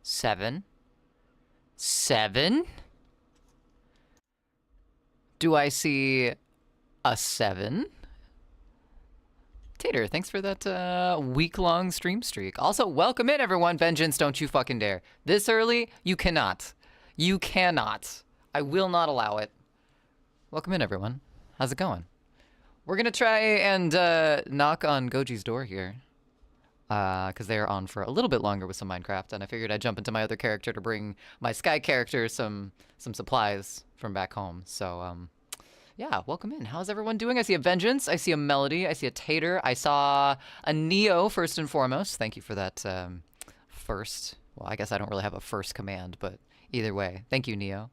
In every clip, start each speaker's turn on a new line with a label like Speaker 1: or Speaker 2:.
Speaker 1: 7. 7? Do I see a 7? Tater, thanks for that week-long stream streak. Also, welcome in, everyone. Vengeance, don't you fucking dare. This early? You cannot. You cannot. I will not allow it. Welcome in, everyone. How's it going? We're gonna try and knock on Goji's door here. Because they are on for a little bit longer with some Minecraft, and I figured I'd jump into my other character to bring my Sky character some supplies from back home. So, yeah, welcome in. How's everyone doing? I see a Vengeance, I see a Melody, I see a Tater, I saw a Neo first and foremost. Thank you for that first. Well, I guess I don't really have a first command, but either way, thank you, Neo.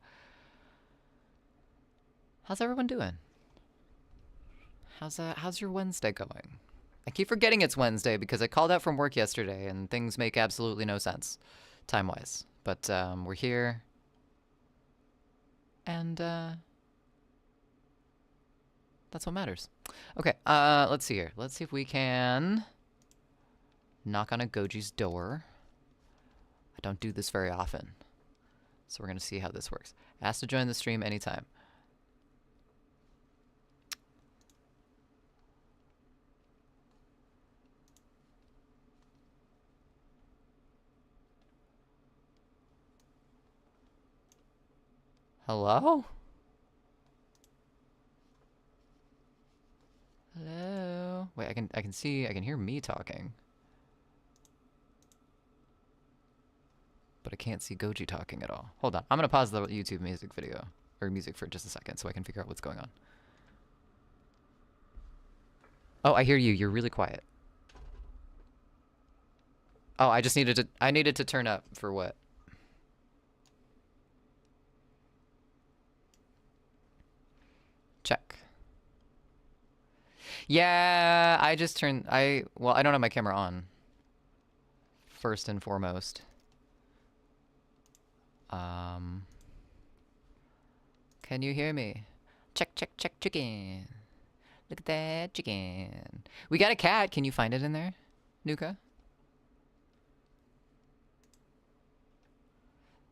Speaker 1: How's everyone doing? How's your Wednesday going? I keep forgetting it's Wednesday because I called out from work yesterday and things make absolutely no sense time-wise. But we're here. And that's what matters. Okay, let's see here. Let's see if we can knock on a Goji's door. I don't do this very often. So we're going to see how this works. Ask to join the stream anytime. Hello? Hello? Wait, I can hear me talking. But I can't see Goji talking at all. Hold on, I'm gonna pause the YouTube music video, or music for just a second so I can figure out what's going on. Oh, I hear you, you're really quiet. Oh, I needed to turn up for what? Check. Yeah, I don't have my camera on. First and foremost. Can you hear me? Check, check, check, chicken. Look at that chicken. We got a cat. Can you find it in there, Nuka?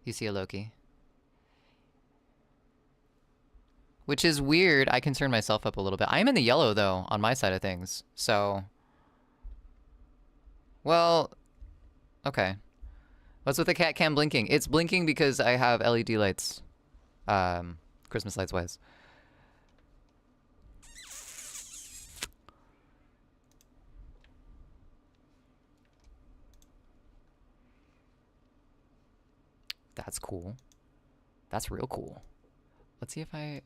Speaker 1: You see a Loki. Which is weird. I can turn myself up a little bit. I am in the yellow, though, on my side of things. So... Well... Okay. What's with the cat cam blinking? It's blinking because I have LED lights. Christmas lights wise. That's cool. That's real cool. Let's see if I...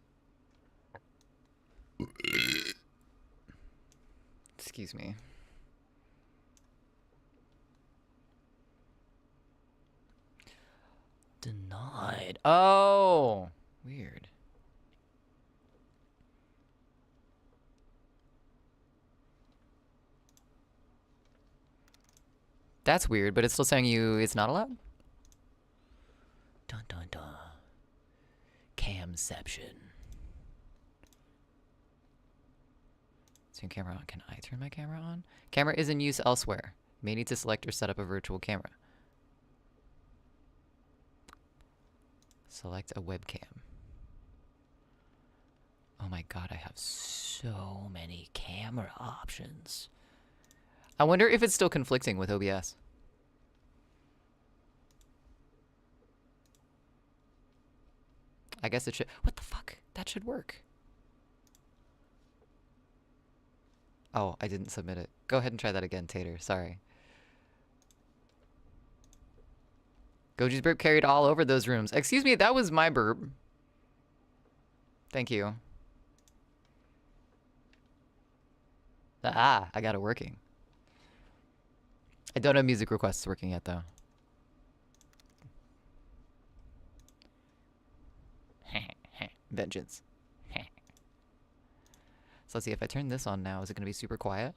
Speaker 1: Excuse me. Denied. Oh, weird. That's weird, but it's still saying it's not allowed? Dun dun dun. Camception. Turn camera on. Can I turn my camera on? Camera is in use elsewhere. You may need to select or set up a virtual camera. Select a webcam. Oh my god, I have so many camera options. I wonder if it's still conflicting with OBS. I guess it should. What the fuck? That should work. Oh, I didn't submit it. Go ahead and try that again, Tater. Sorry. Goji's burp carried all over those rooms. Excuse me, that was my burp. Thank you. Ah, I got it working. I don't have music requests working yet, though. Vengeance. So let's see, if I turn this on now, is it going to be super quiet?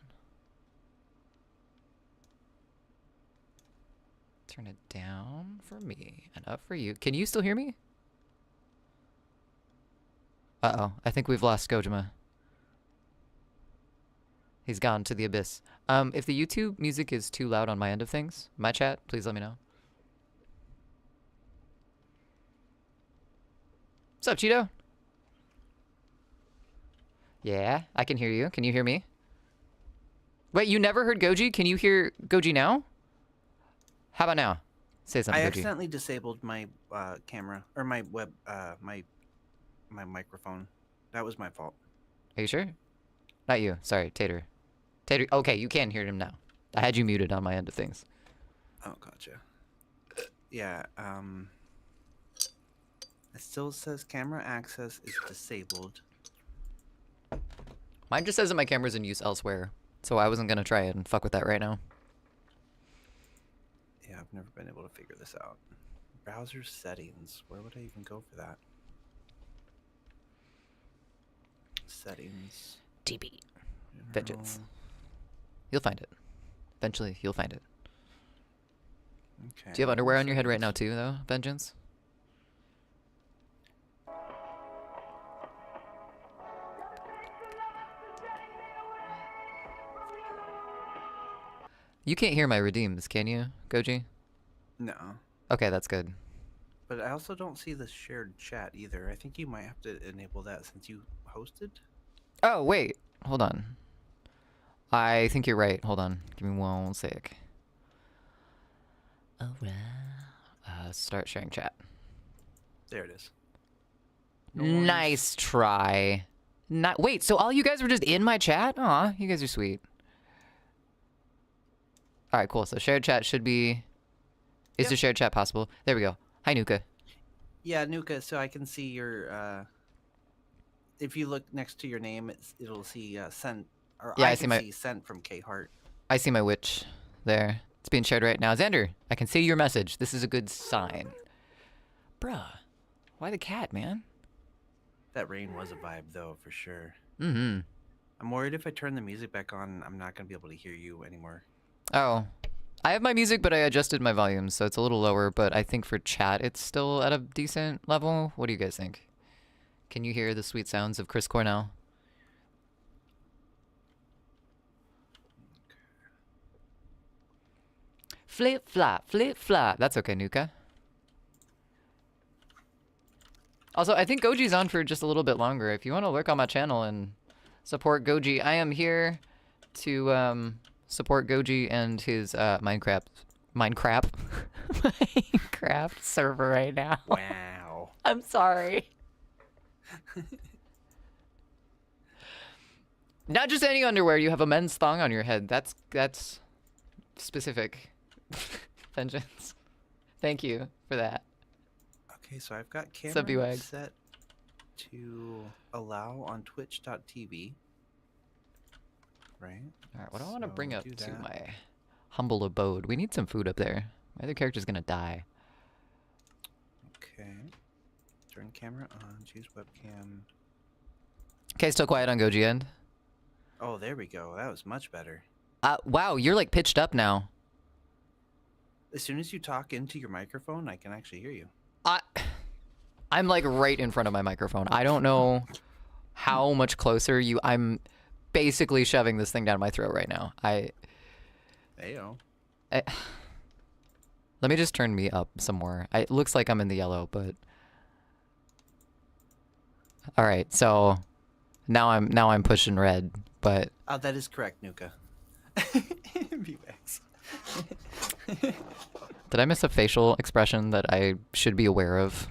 Speaker 1: Turn it down for me and up for you. Can you still hear me? Uh-oh, I think we've lost Gojima. He's gone to the abyss. If the YouTube music is too loud on my end of things, my chat, please let me know. What's up, Cheeto? Yeah, I can hear you. Can you hear me? Wait, you never heard Goji? Can you hear Goji now? How about now? Say something,
Speaker 2: I
Speaker 1: Goji.
Speaker 2: accidentally disabled my camera or my web my microphone. That was my fault.
Speaker 1: Are you sure? Not you. Sorry, Tater. Tater. Okay, you can hear him now. I had you muted on my end of things.
Speaker 2: Oh, gotcha. Yeah. It still says camera access is disabled.
Speaker 1: Mine just says that my camera's in use elsewhere, so I wasn't gonna try it and fuck with that right now.
Speaker 2: Yeah, I've never been able to figure this out. Browser settings. Where would I even go for that? Settings.
Speaker 1: DB. Vengeance. You'll find it. Eventually, you'll find it.
Speaker 2: Okay.
Speaker 1: Do you have underwear on your head right now too, though, Vengeance? You can't hear my redeems, can you, Goji?
Speaker 2: No.
Speaker 1: Okay, that's good.
Speaker 2: But I also don't see the shared chat either. I think you might have to enable that since you hosted.
Speaker 1: Oh, wait. Hold on. I think you're right. Hold on. Give me 1 sec. Alright. Start sharing chat.
Speaker 2: There it is.
Speaker 1: Nice try. Wait, so all you guys were just in my chat? Aw, you guys are sweet. Alright, cool. So shared chat should be... Is the shared chat possible? There we go. Hi, Nuka.
Speaker 2: Yeah, Nuka, so I can see your... if you look next to your name, it'll see sent... Or
Speaker 1: Yeah,
Speaker 2: I can see sent from K-Heart.
Speaker 1: I see my witch there. It's being shared right now. Xander, I can see your message. This is a good sign. Bruh. Why the cat, man?
Speaker 2: That rain was a vibe, though, for sure.
Speaker 1: Mm-hmm.
Speaker 2: I'm worried if I turn the music back on, I'm not going to be able to hear you anymore.
Speaker 1: Oh. I have my music, but I adjusted my volume, so it's a little lower, but I think for chat, it's still at a decent level. What do you guys think? Can you hear the sweet sounds of Chris Cornell? Flip flop, flip flop. That's okay, Nuka. Also, I think Goji's on for just a little bit longer. If you want to lurk on my channel and support Goji, I am here to support Goji and his Minecraft Minecraft server right now.
Speaker 2: Wow.
Speaker 1: I'm sorry. Not just any underwear. You have a men's thong on your head. That's specific. Vengeance. Thank you for that.
Speaker 2: Okay, so I've got camera
Speaker 1: B-Wags.
Speaker 2: set to allow on twitch.tv. Right?
Speaker 1: Alright, what do I want to
Speaker 2: So
Speaker 1: bring up
Speaker 2: do
Speaker 1: to
Speaker 2: that.
Speaker 1: my humble abode? We need some food up there. My other character's gonna die.
Speaker 2: Okay. Turn camera on, choose webcam.
Speaker 1: Okay, still quiet on Goji end.
Speaker 2: Oh, there we go. That was much better.
Speaker 1: Wow, you're like pitched up now.
Speaker 2: As soon as you talk into your microphone, I can actually hear you.
Speaker 1: I'm like right in front of my microphone. I don't know how much closer I'm basically shoving this thing down my throat right now.
Speaker 2: Ayo.
Speaker 1: Let me just turn me up some more. It looks like I'm in the yellow, but all right. So now I'm pushing red, but
Speaker 2: Oh, that is correct, Nuka. B-Wags.
Speaker 1: did I miss a facial expression that I should be aware of?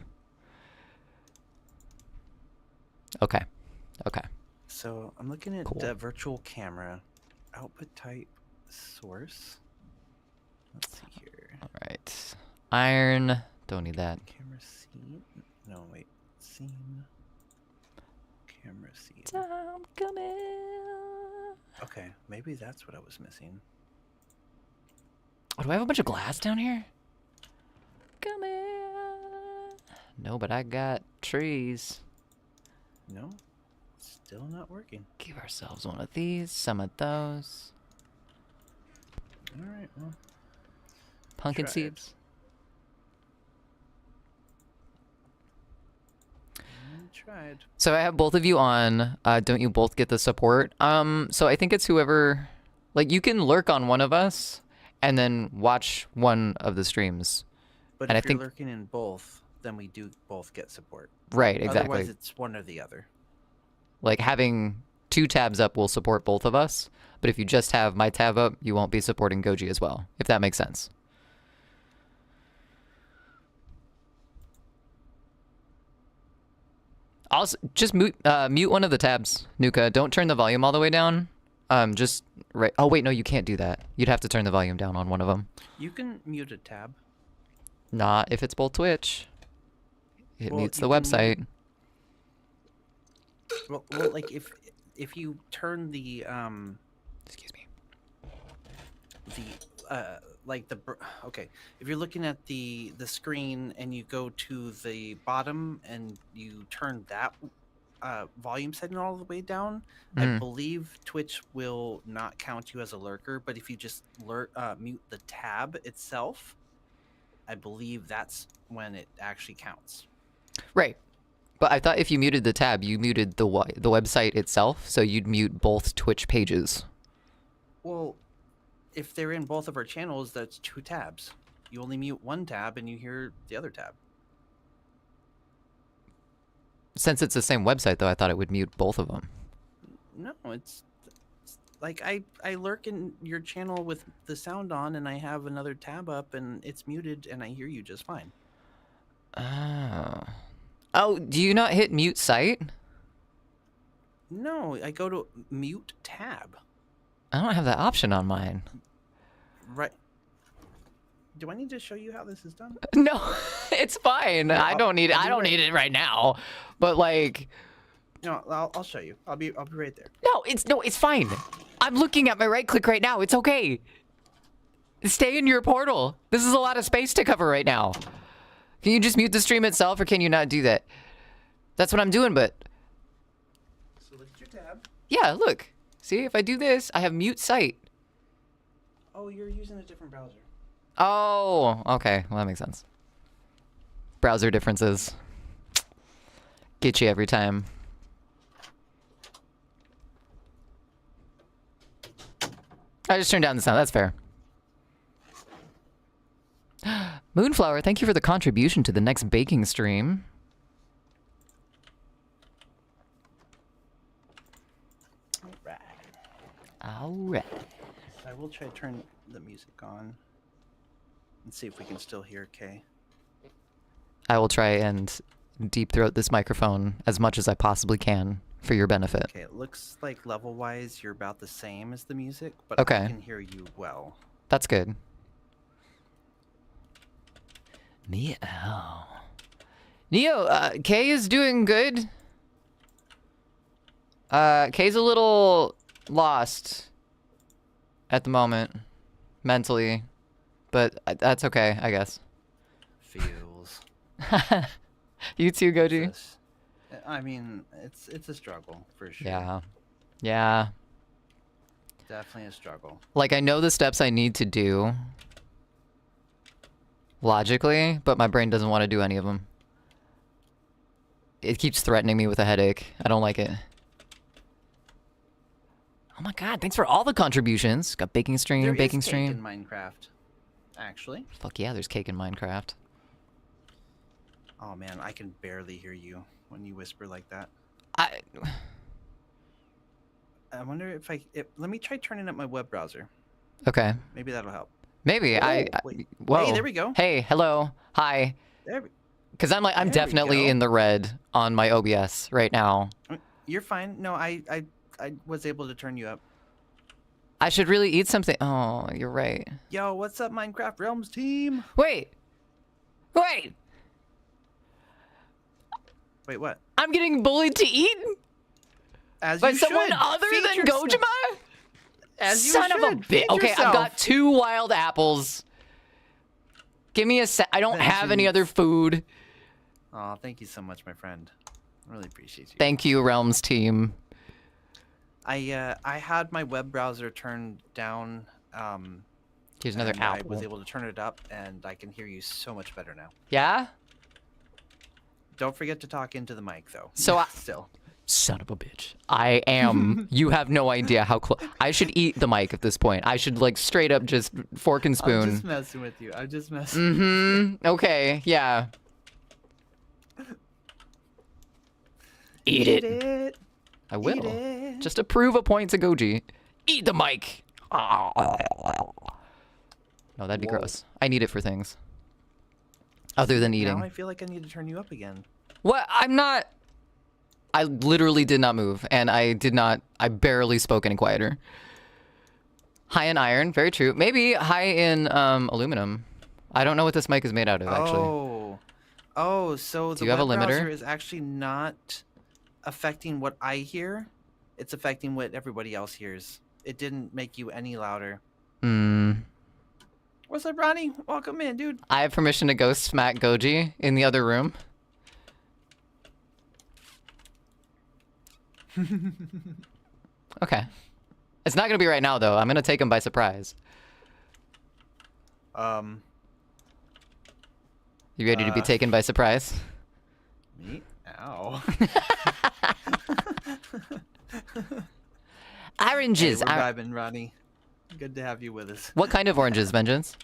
Speaker 1: Okay. Okay.
Speaker 2: So I'm looking at
Speaker 1: Cool.
Speaker 2: the virtual camera output type source. Let's see here.
Speaker 1: All right. Iron. Don't need that.
Speaker 2: Camera scene. No, wait. Scene. Camera scene.
Speaker 1: Time coming.
Speaker 2: Okay, maybe that's what I was missing.
Speaker 1: Oh, do I have a bunch of glass down here? Come here. No, but I got trees.
Speaker 2: No, still not working.
Speaker 1: Give ourselves one of these, some of those.
Speaker 2: All right, well.
Speaker 1: Pumpkin
Speaker 2: Try it.
Speaker 1: seeds.
Speaker 2: Tried.
Speaker 1: So I have both of you on. Don't you both get the support? So I think it's whoever. Like, you can lurk on one of us, and then watch one of the streams.
Speaker 2: But
Speaker 1: And
Speaker 2: if
Speaker 1: I
Speaker 2: you're
Speaker 1: think-
Speaker 2: lurking in both, then we do both get support.
Speaker 1: Right, exactly.
Speaker 2: Otherwise, it's one or the other.
Speaker 1: Like having 2 tabs up will support both of us, but if you just have my tab up, you won't be supporting Goji as well, if that makes sense. Also, just mute one of the tabs, Nuka. Don't turn the volume all the way down. Just right. Oh wait, no, you can't do that. You'd have to turn the volume down on one of them.
Speaker 2: You can mute a tab.
Speaker 1: Not if it's both Twitch. It
Speaker 2: Well,
Speaker 1: mutes
Speaker 2: you
Speaker 1: the
Speaker 2: can
Speaker 1: website.
Speaker 2: Well, like if you turn the
Speaker 1: Excuse me.
Speaker 2: okay, if you're looking at the screen and you go to the bottom and you turn that volume setting all the way down, I believe Twitch will not count you as a lurker. But if you just mute the tab itself, I believe that's when it actually counts.
Speaker 1: Right. But I thought if you muted the tab, you muted the website itself, so you'd mute both Twitch pages.
Speaker 2: Well, if they're in both of our channels, that's 2 tabs. You only mute one tab and you hear the other tab.
Speaker 1: Since it's the same website, though, I thought it would mute both of them.
Speaker 2: No, it's like I lurk in your channel with the sound on and I have another tab up and it's muted and I hear you just fine.
Speaker 1: Oh. Oh, do you not hit mute site?
Speaker 2: No, I go to mute tab.
Speaker 1: I don't have that option on mine.
Speaker 2: Right. Do I need to show you how this is done?
Speaker 1: No, it's fine. I don't need it. I don't need it right now. But like,
Speaker 2: no, I'll show you. I'll be right there.
Speaker 1: No, it's fine. I'm looking at my right click right now. It's okay. Stay in your portal. This is a lot of space to cover right now. Can you just mute the stream itself, or can you not do that? That's what I'm doing, but
Speaker 2: Select your tab.
Speaker 1: yeah, look. See, if I do this, I have mute site.
Speaker 2: Oh, you're using a different browser.
Speaker 1: Oh, okay. Well, that makes sense. Browser differences. Get you every time. I just turned down the sound. That's fair. Moonflower, thank you for the contribution to the next baking stream. All right.
Speaker 2: I will try to turn the music on and see if we can still hear Kay.
Speaker 1: I will try and deep throat this microphone as much as I possibly can for your benefit.
Speaker 2: Okay, it looks like level-wise you're about the same as the music, but
Speaker 1: Okay.
Speaker 2: I can hear you well.
Speaker 1: That's good. Meow. Neo, Kay is doing good. Kay's a little lost at the moment, mentally, but that's okay, I guess.
Speaker 2: Feels.
Speaker 1: You too, Goji?
Speaker 2: I mean, it's a struggle, for sure.
Speaker 1: Yeah. Yeah.
Speaker 2: Definitely a struggle.
Speaker 1: Like, I know the steps I need to do logically, but my brain doesn't want to do any of them. It keeps threatening me with a headache. I don't like it. Oh my god, thanks for all the contributions. Got baking stream,
Speaker 2: There
Speaker 1: baking
Speaker 2: is cake
Speaker 1: stream.
Speaker 2: in Minecraft, actually.
Speaker 1: Fuck yeah, there's cake in Minecraft.
Speaker 2: Oh man, I can barely hear you when you whisper like that.
Speaker 1: I
Speaker 2: wonder if let me try turning up my web browser.
Speaker 1: Okay.
Speaker 2: Maybe that'll help.
Speaker 1: Maybe
Speaker 2: Wait.
Speaker 1: Whoa.
Speaker 2: Hey, there we go.
Speaker 1: Hey, hello. Hi.
Speaker 2: There we,
Speaker 1: Cuz I'm
Speaker 2: There we
Speaker 1: definitely
Speaker 2: go.
Speaker 1: in the red on my OBS right now.
Speaker 2: You're fine. No, I was able to turn you up.
Speaker 1: I should really eat something. Oh, you're right.
Speaker 2: Yo, what's up, Minecraft Realms team?
Speaker 1: Wait. Wait.
Speaker 2: Wait, what?
Speaker 1: I'm getting bullied to eat
Speaker 2: As
Speaker 1: by
Speaker 2: you
Speaker 1: someone
Speaker 2: should.
Speaker 1: other
Speaker 2: Feed
Speaker 1: than
Speaker 2: yourself.
Speaker 1: Gojima?
Speaker 2: As you
Speaker 1: Son of a
Speaker 2: should.
Speaker 1: bitch.
Speaker 2: Feed
Speaker 1: Okay, I've
Speaker 2: yourself.
Speaker 1: got 2 wild apples. Give me a sec. I don't have any
Speaker 2: Vengeance.
Speaker 1: other food.
Speaker 2: Oh, thank you so much, my friend. I really appreciate you.
Speaker 1: Thank you, Realms team.
Speaker 2: I had my web browser turned down.
Speaker 1: Here's another
Speaker 2: and I
Speaker 1: apple.
Speaker 2: was able to turn it up, and I can hear you so much better now.
Speaker 1: Yeah?
Speaker 2: Don't forget to talk into the mic, though.
Speaker 1: So
Speaker 2: still.
Speaker 1: Son of a bitch. I am. You have no idea how close. I should eat the mic at this point. I should, like, straight up just fork and
Speaker 2: I'm
Speaker 1: spoon.
Speaker 2: just messing with you. I'm just messing.
Speaker 1: Okay, yeah. Eat it. I
Speaker 2: Eat
Speaker 1: will.
Speaker 2: it.
Speaker 1: Just to prove a point to Goji. Eat the mic. No, that'd be
Speaker 2: Whoa.
Speaker 1: gross. I need it for things. Other than eating.
Speaker 2: Now I feel like I need to turn you up again.
Speaker 1: What? I'm not. I literally did not move, and I barely spoke any quieter. High in iron, very true. Maybe high in aluminum. I don't know what this mic is made out of, actually.
Speaker 2: Oh, so
Speaker 1: Do
Speaker 2: the
Speaker 1: you have a
Speaker 2: web browser
Speaker 1: limiter?
Speaker 2: is actually not affecting what I hear. It's affecting what everybody else hears. It didn't make you any louder. What's up, Ronnie? Welcome in, dude.
Speaker 1: I have permission to ghost smack Goji in the other room. Okay. It's not gonna be right now, though. I'm gonna take him by surprise. You ready to be taken by surprise?
Speaker 2: Me? Ow.
Speaker 1: Oranges.
Speaker 2: Hey, we're vibing, Ronnie. Good to have you with us.
Speaker 1: What kind of oranges, Vengeance?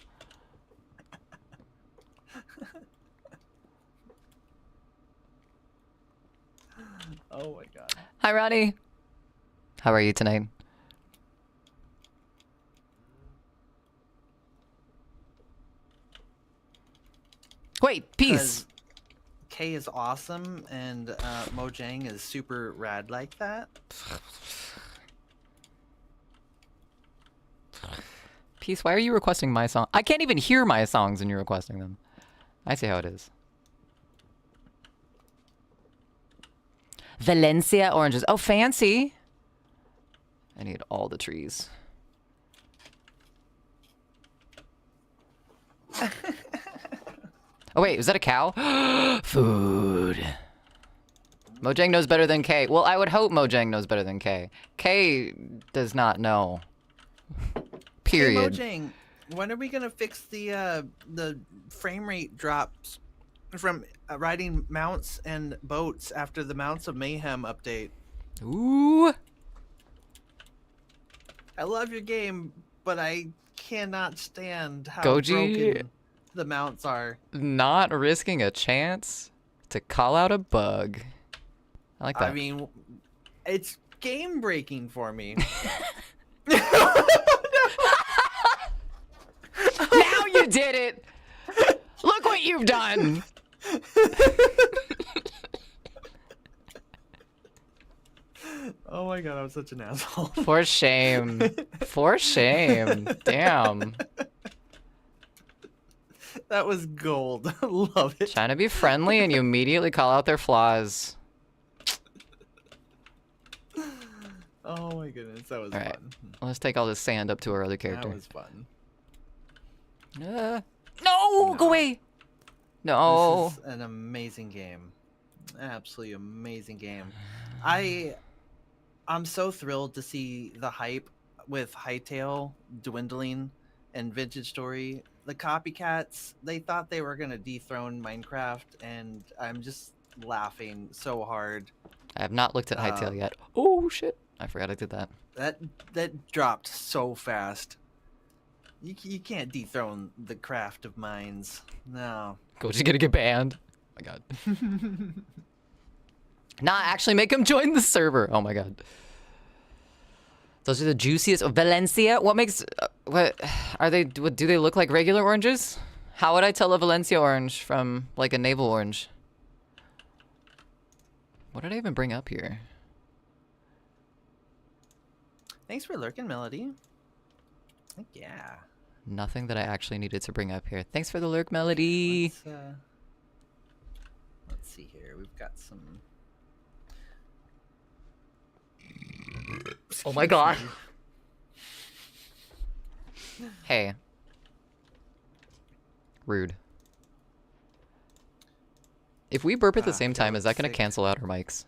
Speaker 2: Oh my god.
Speaker 1: Hi, Ronnie. How are you tonight? Wait, peace.
Speaker 2: K is awesome, and Mojang is super rad like that.
Speaker 1: Peace, why are you requesting my song? I can't even hear my songs and you're requesting them. I see how it is. Valencia oranges. Oh, fancy. I need all the trees. Oh, wait, is that a cow? Food. Mojang knows better than K. Well, I would hope Mojang knows better than K. K does not know. Period.
Speaker 2: Hey, Mojang, when are we gonna fix the frame rate drops from riding mounts and boats after the Mounts of Mayhem update?
Speaker 1: Ooh.
Speaker 2: I love your game, but I cannot stand how
Speaker 1: Goji,
Speaker 2: broken the mounts are.
Speaker 1: Not risking a chance to call out a bug. I like that.
Speaker 2: I mean, it's game breaking for me.
Speaker 1: Now you did it! Look what you've done!
Speaker 2: Oh my god, I'm such an asshole.
Speaker 1: For shame. For shame. Damn.
Speaker 2: That was gold. Love it.
Speaker 1: Trying to be friendly and you immediately call out their flaws.
Speaker 2: Oh my goodness, that was
Speaker 1: All right.
Speaker 2: fun.
Speaker 1: Let's take all this sand up to our other character.
Speaker 2: That was fun.
Speaker 1: No! Go away! No.
Speaker 2: This is an amazing game. Absolutely amazing game. I'm so thrilled to see the hype with Hytale dwindling and Vintage Story. The copycats, they thought they were going to dethrone Minecraft, and I'm just laughing so hard.
Speaker 1: I have not looked at Hytale yet. Oh, shit. I forgot I did that.
Speaker 2: That dropped so fast. You can't dethrone the craft of mines. No.
Speaker 1: Goji's gonna get banned. Oh my god. Nah, actually make him join the server. Oh my god. Those are the juiciest. Oh, Valencia? What makes... what are they... Do they look like regular oranges? How would I tell a Valencia orange from, like, a navel orange? What did I even bring up here?
Speaker 2: Thanks for lurking, Melody. Heck yeah.
Speaker 1: Nothing that I actually needed to bring up here. Thanks for the lurk, Melody.
Speaker 2: Let's see here. We've got some...
Speaker 1: Oh my god. Hey. Rude. If we burp at the same time, is that going to cancel out our mics?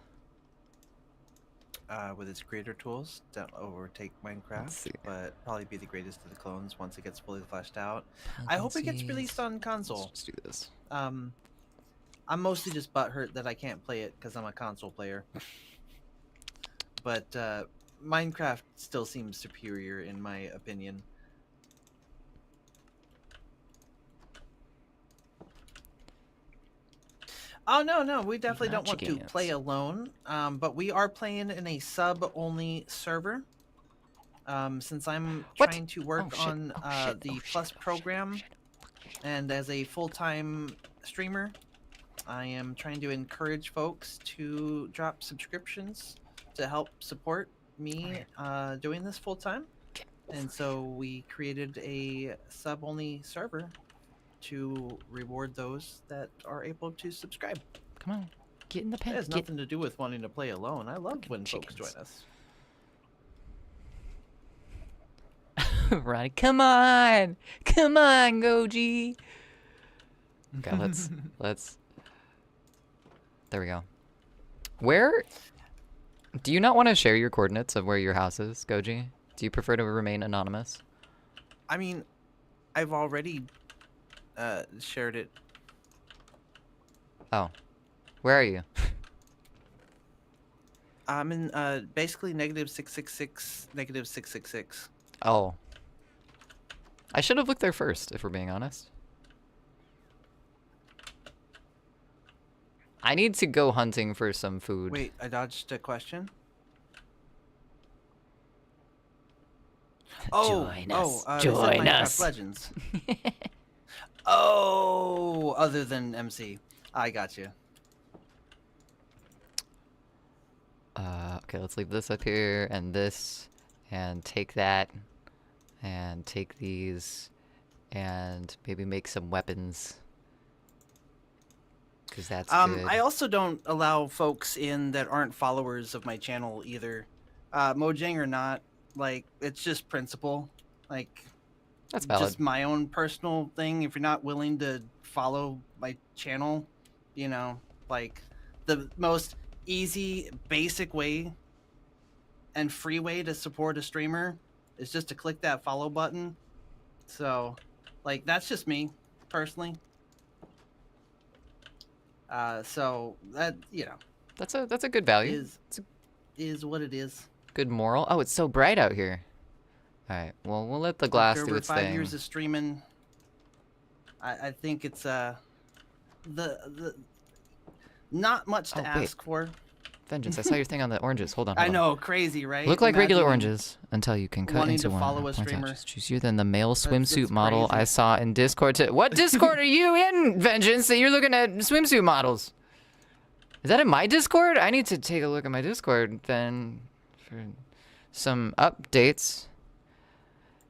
Speaker 2: With its creator tools, don't overtake Minecraft, but probably be the greatest of the clones once it gets fully fleshed out. I hope it gets released on console.
Speaker 1: Let's do this.
Speaker 2: I'm mostly just butthurt that I can't play it because I'm a console player. But Minecraft still seems superior in my opinion. Oh no, we definitely don't
Speaker 1: Gotcha
Speaker 2: want to
Speaker 1: games.
Speaker 2: play alone. But we are playing in a sub-only server. Since I'm
Speaker 1: What?
Speaker 2: trying to
Speaker 1: Oh
Speaker 2: work
Speaker 1: shit.
Speaker 2: on
Speaker 1: Oh shit.
Speaker 2: the
Speaker 1: Oh shit.
Speaker 2: Plus
Speaker 1: Oh shit. Oh
Speaker 2: program,
Speaker 1: shit.
Speaker 2: and as a full-time streamer, I am trying to encourage folks to drop subscriptions to help support me doing this full-time. And so we created a sub-only server to reward those that are able to subscribe.
Speaker 1: Come on. Get in the
Speaker 2: It
Speaker 1: pen.
Speaker 2: has
Speaker 1: Get
Speaker 2: nothing to do with wanting to play alone. I love
Speaker 1: fucking
Speaker 2: when folks
Speaker 1: chickens.
Speaker 2: join us.
Speaker 1: Ronnie, come on. Come on, Goji. Okay, let's. There we go. Where? Do you not want to share your coordinates of where your house is, Goji? Do you prefer to remain anonymous?
Speaker 2: I mean, I've already shared it.
Speaker 1: Oh. Where are you?
Speaker 2: I'm in basically -666, -666.
Speaker 1: Oh. I should have looked there first, if we're being honest. I need to go hunting for some food.
Speaker 2: Wait, I dodged a question.
Speaker 1: Join us.
Speaker 2: They said
Speaker 1: Join
Speaker 2: Minecraft
Speaker 1: us.
Speaker 2: Legends. Oh, other than MC. I got you.
Speaker 1: Okay, let's leave this up here and this, and take that, and take these, and maybe make some weapons. Because that's good.
Speaker 2: I also don't allow folks in that aren't followers of my channel either. Mojang or not, like, it's just principle. Like,
Speaker 1: That's valid.
Speaker 2: just my own personal thing. If you're not willing to follow my channel, you know, like, the most easy, basic way and free way to support a streamer is just to click that follow button. So, like, that's just me, personally. So that, you know,
Speaker 1: That's a good value.
Speaker 2: is what it is.
Speaker 1: Good moral. Oh, it's so bright out here. All right. Well, we'll let the glass
Speaker 2: After
Speaker 1: do
Speaker 2: over
Speaker 1: its
Speaker 2: 5
Speaker 1: thing.
Speaker 2: years of streaming, I think it's the not much to ask for.
Speaker 1: Vengeance, I saw your thing on the oranges. Hold on.
Speaker 2: I
Speaker 1: Hold on.
Speaker 2: know, crazy, right?
Speaker 1: Look like regular
Speaker 2: Imagine
Speaker 1: oranges until you can cut
Speaker 2: wanting
Speaker 1: into
Speaker 2: to
Speaker 1: one.
Speaker 2: follow a
Speaker 1: Point out,
Speaker 2: streamer.
Speaker 1: just choose you. Then the male
Speaker 2: That's
Speaker 1: swimsuit model I
Speaker 2: crazy.
Speaker 1: saw in Discord. What Discord are you in, Vengeance? That you're looking at swimsuit models? Is that in my Discord? I need to take a look at my Discord then for some updates.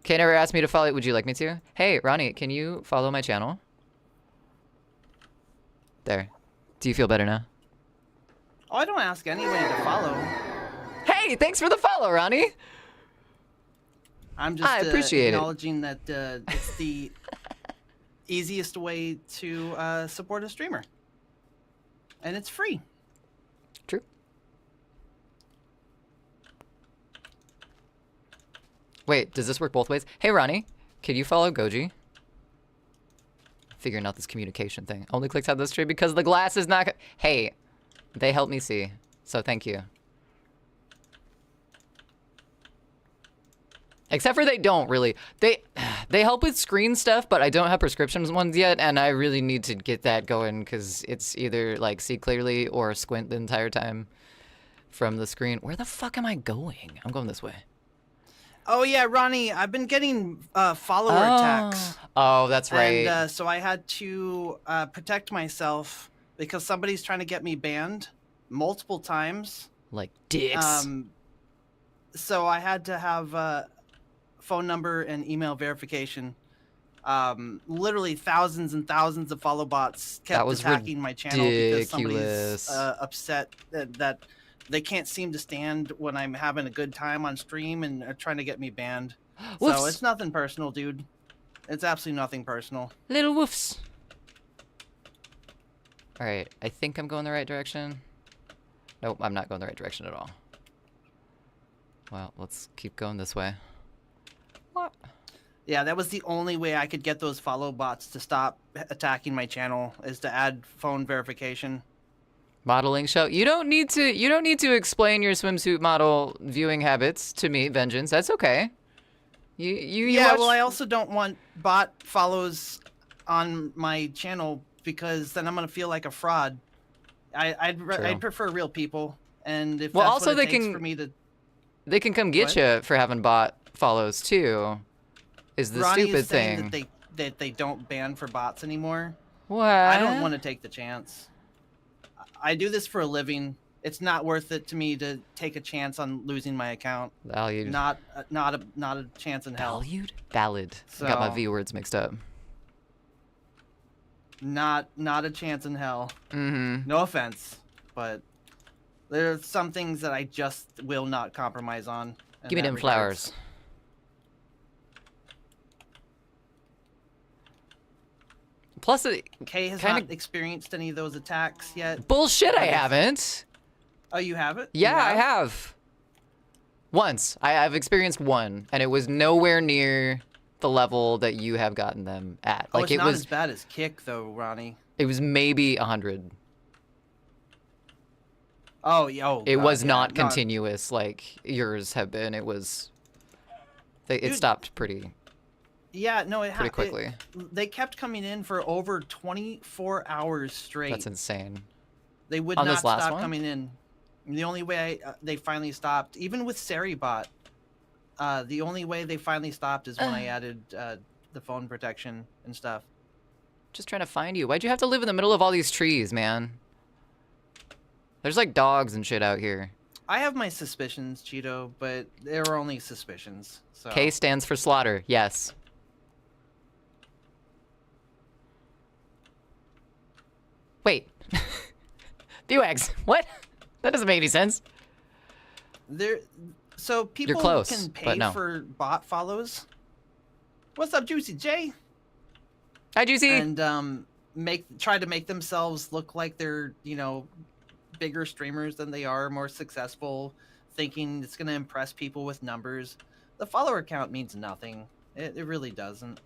Speaker 1: Kay never asked me to follow. Would you like me to? Hey, Ronnie, can you follow my channel? There. Do you feel better now?
Speaker 2: Oh, I don't ask anybody to follow.
Speaker 1: Hey, thanks for the follow, Ronnie.
Speaker 2: I'm just
Speaker 1: I appreciate it.
Speaker 2: acknowledging that it's the easiest way to support a streamer. And it's free.
Speaker 1: True. Wait, does this work both ways? Hey, Ronnie, could you follow Goji? Figuring out this communication thing. Only clicks out this tree because the glass is not. Hey, they help me see, so thank you. Except for they don't really. They help with screen stuff, but I don't have prescriptions ones yet, and I really need to get that going because it's either like see clearly or squint the entire time from the screen. Where the fuck am I going? I'm going this way.
Speaker 2: Oh yeah, Ronnie, I've been getting follower attacks.
Speaker 1: Oh, that's right.
Speaker 2: And so I had to protect myself because somebody's trying to get me banned multiple times.
Speaker 1: Like dicks.
Speaker 2: So I had to have phone number and email verification. Literally thousands and thousands of follow bots kept attacking my channel because somebody's upset that they can't seem to stand when I'm having a good time on stream and are trying to get me banned. So it's nothing personal, dude. It's absolutely nothing personal.
Speaker 1: Little woofs. All right, I think I'm going the right direction. Nope, I'm not going the right direction at all. Well, let's keep going this way. What?
Speaker 2: Yeah, that was the only way I could get those follow bots to stop attacking my channel is to add phone verification.
Speaker 1: Modeling show. You don't need to explain your swimsuit model viewing habits to me, Vengeance. That's okay. You watch...
Speaker 2: well, I also don't want bot follows on my channel because then I'm gonna feel like a fraud. I'd prefer real people, and if
Speaker 1: Well,
Speaker 2: that's
Speaker 1: also
Speaker 2: what it
Speaker 1: they
Speaker 2: takes
Speaker 1: can
Speaker 2: for me to.
Speaker 1: they can come get
Speaker 2: What?
Speaker 1: you for having bot follows too. Is the
Speaker 2: Ronnie is
Speaker 1: stupid
Speaker 2: saying
Speaker 1: thing.
Speaker 2: that they don't ban for bots anymore.
Speaker 1: What?
Speaker 2: I don't want to take the chance. I do this for a living. It's not worth it to me to take a chance on losing my account.
Speaker 1: Valued.
Speaker 2: Not a chance in hell.
Speaker 1: Valued? Valid. I got my V words mixed up.
Speaker 2: Not a chance in hell.
Speaker 1: Mm-hmm.
Speaker 2: No offense, but there's some things that I just will not compromise on.
Speaker 1: Give me them flowers. Plus,
Speaker 2: Kay has not experienced any of those attacks yet.
Speaker 1: Bullshit, I haven't.
Speaker 2: Oh, you have it?
Speaker 1: Yeah, I have. Once. I've experienced one, and it was nowhere near the level that you have gotten them at.
Speaker 2: Like, it's not as bad as Kick, though, Ronnie.
Speaker 1: It was maybe 100.
Speaker 2: Oh, yeah. Oh,
Speaker 1: it was not continuous like yours have been. It was... It stopped pretty...
Speaker 2: Yeah, no,
Speaker 1: pretty quickly.
Speaker 2: They kept coming in for over 24 hours straight.
Speaker 1: That's insane.
Speaker 2: They would not stop coming in. The only way they finally stopped, even with Seribot, the only way they finally stopped is when I added the phone protection and stuff.
Speaker 1: Just trying to find you. Why'd you have to live in the middle of all these trees, man? There's like dogs and shit out here.
Speaker 2: I have my suspicions, Cheeto, but they're only suspicions. So.
Speaker 1: K stands for slaughter. Yes. Wait. Buwags. What? That doesn't make any sense.
Speaker 2: So people
Speaker 1: You're close,
Speaker 2: can pay for bot follows. What's up, Juicy J?
Speaker 1: Hi, Juicy.
Speaker 2: And try to make themselves look like they're, bigger streamers than they are, more successful, thinking it's going to impress people with numbers. The follower count means nothing. It really doesn't.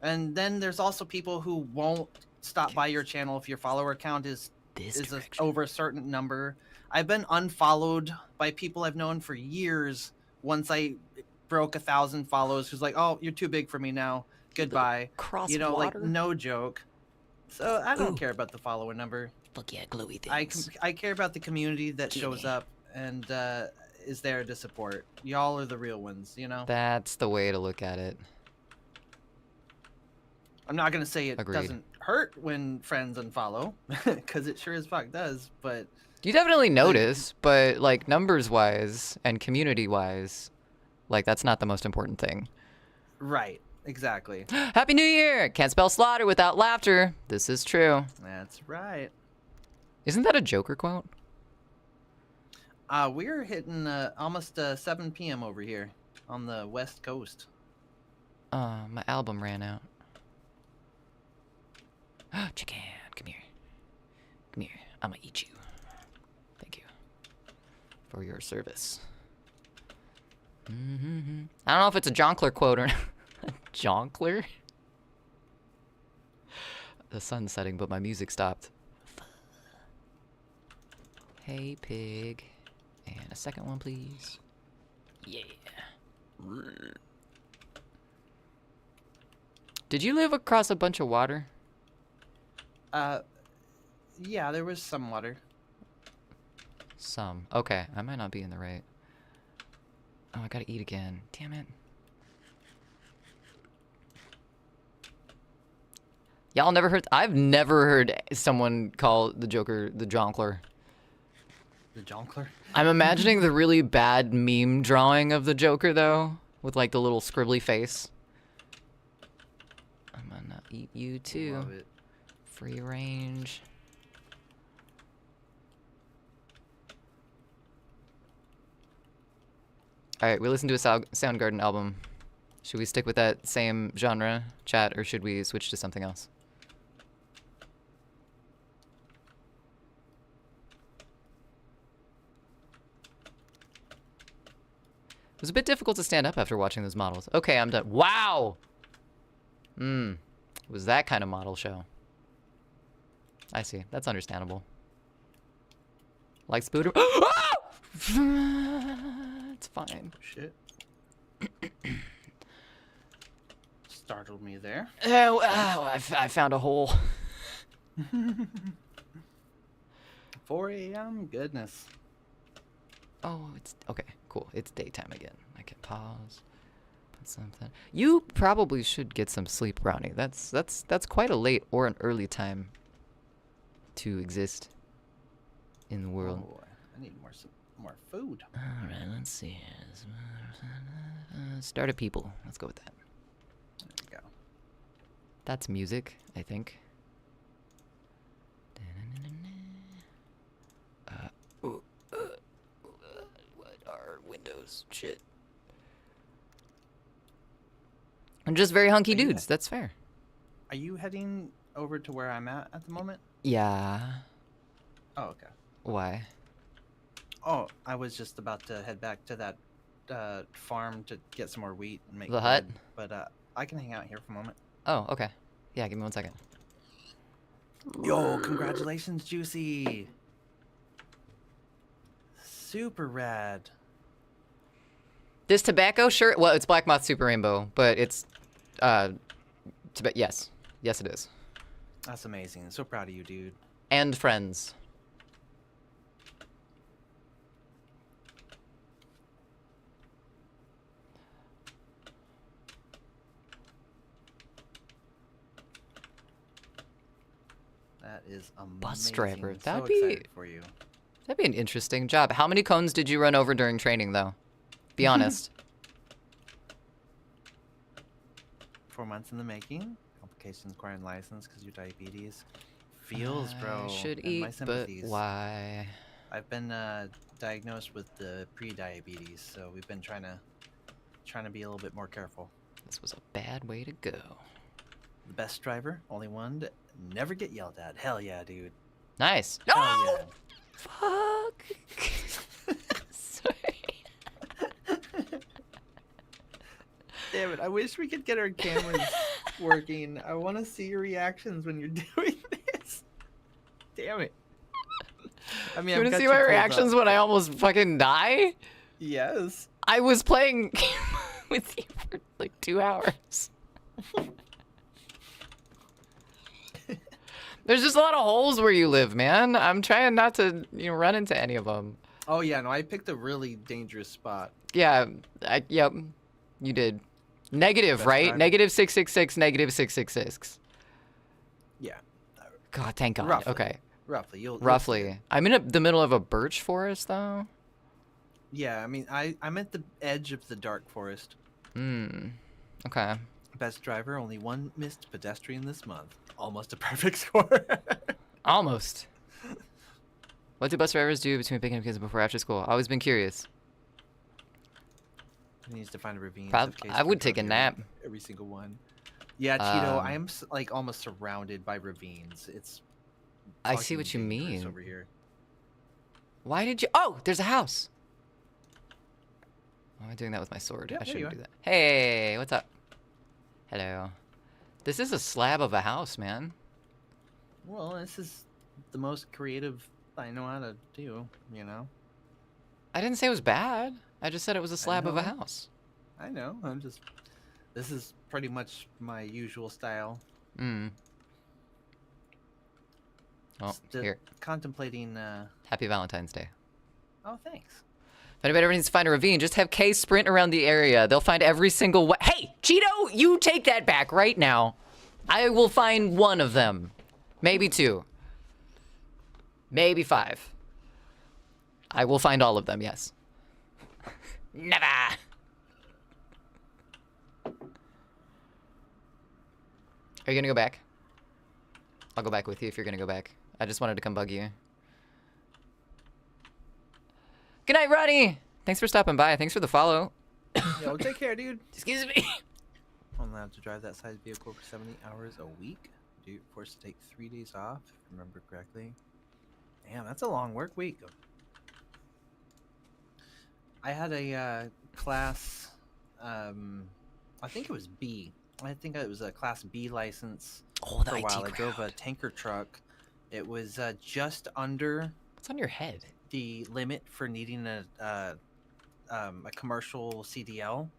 Speaker 2: And then there's also people who won't stop by your channel if your follower count is over a certain number. I've been unfollowed by people I've known for years once I broke 1,000 follows, who's like, oh, you're too big for me now. Goodbye. Like, no joke. So I don't care about the follower number.
Speaker 1: Fuck yeah, glowy things.
Speaker 2: I care about the community that shows up and is there to support. Y'all are the real ones,
Speaker 1: That's the way to look at it.
Speaker 2: I'm not gonna say it doesn't hurt when friends unfollow, because it sure as fuck does, but...
Speaker 1: You definitely notice, but, like, numbers-wise and community-wise, like, that's not the most important thing.
Speaker 2: Right, exactly.
Speaker 1: Happy New Year! Can't spell slaughter without laughter. This is true.
Speaker 2: That's right.
Speaker 1: Isn't that a Joker quote?
Speaker 2: We're hitting almost 7 p.m. over here on the West Coast.
Speaker 1: My album ran out. Chicken, come here. Come here. I'm gonna eat you. Thank you for your service. I don't know if it's a Jonkler quote or not. Jonkler? The sun's setting, but my music stopped. Hey, pig. And a second one, please. Yeah. Did you live across a bunch of water?
Speaker 2: Yeah, there was some water.
Speaker 1: Some. Okay, I might not be in the right. Oh, I gotta eat again. Damn it. Y'all never heard... I've never heard someone call the Joker the Jonkler.
Speaker 2: The Jonkler?
Speaker 1: I'm imagining the really bad meme drawing of the Joker, though, with, like, the little scribbly face. I'm gonna eat you, too.
Speaker 2: Love it.
Speaker 1: Free range. Alright, we listened to a Soundgarden album. Should we stick with that same genre, chat, or should we switch to something else? It was a bit difficult to stand up after watching those models. Okay, I'm done. Wow! It was that kind of model show. I see. That's understandable. Like Spooter. It's fine.
Speaker 2: Shit. Startled me there.
Speaker 1: Oh, I found a hole.
Speaker 2: 4 a.m. Goodness.
Speaker 1: Oh, it's okay. Cool. It's daytime again. I can pause. Put something. You probably should get some sleep, Brownie. That's quite a late or an early time to exist in the world.
Speaker 2: Oh, I need more food.
Speaker 1: All right, let's see. Start a people. Let's go with that.
Speaker 2: There we go.
Speaker 1: That's music, I think. What are windows? Shit. I'm just very hunky dudes. That's fair.
Speaker 2: Are you heading over to where I'm at the moment?
Speaker 1: Yeah.
Speaker 2: Oh, okay.
Speaker 1: Why?
Speaker 2: Oh, I was just about to head back to that farm to get some more wheat and make
Speaker 1: The hut?
Speaker 2: bread, but I can hang out here for a moment.
Speaker 1: Oh, okay. Yeah, give me 1 second.
Speaker 2: Yo, congratulations, Juicy. Super rad.
Speaker 1: This tobacco shirt, well, it's Black Moth Super Rainbow, but it's, yes. Yes, it is.
Speaker 2: That's amazing. So proud of you, dude.
Speaker 1: And friends.
Speaker 2: That is amazing.
Speaker 1: Bus driver. That'd
Speaker 2: so
Speaker 1: be
Speaker 2: excited for you.
Speaker 1: That'd be an interesting job. How many cones did you run over during training, though? Be honest.
Speaker 2: 4 months in the making. Complications requiring license because your diabetes. Feels, bro.
Speaker 1: I should
Speaker 2: and my
Speaker 1: eat, but
Speaker 2: sympathies.
Speaker 1: why?
Speaker 2: I've been diagnosed with the pre-diabetes, so we've been trying to be a little bit more careful.
Speaker 1: This was a bad way to go.
Speaker 2: The best driver, only one to never get yelled at. Hell yeah, dude.
Speaker 1: Nice.
Speaker 2: Hell
Speaker 1: No!
Speaker 2: yeah.
Speaker 1: Fuck. Sorry.
Speaker 2: Damn it, I wish we could get our cameras working. I want to see your reactions when you're doing this. Damn it. I mean,
Speaker 1: You
Speaker 2: I've
Speaker 1: want to
Speaker 2: got
Speaker 1: see my
Speaker 2: pulled
Speaker 1: reactions
Speaker 2: up.
Speaker 1: when I almost fucking die?
Speaker 2: Yes.
Speaker 1: I was playing with you for like 2 hours. There's just a lot of holes where you live, man. I'm trying not to, run into any of them.
Speaker 2: Oh yeah, no, I picked a really dangerous spot.
Speaker 1: Yeah, yep, you did. Negative,
Speaker 2: Best
Speaker 1: right?
Speaker 2: driver.
Speaker 1: Negative 666, negative 666.
Speaker 2: Yeah.
Speaker 1: God, thank God.
Speaker 2: Roughly.
Speaker 1: Okay,
Speaker 2: Roughly. You'll see
Speaker 1: roughly.
Speaker 2: it.
Speaker 1: I'm in the middle of a birch forest, though.
Speaker 2: Yeah, I mean, I'm at the edge of the dark forest.
Speaker 1: Okay.
Speaker 2: Best driver, only one missed pedestrian this month. Almost a perfect score.
Speaker 1: Almost. What do bus drivers do between picking up kids before or after school? I've always been curious.
Speaker 2: He needs to find a ravine.
Speaker 1: I would take a nap.
Speaker 2: Every single one. Yeah, Tito, I am like almost surrounded by ravines. It's.
Speaker 1: I see what you
Speaker 2: fucking dangerous
Speaker 1: mean.
Speaker 2: over here.
Speaker 1: Why did you? Oh, there's a house. Why am I doing that with my sword?
Speaker 2: Yeah,
Speaker 1: I
Speaker 2: there you
Speaker 1: shouldn't do that. Hey, what's up? Hello. This is a slab of a house, man.
Speaker 2: Well, this is the most creative I know how to do. You know.
Speaker 1: I didn't say it was bad. I just said it was a slab of a
Speaker 2: know.
Speaker 1: house.
Speaker 2: I know. I'm just. This is pretty much my usual style.
Speaker 1: Oh,
Speaker 2: Just
Speaker 1: here.
Speaker 2: Contemplating.
Speaker 1: Happy Valentine's Day.
Speaker 2: Oh, thanks.
Speaker 1: If anybody ever needs to find a ravine, just have Kay sprint around the area. They'll find every single way. Hey, Cheeto, you take that back right now. I will find one of them. Maybe 2. Maybe 5. I will find all of them, yes. Never. Are you gonna go back? I'll go back with you if you're gonna go back. I just wanted to come bug you. Good night, Ronnie! Thanks for stopping by. Thanks for the follow.
Speaker 2: Yo, take care, dude.
Speaker 1: Excuse me.
Speaker 2: I'm allowed to drive that size vehicle for 70 hours a week. Dude, forced to take 3 days off, if I remember correctly. Damn, that's a long work week. I had a class, I think it was B. I think it was a class B license
Speaker 1: Oh, the
Speaker 2: for a while.
Speaker 1: IT
Speaker 2: I drove a
Speaker 1: crowd.
Speaker 2: tanker truck. It was just under
Speaker 1: What's on your head?
Speaker 2: the limit for needing a commercial CDL,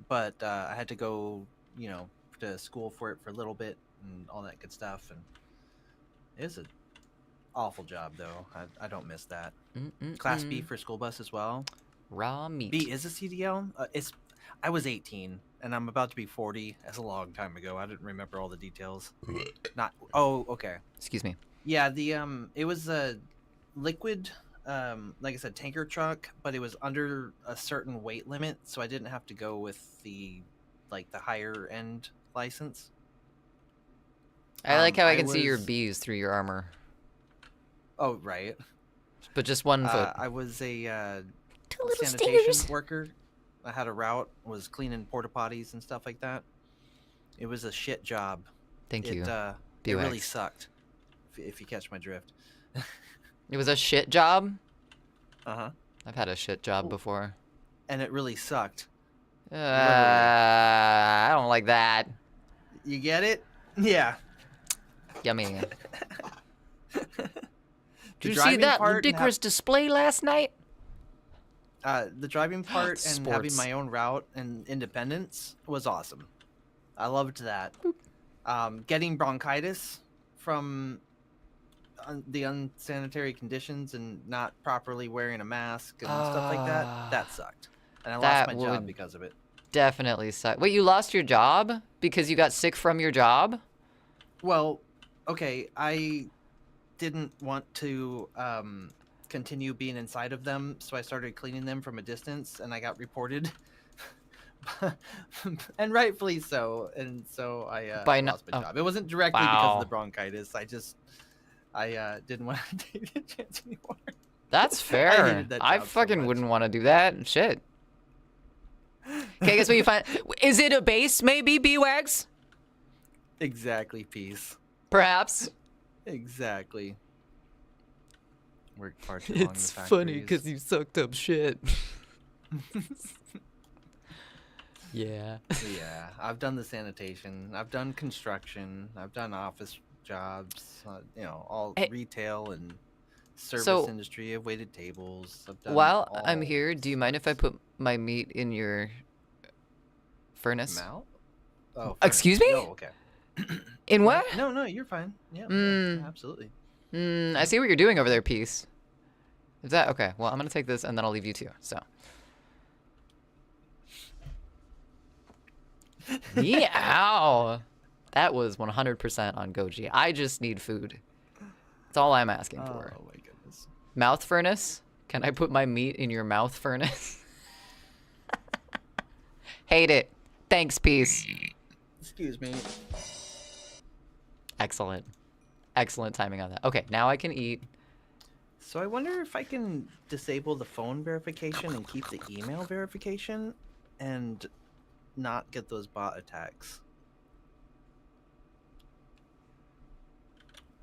Speaker 2: but I had to go, to school for it for a little bit and all that good stuff, and it was a Awful job though. I don't miss that. Class B
Speaker 1: Mm-mm-mm.
Speaker 2: for school bus as well.
Speaker 1: Raw meat.
Speaker 2: B is a CDL. I was 18 and I'm about to be 40. That's a long time ago. I didn't remember all the details. Not. Oh, okay.
Speaker 1: Excuse me.
Speaker 2: Yeah, the it was a liquid like I said tanker truck, but it was under a certain weight limit, so I didn't have to go with the higher end license.
Speaker 1: I like how I
Speaker 2: I
Speaker 1: can see your
Speaker 2: was
Speaker 1: bees through your armor,
Speaker 2: Oh, right.
Speaker 1: but just one foot.
Speaker 2: I was a
Speaker 1: Two little
Speaker 2: sanitation
Speaker 1: stingers.
Speaker 2: worker. I had a route, was cleaning porta potties and stuff like that. It was a shit job.
Speaker 1: Thank you.
Speaker 2: It really sucked. If you catch my drift.
Speaker 1: It was a shit job?
Speaker 2: Uh-huh.
Speaker 1: I've had a shit job before.
Speaker 2: And it really sucked.
Speaker 1: I don't like that.
Speaker 2: You get it? Yeah.
Speaker 1: Yummy. Did you see
Speaker 2: driving
Speaker 1: that
Speaker 2: part and
Speaker 1: ludicrous display last night?
Speaker 2: The driving part and having
Speaker 1: Sports.
Speaker 2: my own route and independence was awesome. I loved that. Getting bronchitis from the unsanitary conditions and not properly wearing a mask and stuff like that sucked. And I
Speaker 1: That
Speaker 2: lost my job
Speaker 1: would-
Speaker 2: because of it.
Speaker 1: Definitely suck. Wait, you lost your job because you got sick from your job?
Speaker 2: Well, okay, I didn't want to continue being inside of them, so I started cleaning them from a distance, and I got reported, and rightfully so. And so I lost my job. It wasn't directly because of the bronchitis. I didn't want to take the chance anymore.
Speaker 1: That's fair.
Speaker 2: hated that
Speaker 1: I
Speaker 2: job so
Speaker 1: fucking
Speaker 2: much.
Speaker 1: wouldn't want to do that. Shit. Okay, guess what you find? Is it a base, maybe, B-Wags?
Speaker 2: Exactly, peace.
Speaker 1: Perhaps.
Speaker 2: Exactly. Worked far too long in the
Speaker 1: It's
Speaker 2: factories.
Speaker 1: funny because you sucked up shit. Yeah.
Speaker 2: Yeah, I've done the sanitation. I've done construction. I've done office jobs. All
Speaker 1: Hey.
Speaker 2: retail and service
Speaker 1: So-
Speaker 2: industry. I've waited tables. I've done
Speaker 1: While I'm
Speaker 2: all
Speaker 1: here, do you mind if I put my meat in your furnace?
Speaker 2: Mal? Oh,
Speaker 1: Excuse
Speaker 2: furnace.
Speaker 1: me?
Speaker 2: Oh, okay.
Speaker 1: In what?
Speaker 2: No, you're fine. Yeah,
Speaker 1: Mm.
Speaker 2: absolutely.
Speaker 1: I see what you're doing over there, Peace. Is that okay? Well, I'm gonna take this and then I'll leave you too. So. Yeah. That was 100% on Goji. I just need food. That's all I'm asking for.
Speaker 2: Oh my goodness.
Speaker 1: Mouth furnace? Can I put my meat in your mouth furnace? Hate it. Thanks, Peace.
Speaker 2: Excuse me.
Speaker 1: Excellent. Excellent timing on that. Okay, now I can eat.
Speaker 2: So I wonder if I can disable the phone verification and keep the email verification and not get those bot attacks.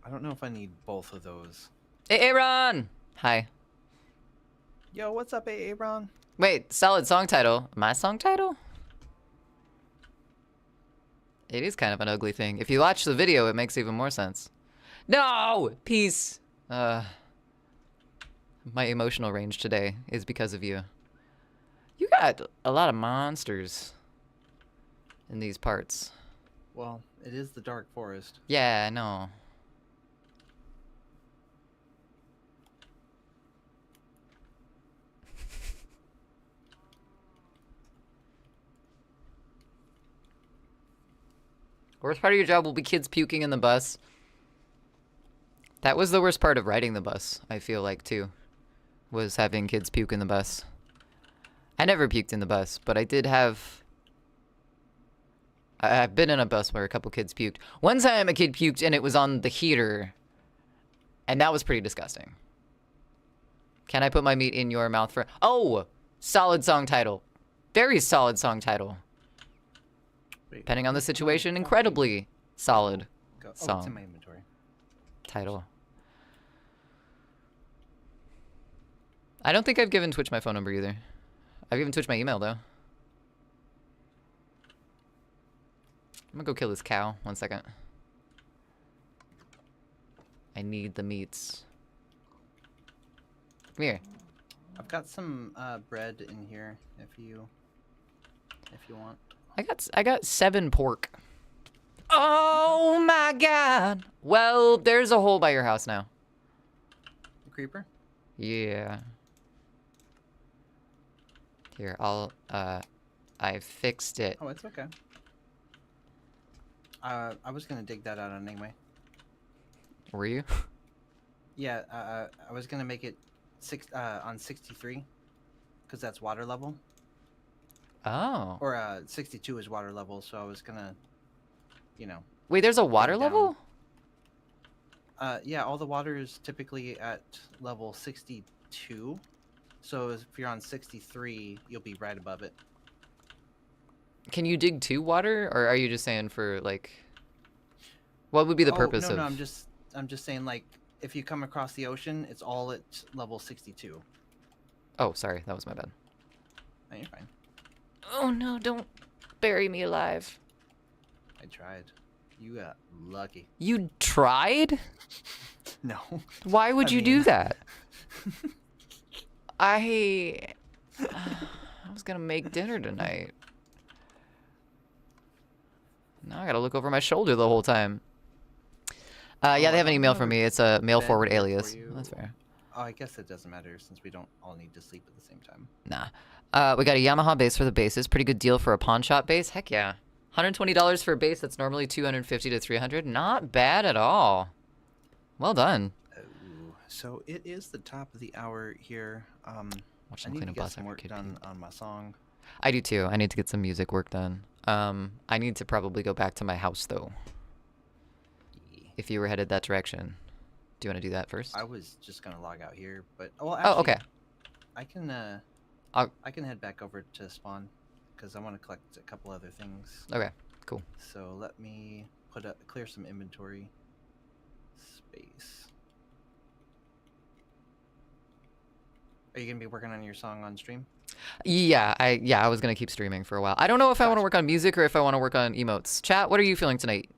Speaker 2: I don't know if I need both of those.
Speaker 1: Hey, Aaron! Hi.
Speaker 2: Yo, what's up, Aaron?
Speaker 1: Wait, solid song title. My song title? It is kind of an ugly thing. If you watch the video, it makes even more sense. No! Peace. My emotional range today is because of you. You got a lot of monsters in these parts.
Speaker 2: Well, it is the Dark Forest.
Speaker 1: Yeah, I know. Worst part of your job will be kids puking in the bus. That was the worst part of riding the bus, I feel like, too. Was having kids puke in the bus. I never puked in the bus, but I did have... I've been in a bus where a couple kids puked. One time a kid puked and it was on the heater. And that was pretty disgusting. Can I put my meat in your mouth for... Oh! Solid song title. Very solid song title.
Speaker 2: Wait,
Speaker 1: Depending on the situation, incredibly solid
Speaker 2: go. Oh, it's
Speaker 1: song.
Speaker 2: in my inventory.
Speaker 1: Title. I don't think I've given Twitch my phone number either. I've given Twitch my email, though. I'm gonna go kill this cow. 1 second. I need the meats. Come here.
Speaker 2: I've got some bread in here if you want.
Speaker 1: I got 7 pork. Oh my god! Well, there's a hole by your house now.
Speaker 2: creeper?
Speaker 1: Yeah. Here, I fixed it.
Speaker 2: Oh, it's okay. I was gonna dig that out anyway.
Speaker 1: Were you?
Speaker 2: Yeah, I was gonna make it on 63, because that's water level,
Speaker 1: Oh.
Speaker 2: or 62 is water level. So I was gonna, you know.
Speaker 1: Wait, there's a water
Speaker 2: down.
Speaker 1: level?
Speaker 2: Yeah, all the water is typically at level 62. So if you're on 63, you'll be right above it.
Speaker 1: Can you dig to water, or are you just saying for like? What would be the purpose
Speaker 2: no,
Speaker 1: of?
Speaker 2: No, I'm just saying, like, if you come across the ocean, it's all at level 62.
Speaker 1: Oh, sorry, that was my bad.
Speaker 2: No, you're fine.
Speaker 1: Oh no! Don't bury me alive.
Speaker 2: I tried. You got lucky.
Speaker 1: You tried?
Speaker 2: No.
Speaker 1: Why would
Speaker 2: I
Speaker 1: you
Speaker 2: mean...
Speaker 1: do that? I was gonna make dinner tonight. Now I gotta look over my shoulder the whole time. Yeah, they have an email from me. It's a mail forward alias. That's fair.
Speaker 2: Oh, I guess it doesn't matter since we don't all need to sleep at the same time.
Speaker 1: Nah. We got a Yamaha base for the bases. Pretty good deal for a pawn shop base. Heck yeah. $120 for a base that's normally $250 to $300. Not bad at all. Well done.
Speaker 2: Oh, so it is the top of the hour here. I need to get some work done on my song.
Speaker 1: I do too. I need to get some music work done. I need to probably go back to my house though. If you were headed that direction. Do you want to do that first?
Speaker 2: I was just gonna log out here, but actually,
Speaker 1: okay.
Speaker 2: I can head back over to spawn because I want to collect a couple other things.
Speaker 1: Okay, cool.
Speaker 2: So let me clear some inventory space. Are you gonna be working on your song on stream?
Speaker 1: Yeah, I was gonna keep streaming for a while. I don't know if I want to work on music or if I want to work on emotes. Chat, what are you feeling tonight?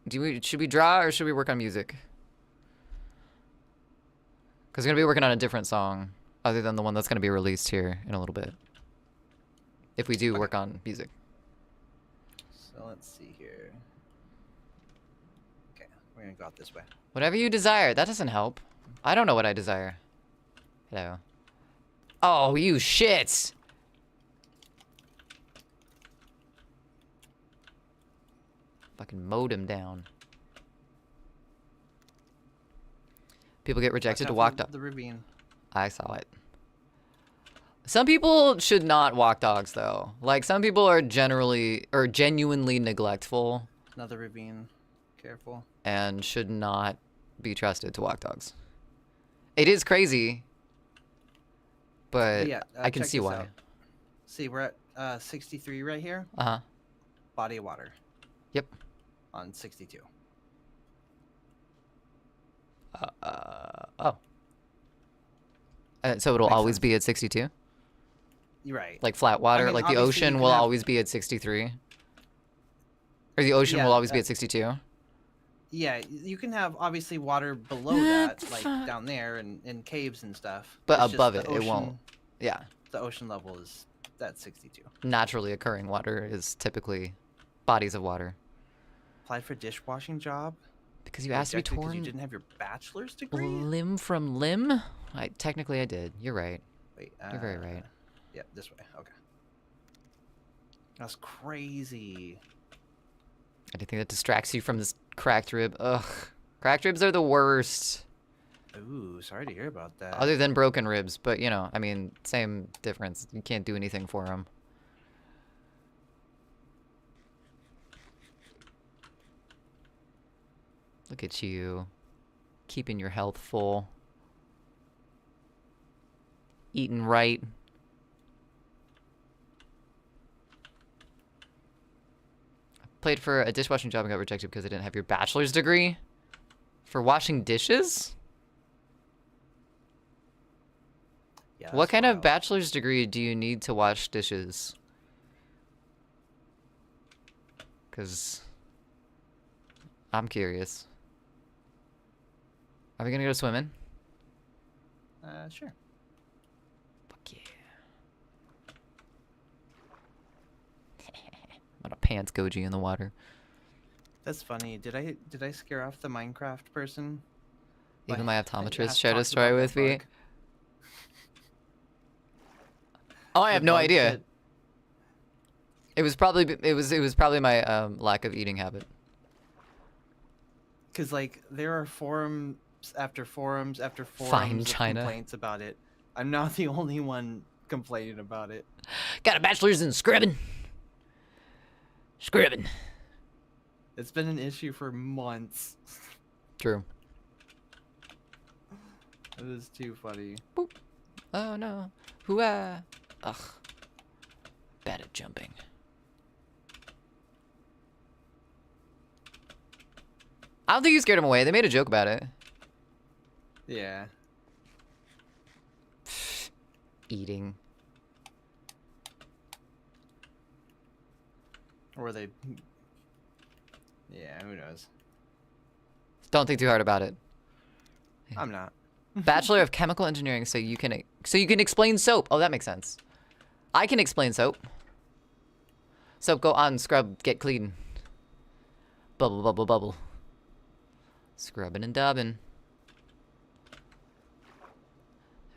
Speaker 1: Should we draw or should we work on music? Because we're gonna be working on a different song other than the one that's gonna be released here in a little bit. If we do work on music.
Speaker 2: So let's see here. Okay, we're gonna go out this way.
Speaker 1: Whatever you desire. That doesn't help. I don't know what I desire. Hello. Oh, you shits! Fucking mowed him down. People get rejected to walk
Speaker 2: the ravine.
Speaker 1: I saw it. Some people should not walk dogs though. Like some people are genuinely neglectful.
Speaker 2: Another ravine. Careful.
Speaker 1: And should not be trusted to walk dogs. It is crazy, but
Speaker 2: yeah,
Speaker 1: I can see why.
Speaker 2: Out. See, we're at 63 right here.
Speaker 1: Uh-huh.
Speaker 2: Body of water.
Speaker 1: Yep.
Speaker 2: On 62.
Speaker 1: Oh. So it'll always be at 62?
Speaker 2: You're right.
Speaker 1: Like flat water? Like the ocean will always be at 63? Or the ocean will always be at 62?
Speaker 2: Yeah, you can have obviously water below that, like down there and in caves and stuff.
Speaker 1: But above it, it won't. Yeah.
Speaker 2: The ocean level is at 62.
Speaker 1: Naturally occurring water is typically bodies of water.
Speaker 2: Applied for dishwashing job?
Speaker 1: Because you asked to be torn.
Speaker 2: You didn't have your bachelor's degree?
Speaker 1: Limb from limb? Technically I did. You're right.
Speaker 2: Wait,
Speaker 1: you're very right.
Speaker 2: Yeah, this way. Okay. That's crazy.
Speaker 1: Anything that distracts you from this cracked rib. Ugh. Cracked ribs are the worst.
Speaker 2: Ooh, sorry to hear about that.
Speaker 1: Other than broken ribs, but you know, I mean, same difference. You can't do anything for them. Look at you. Keeping your health full. Eating right. Played for a dishwashing job and got rejected because I didn't have your bachelor's degree? For washing dishes?
Speaker 2: Yeah,
Speaker 1: what kind of bachelor's degree do you need to wash dishes? Because I'm curious. Are we gonna go swimming?
Speaker 2: Sure.
Speaker 1: Fuck yeah. I'm gonna pants Goji in the water.
Speaker 2: That's funny. Did I scare off the Minecraft person?
Speaker 1: Even my optometrist shared a story with me. Oh, I have no
Speaker 2: bug
Speaker 1: idea.
Speaker 2: that-
Speaker 1: It was probably my lack of eating habit.
Speaker 2: Because like there are forums after forums after
Speaker 1: Fine,
Speaker 2: forums of
Speaker 1: China.
Speaker 2: complaints about it. I'm not the only one complaining about it.
Speaker 1: Got a bachelor's in scribbing. Scribbing.
Speaker 2: It's been an issue for months.
Speaker 1: True.
Speaker 2: It is too funny.
Speaker 1: Boop. Oh no. Hooah. Ugh. Bad at jumping. I don't think you scared him away. They made a joke about it.
Speaker 2: Yeah.
Speaker 1: Eating.
Speaker 2: Or they. Yeah, who knows?
Speaker 1: Don't think too hard about it.
Speaker 2: I'm not.
Speaker 1: Bachelor of Chemical Engineering, so you can explain soap. Oh, that makes sense. I can explain soap. Soap, go on, scrub, get clean. Bubble, bubble, bubble. Scrubbing and dubbing.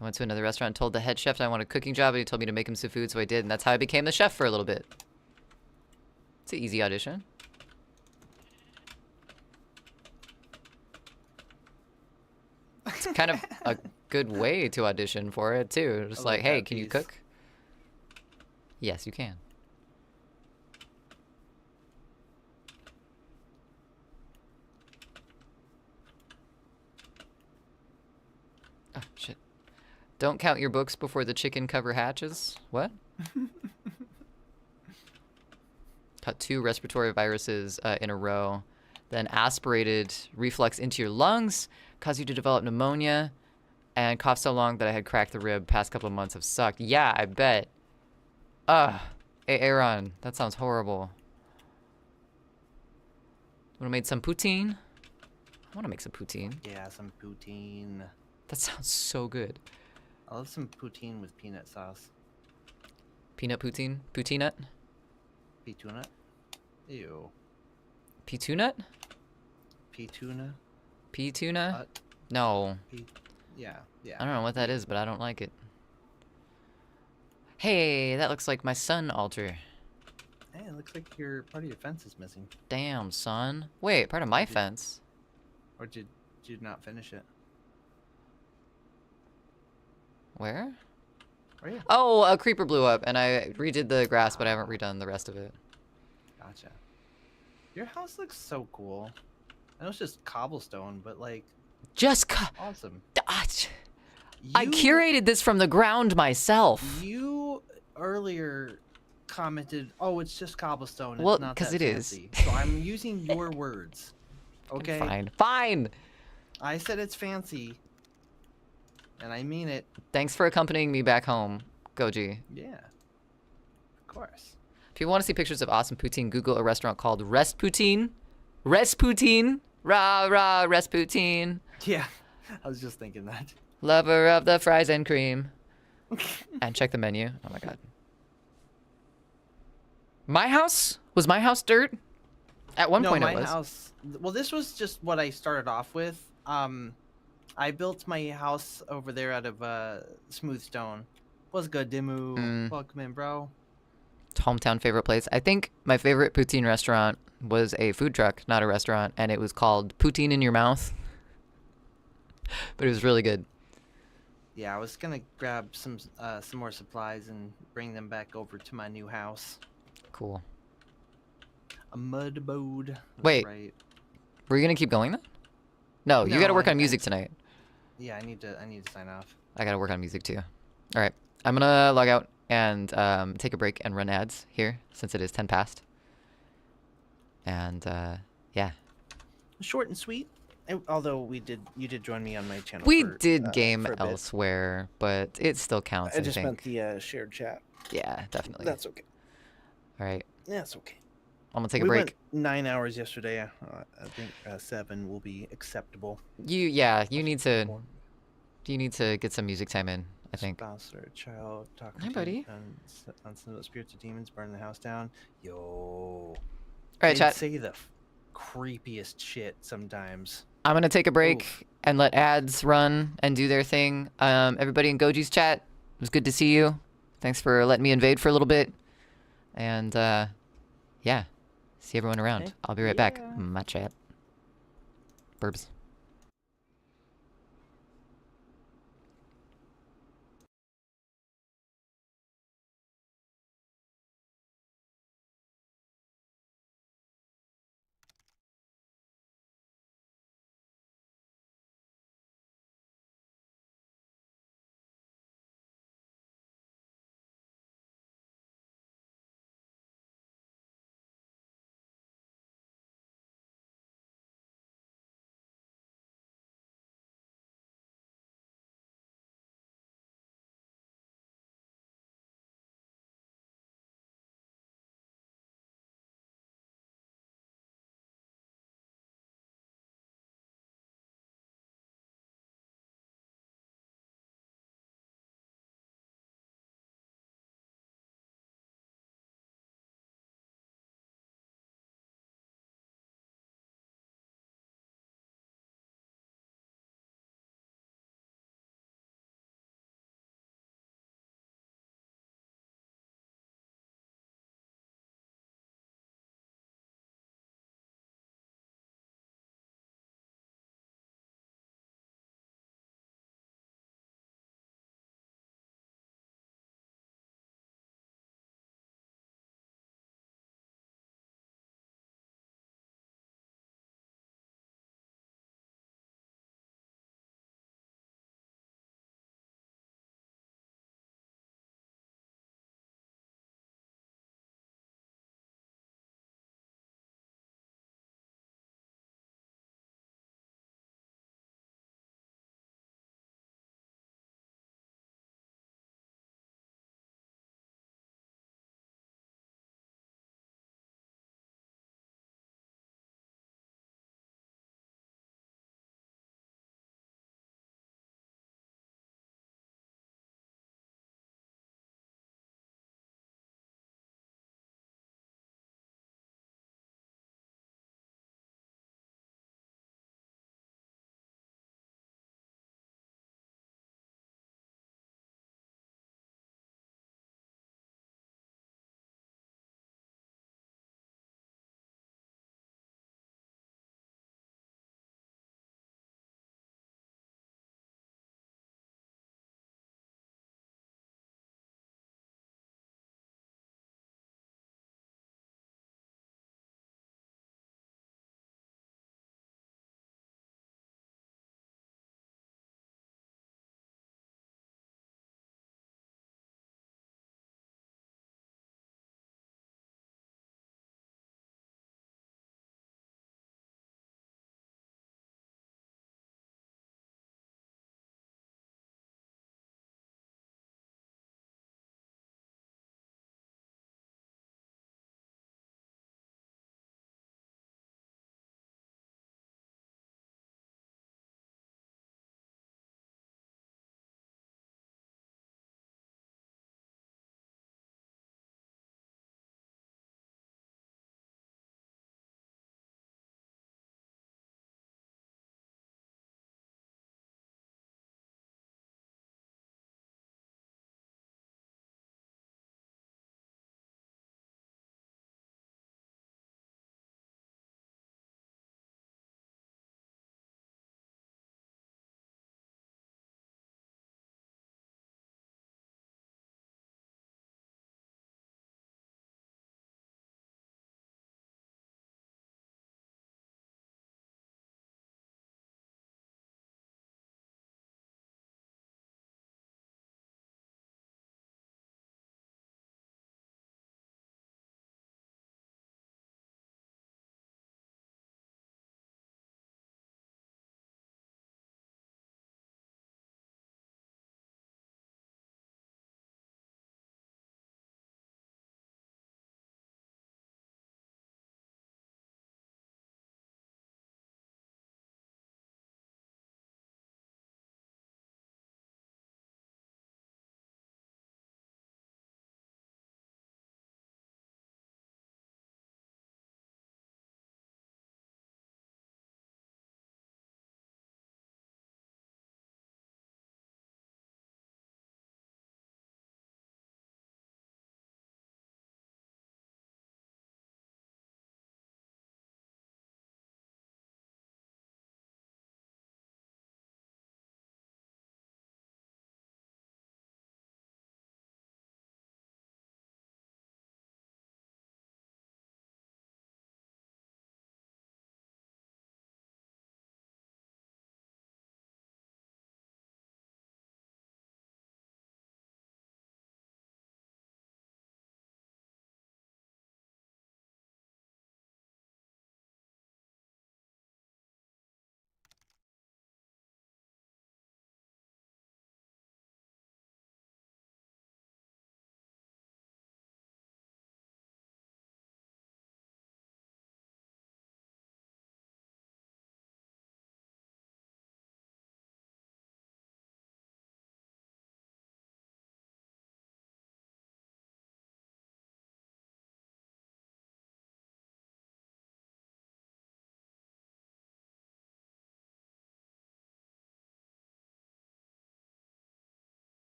Speaker 1: I went to another restaurant and told the head chef I wanted a cooking job, and he told me to make him some food, so I did, and that's how I became the chef for a little bit. It's an easy audition. It's kind of a good way to audition for it, too. Just like, hey, can you cook? Yes, you can. Oh, shit. Don't count your books before the chicken cover hatches. What? Caught 2 respiratory viruses in a row. Then aspirated reflux into your lungs, caused you to develop pneumonia, and coughed so long that I had cracked the rib. Past couple of months have sucked. Yeah, I bet. Ugh. Hey, Aaron, that sounds horrible. Wanna make some poutine? I wanna make some poutine.
Speaker 2: Yeah, some poutine.
Speaker 1: That sounds so good.
Speaker 2: I love some poutine with peanut sauce.
Speaker 1: Peanut poutine? Poutinut?
Speaker 2: Peatuna? Ew.
Speaker 1: Peatunut?
Speaker 2: Peatuna?
Speaker 1: Peatuna? No.
Speaker 2: Yeah, yeah.
Speaker 1: I don't know what that is, but I don't like it. Hey, that looks like my sun altar.
Speaker 2: Hey, it looks like part of your fence is missing.
Speaker 1: Damn, son. Wait, part of my fence?
Speaker 2: Or did you not finish it?
Speaker 1: Where?
Speaker 2: Where are you?
Speaker 1: Oh, a creeper blew up, and I redid the grass, but I haven't redone the rest of it.
Speaker 2: Gotcha. Your house looks so cool. I know it's just cobblestone, but like,
Speaker 1: Just
Speaker 2: awesome.
Speaker 1: I curated this from the ground myself.
Speaker 2: You earlier commented, "Oh, it's just cobblestone."
Speaker 1: Well,
Speaker 2: it's not
Speaker 1: 'cause
Speaker 2: that
Speaker 1: it is.
Speaker 2: fancy." So I'm using your words. Okay.
Speaker 1: Fine. Fine.
Speaker 2: I said it's fancy, and I mean it.
Speaker 1: Thanks for accompanying me back home, Goji.
Speaker 2: Yeah. Of course.
Speaker 1: If you want to see pictures of awesome poutine, Google a restaurant called Respoutine. Respoutine. Rah, rah, Respoutine.
Speaker 2: Yeah. I was just thinking that.
Speaker 1: Lover of the fries and cream. And check the menu. Oh my god. My house? Was my house dirt? At one point it was.
Speaker 2: My house. Well, this was just what I started off with. I built my house over there out of smooth stone. Was good, Dimu. Welcome in, bro.
Speaker 1: Hometown favorite place. I think my favorite poutine restaurant was a food truck, not a restaurant, and it was called Poutine in Your Mouth. But it was really good.
Speaker 2: Yeah, I was gonna grab some more supplies and bring them back over to my new house.
Speaker 1: Cool.
Speaker 2: A mud abode. That's
Speaker 1: Wait.
Speaker 2: Right.
Speaker 1: Were you gonna keep going then? No, you
Speaker 2: No,
Speaker 1: gotta work
Speaker 2: I-
Speaker 1: on music tonight.
Speaker 2: Yeah, I need to sign off.
Speaker 1: I gotta work on music too. All right, I'm gonna log out and take a break and run ads here since it is 10 past. And yeah,
Speaker 2: Short and sweet. Although you did join me on my channel.
Speaker 1: we
Speaker 2: for,
Speaker 1: did game
Speaker 2: for a bit.
Speaker 1: elsewhere, but it still counts.
Speaker 2: I just
Speaker 1: think.
Speaker 2: meant the shared chat.
Speaker 1: Yeah, definitely.
Speaker 2: That's okay.
Speaker 1: All right,
Speaker 2: That's okay.
Speaker 1: I'm gonna take a
Speaker 2: we
Speaker 1: break.
Speaker 2: went 9 hours yesterday. I think 7 will be acceptable.
Speaker 1: You need to get some music time in. I think.
Speaker 2: Spouse or child talking
Speaker 1: Hi,
Speaker 2: to
Speaker 1: buddy.
Speaker 2: on some spirits or demons burning the house down. Yo.
Speaker 1: All right,
Speaker 2: They'd
Speaker 1: chat.
Speaker 2: say the creepiest shit sometimes.
Speaker 1: I'm gonna take a break
Speaker 2: Oof.
Speaker 1: and let ads run and do their thing. Everybody in Goji's chat, it was good to see you. Thanks for letting me invade for a little bit. And, yeah. See everyone around.
Speaker 2: Okay.
Speaker 1: I'll be right back.
Speaker 2: Yeah.
Speaker 1: My chat. Burbs.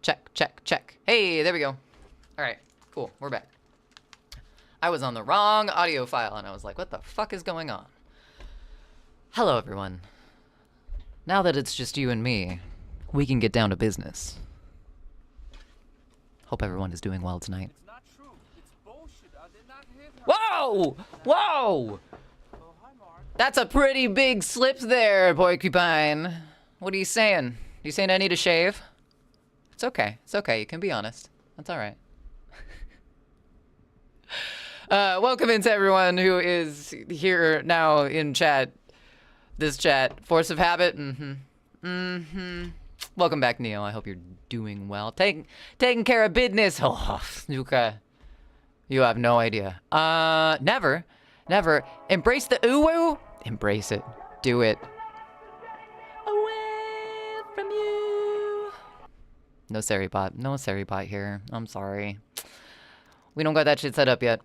Speaker 1: Check, check, check. Hey, there we go. All right, cool. We're back. I was on the wrong audio file, and I was like, what the fuck is going on? Hello, everyone. Now that it's just you and me, we can get down to business. Hope everyone is doing well tonight.
Speaker 3: It's not true. It's bullshit. I did not hit her.
Speaker 1: Whoa! Whoa!
Speaker 3: Oh, hi, Mark.
Speaker 1: That's a pretty big slip there, porcupine. What are you saying? You saying I need a shave? It's okay. It's okay. You can be honest. That's all right. Welcome into everyone who is here now in chat. This chat. Force of habit. Welcome back, Neo. I hope you're doing well. Taking care of business. Oh, Snuka. You have no idea. Never. Embrace the uwu. Embrace it. Do it. Away from you. No Seribot. No Seribot here. I'm sorry. We don't got that shit set up yet.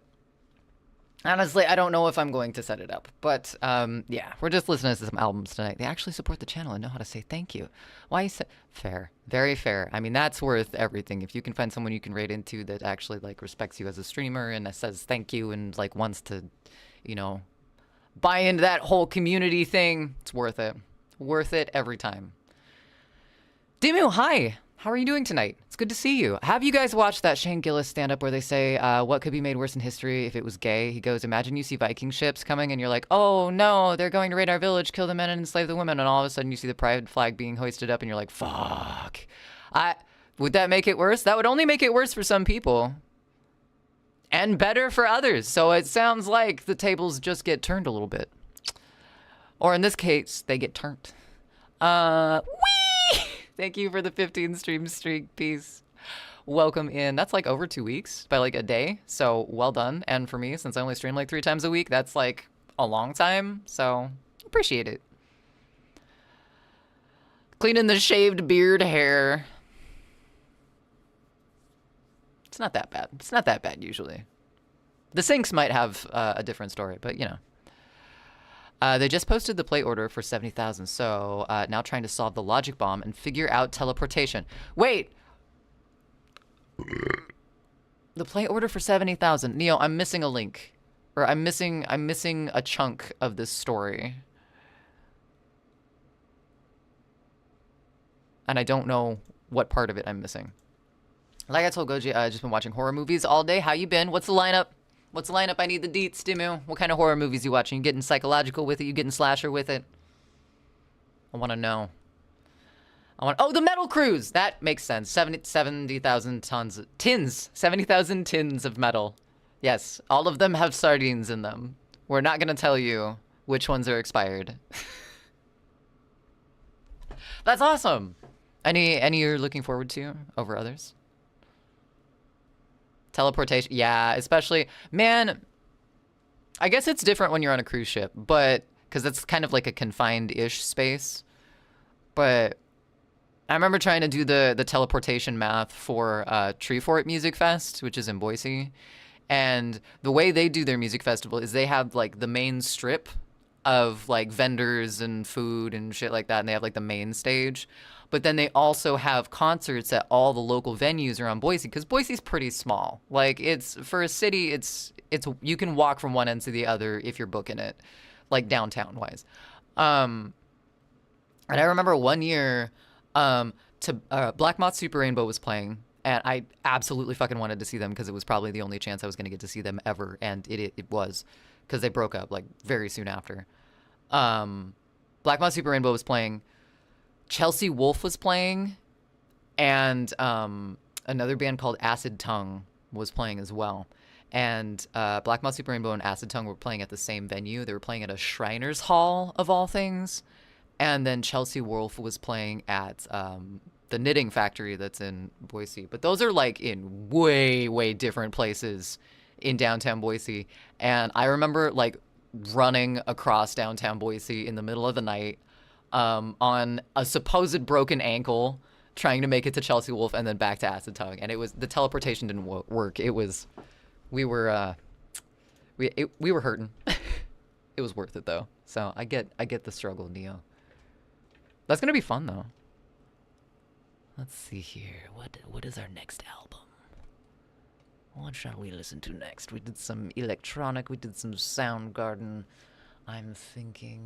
Speaker 1: Honestly, I don't know if I'm going to set it up. But, yeah. We're just listening to some albums tonight. They actually support the channel and know how to say thank you. Why is it fair? Very fair. I mean, that's worth everything. If you can find someone you can rate into that actually, like, respects you as a streamer and says thank you and, like, wants to, you know, buy into that whole community thing, it's worth it. Worth it every time. Dimu, hi! How are you doing tonight? It's good to see you. Have you guys watched that Shane Gillis stand-up where they say, what could be made worse in history if it was gay? He goes, imagine you see Viking ships coming and you're like, oh no, they're going to raid our village, kill the men and enslave the women, and all of a sudden you see the pride flag being hoisted up and you're like, fuck. Would that make it worse? That would only make it worse for some people. And better for others. So it sounds like the tables just get turned a little bit. Or in this case, they get turned. Whee! Thank you for the 15 stream streak piece. Welcome in. That's like over 2 weeks by like a day. So well done. And for me, since I only stream like 3 times a week, that's like a long time. So appreciate it. Cleaning the shaved beard hair. It's not that bad. It's not that bad usually. The sinks might have a different story, but you know. They just posted the play order for 70,000, so now trying to solve the logic bomb and figure out teleportation. Wait! The play order for 70,000. Neo, I'm missing a link. Or I'm missing a chunk of this story. And I don't know what part of it I'm missing. Like I told Goji, I've just been watching horror movies all day. How you been? What's the lineup? What's the lineup? I need the deets, Dimu. What kind of horror movies you watching? You getting psychological with it? You getting slasher with it? I want to know. Oh, the Metal Cruise! That makes sense. 70,000 tins. 70,000 tins of metal. Yes, all of them have sardines in them. We're not going to tell you which ones are expired. That's awesome. Any you're looking forward to over others? Teleportation, yeah, especially, man, I guess it's different when you're on a cruise ship, but, because it's kind of like a confined-ish space, but I remember trying to do the teleportation math for Treefort Music Fest, which is in Boise, and the way they do their music festival is they have, like, the main strip of, like, vendors and food and shit like that, and they have, like, the main stage. But then they also have concerts at all the local venues around Boise, because Boise's pretty small. Like, it's, for a city, it's you can walk from one end to the other if you're booking it, like downtown-wise. And I remember one year, Black Moth Super Rainbow was playing, and I absolutely fucking wanted to see them because it was probably the only chance I was going to get to see them ever, and it was, because they broke up, like, very soon after. Black Moth Super Rainbow was playing. Chelsea Wolfe was playing, and another band called Acid Tongue was playing as well. And Black Moth Super Rainbow and Acid Tongue were playing at the same venue. They were playing at a Shriners Hall, of all things. And then Chelsea Wolfe was playing at the Knitting Factory that's in Boise. But those are, like, in way, way different places in downtown Boise. And I remember, like, running across downtown Boise in the middle of the night, on a supposed broken ankle, trying to make it to Chelsea Wolfe and then back to Acid Tongue. And it was, the teleportation didn't work. It was, we were hurting. It was worth it though. So I get the struggle, Neo. That's gonna be fun though. Let's see here. What is our next album? What shall we listen to next? We did some electronic. We did some Soundgarden. I'm thinking,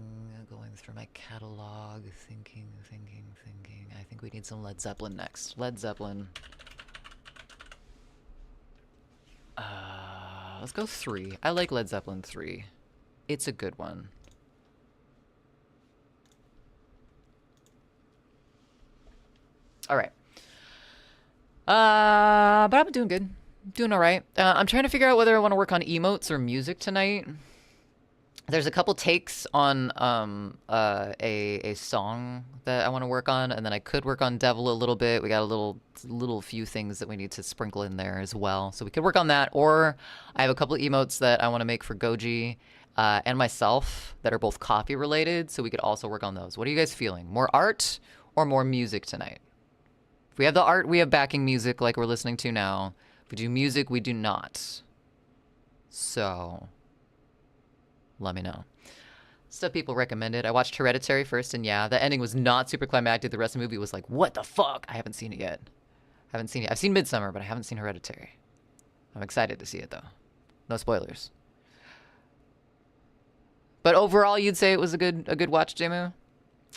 Speaker 1: going through my catalog, thinking. I think we need some Led Zeppelin next. Led Zeppelin. Let's go 3. I like Led Zeppelin 3. It's a good one. All right. But I'm doing good. Doing all right. I'm trying to figure out whether I want to work on emotes or music tonight. There's a couple takes on a song that I want to work on, and then I could work on Devil a little bit. We got a little few things that we need to sprinkle in there as well, so we could work on that. Or I have a couple of emotes that I want to make for Goji and myself that are both copy related, so we could also work on those. What are you guys feeling? More art or more music tonight? If we have the art, we have backing music like we're listening to now. If we do music, we do not. So let me know. Stuff people recommended. I watched Hereditary first, and yeah, the ending was not super climactic. The rest of the movie was like, what the fuck? I haven't seen it yet. I've seen Midsummer, but I haven't seen Hereditary. I'm excited to see it, though. No spoilers. But overall, you'd say it was a good watch, Jamu?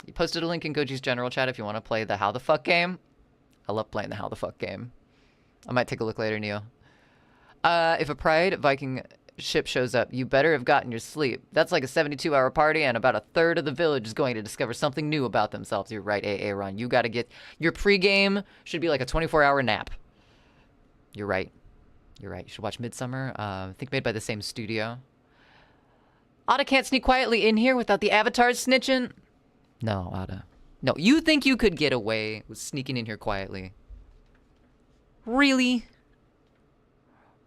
Speaker 1: You posted a link in Goji's general chat if you want to play the How the Fuck game. I love playing the How the Fuck game. I might take a look later, Neo. If a Pride Viking ship shows up, you better have gotten your sleep. That's like a 72-hour party, and about a third of the village is going to discover something new about themselves. You're right, AA Ron. You got to get... Your pregame should be like a 24-hour nap. You're right. You're right. You should watch Midsummer. I think made by the same studio. Ada can't sneak quietly in here without the avatars snitching. No, Ada. No, you think you could get away with sneaking in here quietly? Really?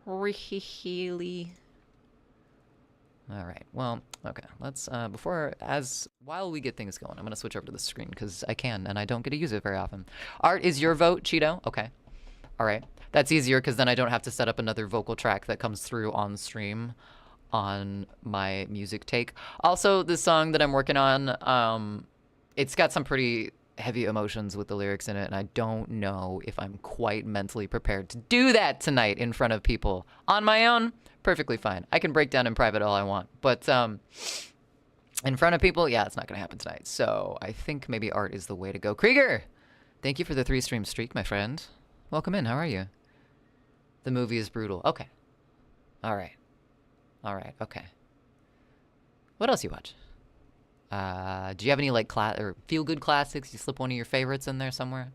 Speaker 1: Really? All right. Well, okay. Let's while we get things going, I'm gonna switch over to the screen because I can and I don't get to use it very often. Art is your vote, Cheeto. Okay. All right. That's easier because then I don't have to set up another vocal track that comes through on stream on my music take. Also, the song that I'm working on, it's got some pretty heavy emotions with the lyrics in it, and I don't know if I'm quite mentally prepared to do that tonight in front of people. On my own, perfectly fine. I can break down in private all I want, but in front of people, yeah, it's not going to happen tonight. So I think maybe art is the way to go. Krieger, thank you for the 3-stream streak, my friend. Welcome in. How are you? The movie is brutal. Okay. All right. Okay. What else you watch? Do you have any like feel-good classics? You slip one of your favorites in there somewhere?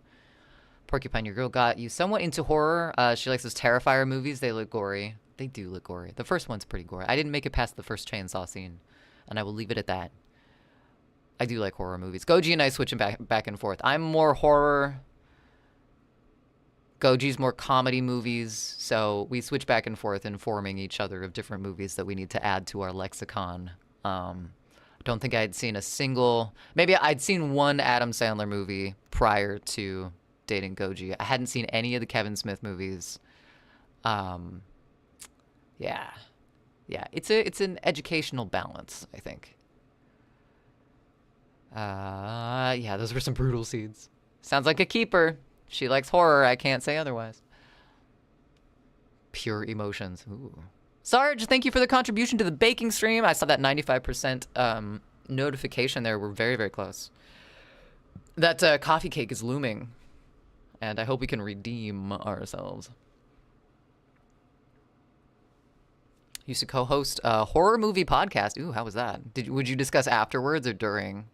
Speaker 1: Porcupine, your girl got you somewhat into horror. She likes those Terrifier movies. They look gory. They do look gory. The first one's pretty gory. I didn't make it past the first chainsaw scene, and I will leave it at that. I do like horror movies. Goji and I switching back and forth. I'm more horror. Goji's more comedy movies, so we switch back and forth, informing each other of different movies that we need to add to our lexicon. Don't think I had seen a single... Maybe I'd seen one Adam Sandler movie prior to dating Goji. I hadn't seen any of the Kevin Smith movies. Yeah. It's an educational balance, I think. Yeah, those were some brutal scenes. Sounds like a keeper. She likes horror. I can't say otherwise. Pure emotions. Ooh. Sarge, thank you for the contribution to the baking stream. I saw that 95% notification there. We're very, very close. That coffee cake is looming. And I hope we can redeem ourselves. Used to co-host a horror movie podcast. Ooh, how was that? Would you discuss afterwards or during?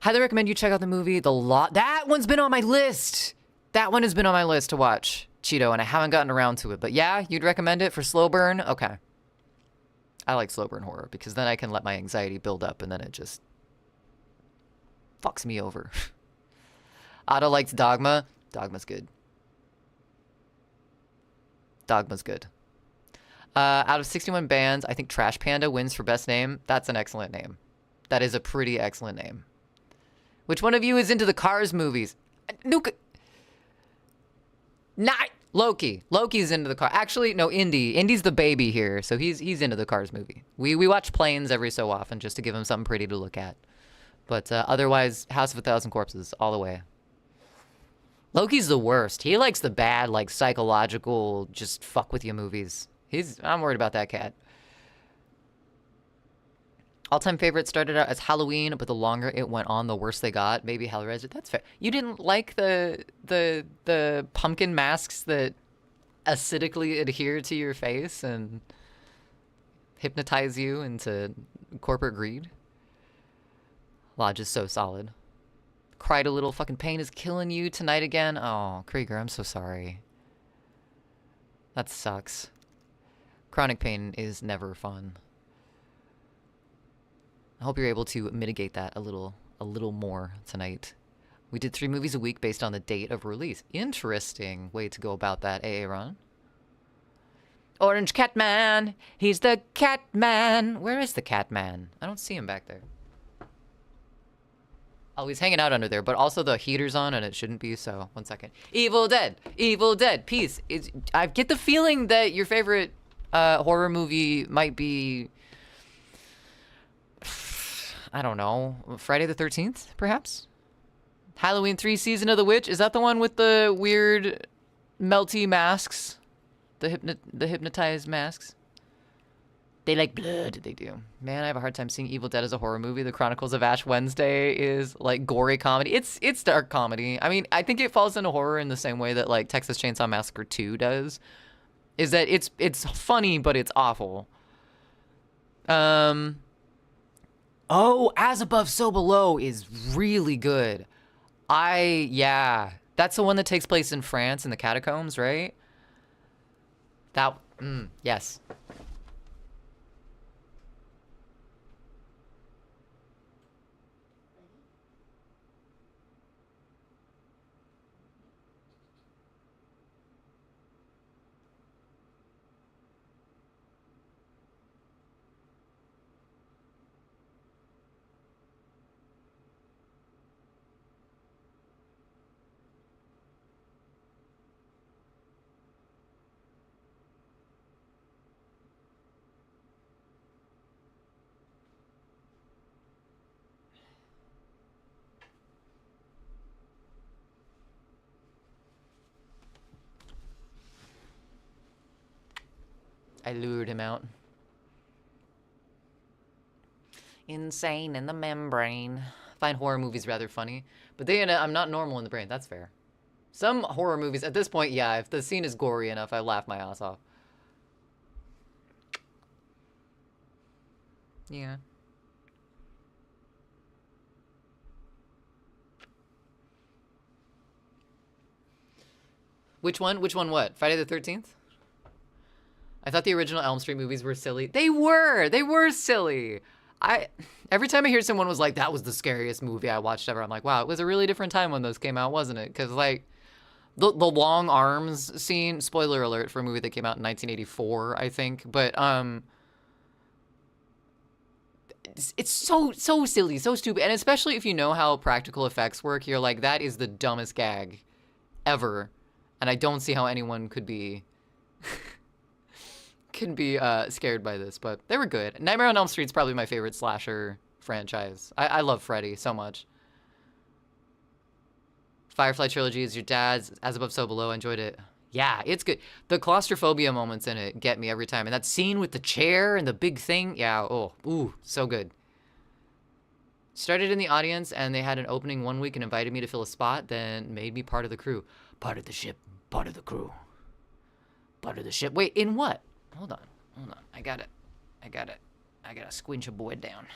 Speaker 1: Highly recommend you check out the movie The Lot. That one's been on my list. That one has been on my list to watch, Cheeto, and I haven't gotten around to it. But yeah, you'd recommend it for slow burn? Okay. I like slow burn horror because then I can let my anxiety build up and then it just fucks me over. Ada likes Dogma. Dogma's good. Dogma's good. Out of 61 bands, I think Trash Panda wins for best name. That's an excellent name. That is a pretty excellent name. Which one of you is into the Cars movies? Nuka. Not Loki. Loki's into the car. Actually, no, Indy. Indy's the baby here, so he's into the Cars movie. We watch planes every so often just to give him something pretty to look at. But otherwise, House of a Thousand Corpses all the way. Loki's the worst. He likes the bad, like, psychological, just fuck with you movies. I'm worried about that cat. All-time favorite started out as Halloween, but the longer it went on, the worse they got. Maybe Hellraiser. That's fair. You didn't like the pumpkin masks that acidically adhere to your face and hypnotize you into corporate greed? Lodge is so solid. Cried a little. Fucking pain is killing you tonight again. Oh, Krieger, I'm so sorry. That sucks. Chronic pain is never fun. I hope you're able to mitigate that a little more tonight. We did 3 movies a week based on the date of release. Interesting way to go about that, Aaron. Orange Catman! He's the Catman! Where is the Catman? I don't see him back there. Oh, he's hanging out under there, but also the heater's on and it shouldn't be, so 1 second. Evil Dead! Evil Dead! Peace! I get the feeling that your favorite horror movie might be... I don't know, Friday the 13th, perhaps? Halloween 3 Season of the Witch? Is that the one with the weird melty masks? The hypnotized masks? They like blood, they do. Man, I have a hard time seeing Evil Dead as a horror movie. The Chronicles of Ash Wednesday is like gory comedy. It's dark comedy. I mean, I think it falls into horror in the same way that like Texas Chainsaw Massacre 2 does. Is that it's funny, but it's awful. Oh, As Above, So Below is really good. Yeah. That's the one that takes place in France in the catacombs, right? Yes. I lured him out. Insane in the membrane. Find horror movies rather funny. But I'm not normal in the brain. That's fair. Some horror movies, at this point, yeah, if the scene is gory enough, I laugh my ass off. Yeah. Which one? Which one what? Friday the 13th? I thought the original Elm Street movies were silly. They were silly. Every time I hear someone was like, that was the scariest movie I watched ever, I'm like, wow, it was a really different time when those came out, wasn't it? Because like the long arms scene, spoiler alert for a movie that came out in 1984, I think, but it's so silly, so stupid, and especially if you know how practical effects work, you're like, that is the dumbest gag ever, and I don't see how anyone could be scared by this, but they were good. Nightmare on Elm Street's probably my favorite slasher franchise. I love Freddy so much. Firefly Trilogy is your dad's. As Above, So Below. I enjoyed it. Yeah, it's good. The claustrophobia moments in it get me every time. And that scene with the chair and the big thing. Yeah, ooh, so good. Started in the audience and they had an opening 1 week and invited me to fill a spot, then made me part of the crew. Part of the ship, part of the crew. Part of the ship. Wait, in what? Hold on. I got it. I gotta squinch a boy down.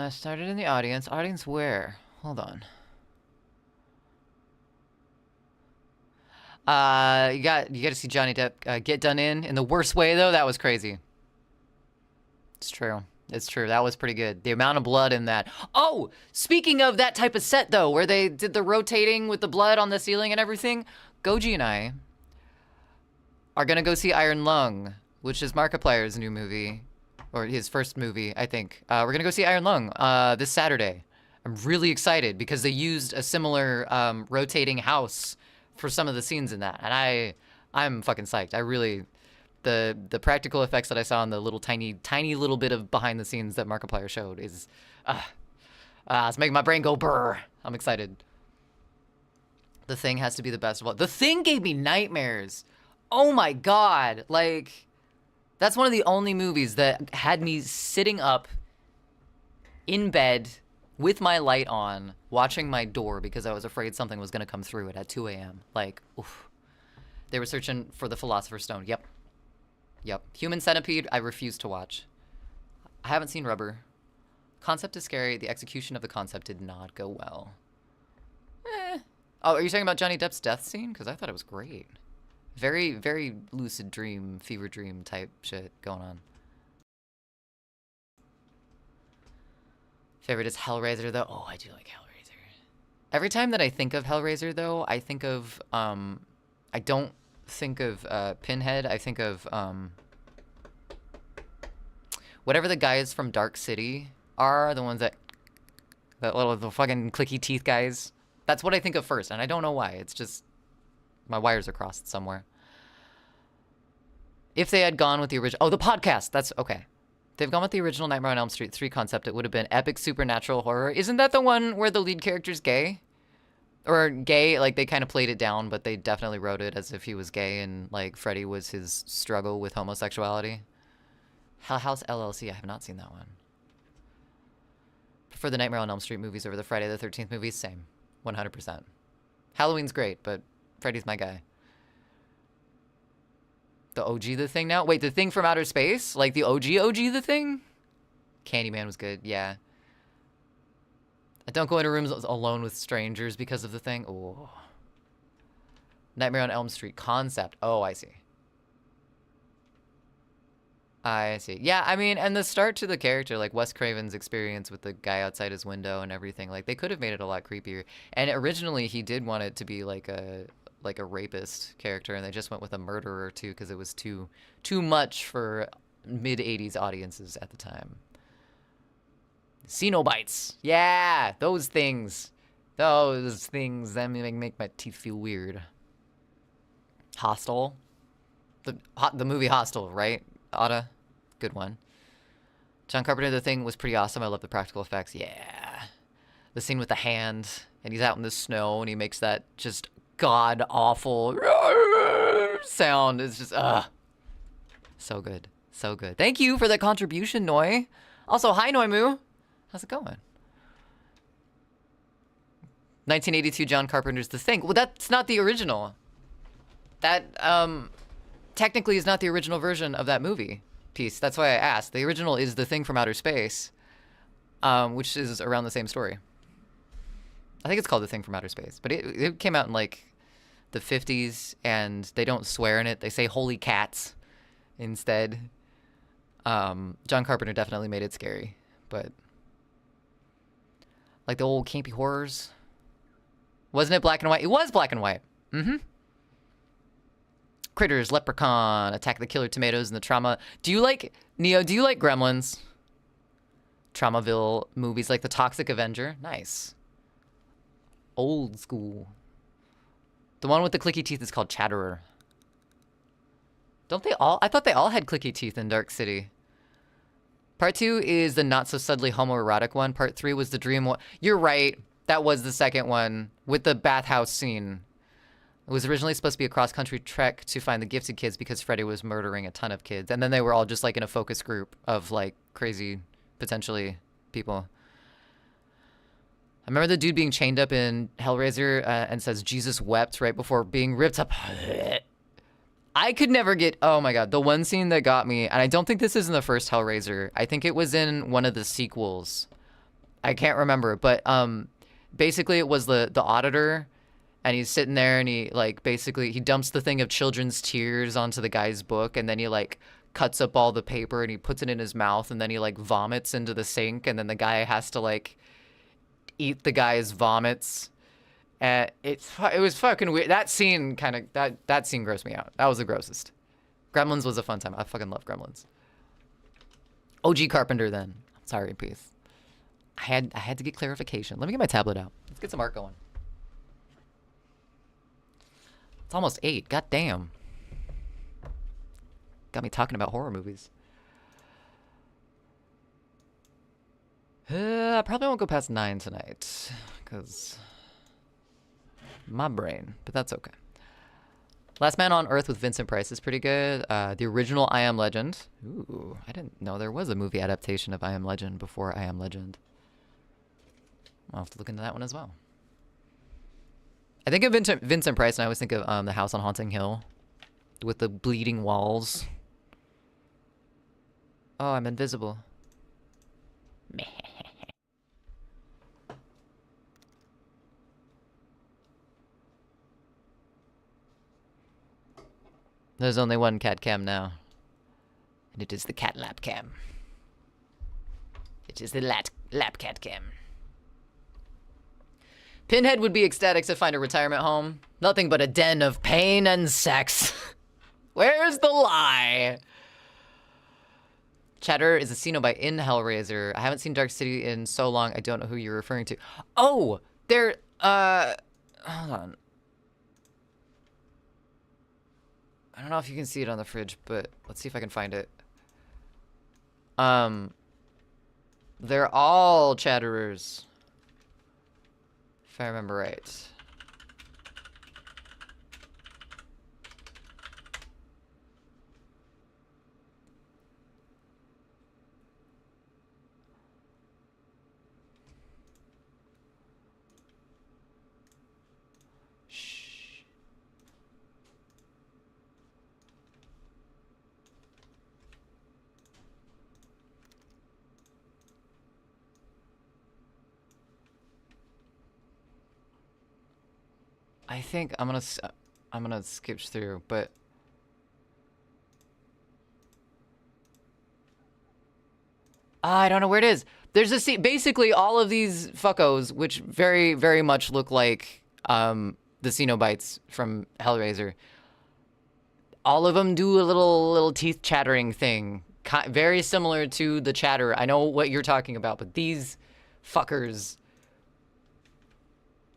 Speaker 1: Started in the audience. Audience where? Hold on. You got to see Johnny Depp get done in the worst way though. That was crazy. It's true. It's true. That was pretty good. The amount of blood in that. Oh, speaking of that type of set, though, where they did the rotating with the blood on the ceiling and everything, Goji and I are going to go see Iron Lung, which is Markiplier's new movie, or his first movie, I think. We're going to go see Iron Lung this Saturday. I'm really excited because they used a similar rotating house for some of the scenes in that. And I'm fucking psyched. the practical effects that I saw in the little tiny little bit of behind the scenes that Markiplier showed is it's making my brain go brr. I'm excited. The Thing has to be the best of all. The Thing gave me nightmares. Oh my god. Like, that's one of the only movies that had me sitting up in bed with my light on, watching my door because I was afraid something was going to come through it at 2 a.m. Like, oof. They were searching for the Philosopher's Stone. Yep. Human Centipede, I refuse to watch. I haven't seen Rubber. Concept is scary. The execution of the concept did not go well. Oh, are you talking about Johnny Depp's death scene? Because I thought it was great. Very, very lucid dream, fever dream type shit going on. Favorite is Hellraiser, though. Oh, I do like Hellraiser. Every time that I think of Hellraiser, though, I think of, I don't think of Pinhead. I think of whatever the guys from Dark City are, the ones that the fucking clicky teeth guys. That's what I think of first, and I don't know why. It's just my wires are crossed somewhere. If they had gone with the original... Oh, the podcast! That's... Okay. If they've gone with the original Nightmare on Elm Street 3 concept, it would have been epic supernatural horror. Isn't that the one where the lead character's gay? Or gay, like, they kind of played it down, but they definitely wrote it as if he was gay, and, like, Freddy was his struggle with homosexuality. Hell House LLC, I have not seen that one. Prefer the Nightmare on Elm Street movies over the Friday the 13th movies? Same. 100%. Halloween's great, but Freddy's my guy. The OG The Thing now? Wait, The Thing from Outer Space? Like the OG The Thing? Candyman was good, yeah. I don't go into rooms alone with strangers because of The Thing. Oh. Nightmare on Elm Street concept. Oh, I see. I see. Yeah, I mean, and the start to the character, like Wes Craven's experience with the guy outside his window and everything, like they could have made it a lot creepier. And originally he did want it to be like a rapist character, and they just went with a murderer too because it was too much for mid-80s audiences at the time. Cenobites. Yeah, those things. Those things that make my teeth feel weird. Hostel. The movie Hostel, right? Otta? Good one. John Carpenter, The Thing was pretty awesome. I love the practical effects. Yeah. The scene with the hand, and he's out in the snow, and he makes that just god-awful sound. It's just, so good. So good. Thank you for the contribution, Noi. Also, hi, Noimu. How's it going? 1982 John Carpenter's The Thing. Well, that's not the original. That, technically is not the original version of that movie piece. That's why I asked. The original is The Thing from Outer Space, which is around the same story. I think it's called The Thing from Outer Space, but it came out in like the 50s, and they don't swear in it. They say holy cats instead. John Carpenter definitely made it scary, but like the old campy horrors. Wasn't it black and white? It was black and white. Mm-hmm. Critters, Leprechaun, Attack the Killer Tomatoes, and the Trauma. Do you like, Neo, do you like Gremlins? Traumaville movies like The Toxic Avenger? Nice. Old school. The one with the clicky teeth is called Chatterer. Don't they all? I thought they all had clicky teeth in Dark City. Part 2 is the not-so-subtly homoerotic one. Part 3 was the dream one. You're right. That was the second one with the bathhouse scene. It was originally supposed to be a cross-country trek to find the gifted kids because Freddy was murdering a ton of kids. And then they were all just like in a focus group of like crazy, potentially, people. I remember the dude being chained up in Hellraiser and says Jesus wept right before being ripped up. I could never get, oh my God, the one scene that got me, and I don't think this is in the first Hellraiser. I think it was in one of the sequels. I can't remember, but basically it was the auditor. And he's sitting there and he like basically he dumps the thing of children's tears onto the guy's book, and then he like cuts up all the paper and he puts it in his mouth, and then he like vomits into the sink, and then the guy has to like eat the guy's vomits. And it was fucking weird. That scene kind of that scene grossed me out. That was the grossest. Gremlins was a fun time. I fucking love Gremlins. OG Carpenter then. Sorry, peace. I had to get clarification. Let me get my tablet out. Let's get some art going. It's almost 8. God damn. Got me talking about horror movies. I probably won't go past 9 tonight, because my brain, but that's okay. Last Man on Earth with Vincent Price is pretty good. The original I Am Legend. Ooh, I didn't know there was a movie adaptation of I Am Legend before I Am Legend. I'll have to look into that one as well. I think of Vincent Price, and I always think of The House on Haunting Hill with the bleeding walls. Oh, I'm invisible. Meh. There's only one cat cam now. And it is the cat lap cam. It is the lap cat cam. Pinhead would be ecstatic to find a retirement home. Nothing but a den of pain and sex. Where's the lie? Chatter is a Cenobite in Hellraiser. I haven't seen Dark City in so long, I don't know who you're referring to. Oh! Hold on. I don't know if you can see it on the fridge, but let's see if I can find it. They're all chatterers. If I remember right. I think I'm gonna skip through, but I don't know where it is. There's a basically all of these fuckos, which very, very much look like the Cenobites from Hellraiser. All of them do a little teeth chattering thing, very similar to the chatter. I know what you're talking about, but these fuckers,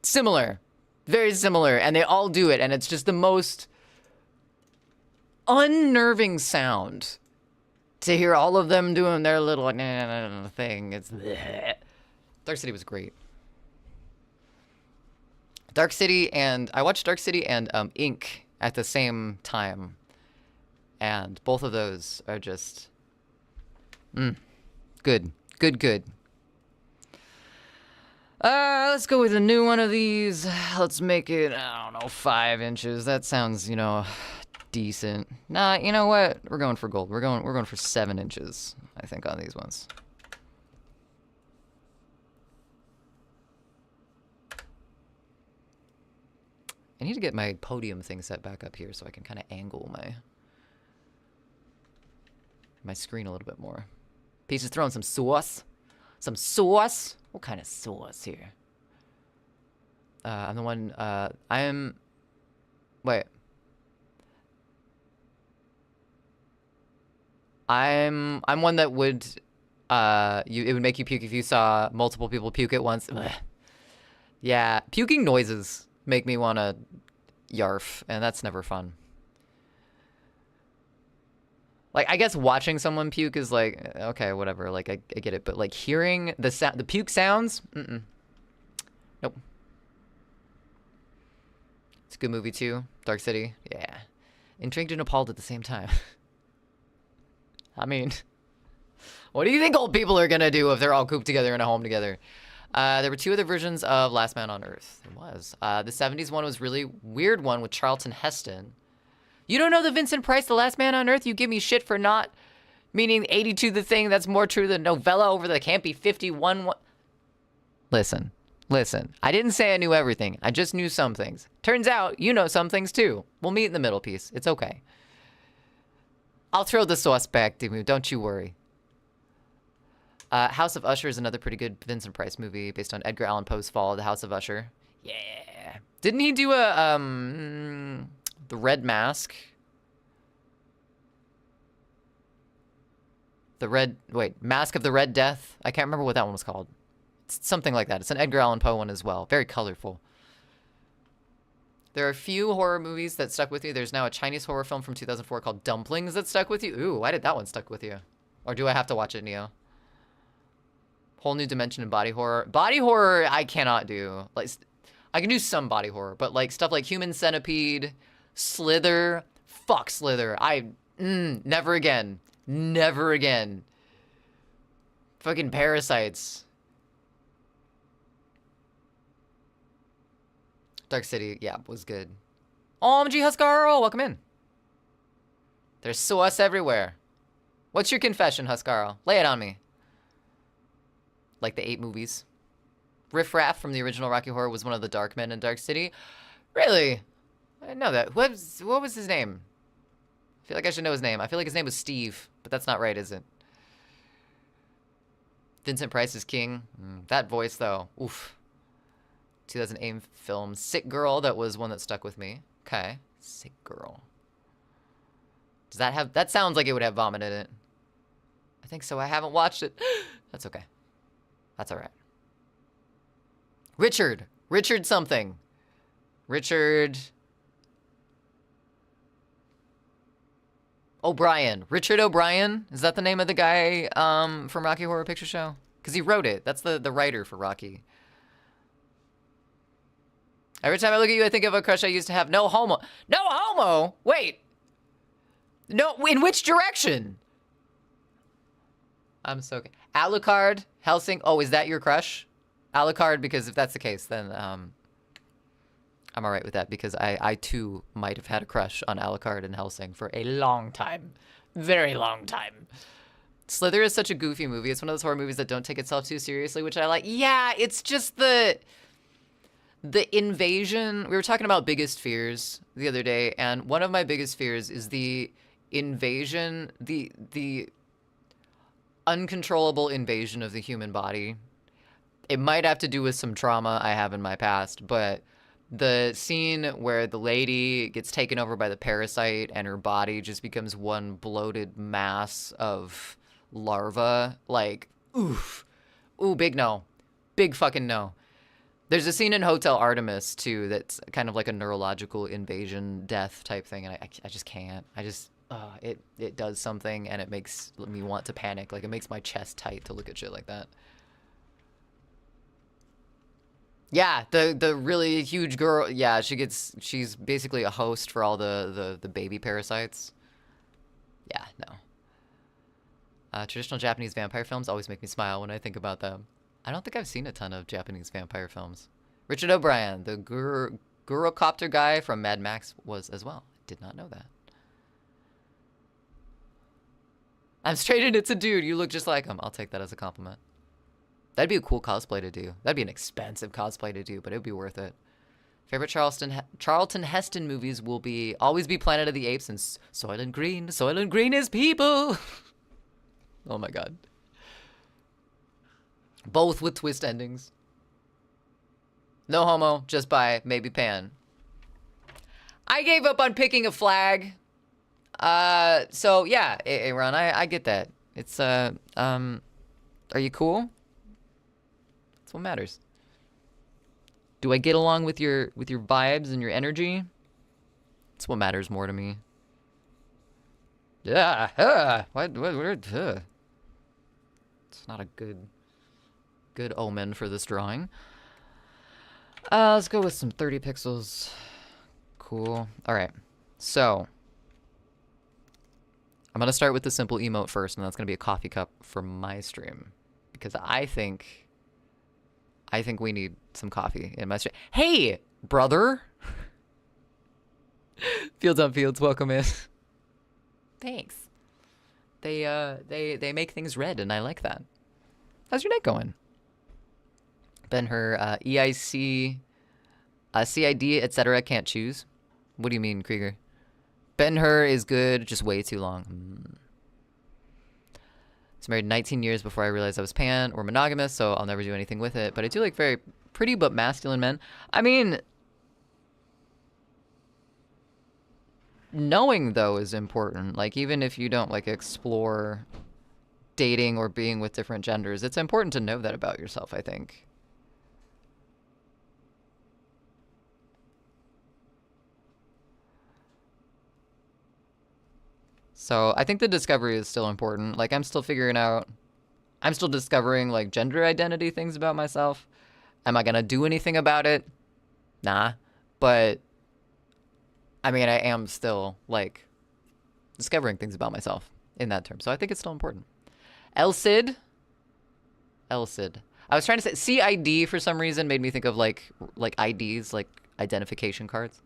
Speaker 1: similar. Very similar, and they all do it, and it's just the most unnerving sound to hear all of them doing their little thing. It's bleh. Dark City was great. Dark City, and I watched Dark City and Ink at the same time, and both of those are just good. Let's go with a new one of these. Let's make it, I don't know, 5 inches. That sounds, you know, decent. Nah, you know what? We're going for gold. We're going for 7 inches, I think, on these ones. I need to get my podium thing set back up here so I can kind of angle my screen a little bit more. Peach is throwing some sauce. Some sauce? What kind of sauce here? I'm the one, wait. I'm one that would, it would make you puke if you saw multiple people puke at once. Ugh. Yeah, puking noises make me want to yarf, and that's never fun. Like, I guess watching someone puke is like, okay, whatever, like, I get it, but like hearing the puke sounds, nope. It's a good movie too, Dark City, yeah. Intrigued and appalled at the same time. I mean, what do you think old people are gonna do if they're all cooped together in a home together? There were 2 other versions of Last Man on Earth. There was. The 70s one was really weird one with Charlton Heston. You don't know the Vincent Price, The Last Man on Earth? You give me shit for not meaning 82 the thing that's more true than novella over the can't be 51. Listen. I didn't say I knew everything. I just knew some things. Turns out you know some things too. We'll meet in the middle piece. It's okay. I'll throw the sauce back to you. Don't you worry. House of Usher is another pretty good Vincent Price movie based on Edgar Allan Poe's Fall of the House of Usher. Yeah. Didn't he do a, The Red Mask? Mask of the Red Death? I can't remember what that one was called. It's something like that. It's an Edgar Allan Poe one as well. Very colorful. There are a few horror movies that stuck with you. There's now a Chinese horror film from 2004 called Dumplings that stuck with you. Ooh, why did that one stuck with you? Or do I have to watch it, Neo? Whole new dimension in body horror. Body horror, I cannot do. Like, I can do some body horror, but like stuff like Human Centipede, Slither, fuck Slither. Never again. Never again. Fucking Parasites. Dark City, yeah, was good. OMG Huskarl, welcome in. There's sauce everywhere. What's your confession, Huskarl? Lay it on me. Like the 8 movies. Riff Raff from the original Rocky Horror was one of the dark men in Dark City. Really? I didn't know that. What was his name? I feel like I should know his name. I feel like his name was Steve, but that's not right, is it? Vincent Price is king. That voice, though. Oof. 2008 film Sick Girl, that was one that stuck with me. Okay. Sick Girl. Does that have... That sounds like it would have vomit in it. I think so. I haven't watched it. That's okay. That's all right. Richard. Richard something. Richard... O'Brien. Richard O'Brien? Is that the name of the guy from Rocky Horror Picture Show? Because he wrote it. That's the writer for Rocky. Every time I look at you, I think of a crush I used to have. No homo. No homo? Wait. No, in which direction? I'm so... Alucard, Helsing. Oh, is that your crush? Alucard, because if that's the case, then I'm all right with that, because I too might have had a crush on Alucard and Helsing for a long time. Very long time. Slither is such a goofy movie. It's one of those horror movies that don't take itself too seriously, which I like. Yeah, it's just the invasion. We were talking about biggest fears the other day, and one of my biggest fears is the invasion, the uncontrollable invasion of the human body. It might have to do with some trauma I have in my past, but the scene where the lady gets taken over by the parasite and her body just becomes one bloated mass of larva, like, oof. Ooh, big no. Big fucking no. There's a scene in Hotel Artemis, too, that's kind of like a neurological invasion death type thing, and I just can't. It does something, and it makes me want to panic. Like, it makes my chest tight to look at shit like that. Yeah, the really huge girl, yeah, she's basically a host for all the baby parasites. Yeah, no. Traditional Japanese vampire films always make me smile when I think about them. I don't think I've seen a ton of Japanese vampire films. Richard O'Brien, the Gurocopter guy from Mad Max, was as well. Did not know that. I'm straight and it's a dude. You look just like him. I'll take that as a compliment. That'd be a cool cosplay to do. That'd be an expensive cosplay to do, but it'd be worth it. Favorite Charlton Heston movies will always be Planet of the Apes and Soylent Green. Soylent Green is people. Oh my god. Both with twist endings. No homo, just bi, maybe pan. I gave up on picking a flag. So yeah, Aaron, I get that. It's are you cool? That's what matters. Do I get along with your vibes and your energy? That's what matters more to me. Yeah, what it's not a good omen for this drawing. Let's go with some 30 pixels. Cool. All right. So I'm going to start with the simple emote first, and that's going to be a coffee cup for my stream, because I think we need some coffee in my stream. Hey, brother. Fields on Fields, welcome in. Thanks. They make things red, and I like that. How's your night going? Ben-Hur, EIC, CID, etc. Can't choose. What do you mean, Krieger? Ben-Hur is good, just way too long. I was married 19 years before I realized I was pan or monogamous, so I'll never do anything with it. But I do like very pretty but masculine men. I mean, knowing, though, is important. Like, even if you don't, like, explore dating or being with different genders, it's important to know that about yourself, I think. So I think the discovery is still important. Like I'm still discovering like gender identity things about myself. Am I gonna do anything about it? Nah. But I mean, I am still like discovering things about myself in that term. So I think it's still important. Elcid. I was trying to say CID for some reason made me think of like IDs, like identification cards.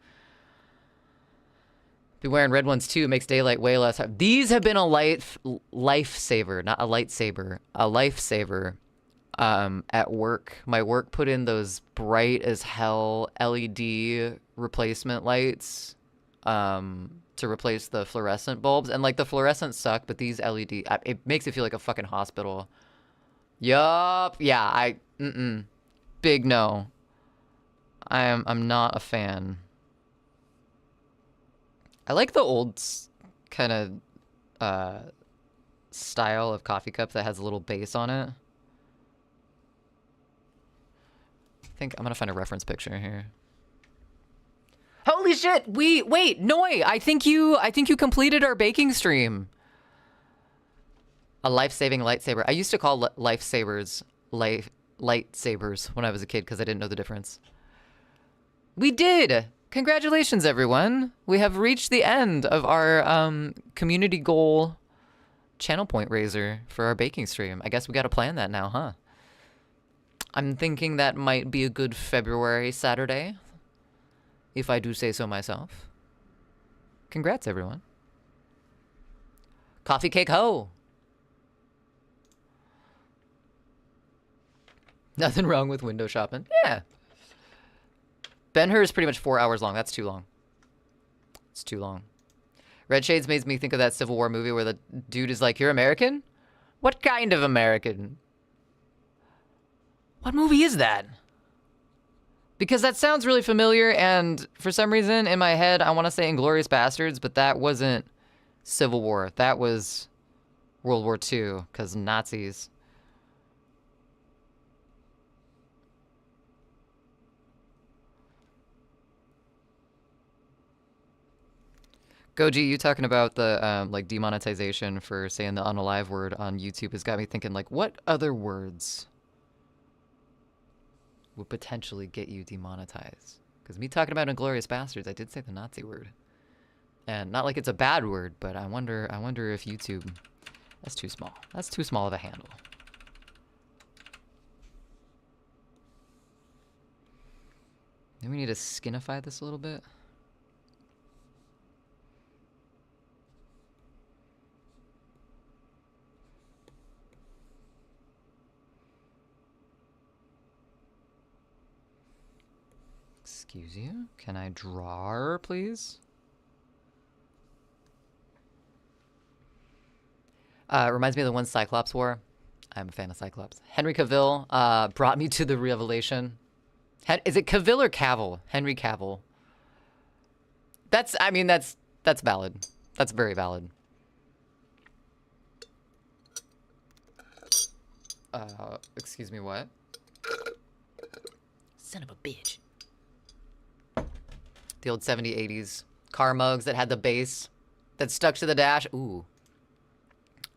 Speaker 1: Be wearing red ones too. It makes daylight way less hard. These have been a lifesaver, not a lightsaber, a lifesaver. At work, my work put in those bright as hell LED replacement lights, to replace the fluorescent bulbs. And like the fluorescents suck, but these LED, it makes it feel like a fucking hospital. Yup. Yeah. Big no. I'm not a fan. I like the old kind of style of coffee cup that has a little base on it. I think I'm gonna find a reference picture here. Holy shit! Wait, Noi! I think you completed our baking stream. A life-saving lightsaber. I used to call lightsabers lightsabers when I was a kid because I didn't know the difference. We did! Congratulations, everyone. We have reached the end of our community goal channel point raiser for our baking stream. I guess we gotta plan that now, huh? I'm thinking that might be a good February Saturday, if I do say so myself. Congrats, everyone. Coffee cake ho! Nothing wrong with window shopping. Yeah. Ben-Hur is pretty much 4 hours long. That's too long. It's too long. Red Shades makes me think of that Civil War movie where the dude is like, "You're American? What kind of American?" What movie is that? Because that sounds really familiar, and for some reason in my head I want to say Inglourious Bastards, but that wasn't Civil War. That was World War II, because Nazis. Goji, you talking about the like demonetization for saying the unalive word on YouTube has got me thinking, like, what other words would potentially get you demonetized? Because me talking about Inglourious Bastards, I did say the Nazi word. And not like it's a bad word, but I wonder if YouTube... That's too small. That's too small of a handle. Maybe we need to skinify this a little bit. Excuse you? Can I draw, please? Reminds me of the one Cyclops wore. I'm a fan of Cyclops. Henry Cavill brought me to the revelation. Is it Cavill or Cavill? Henry Cavill. That's valid. That's very valid. Excuse me, what? Son of a bitch. The old 70s, 80s car mugs that had the base that stuck to the dash. Ooh.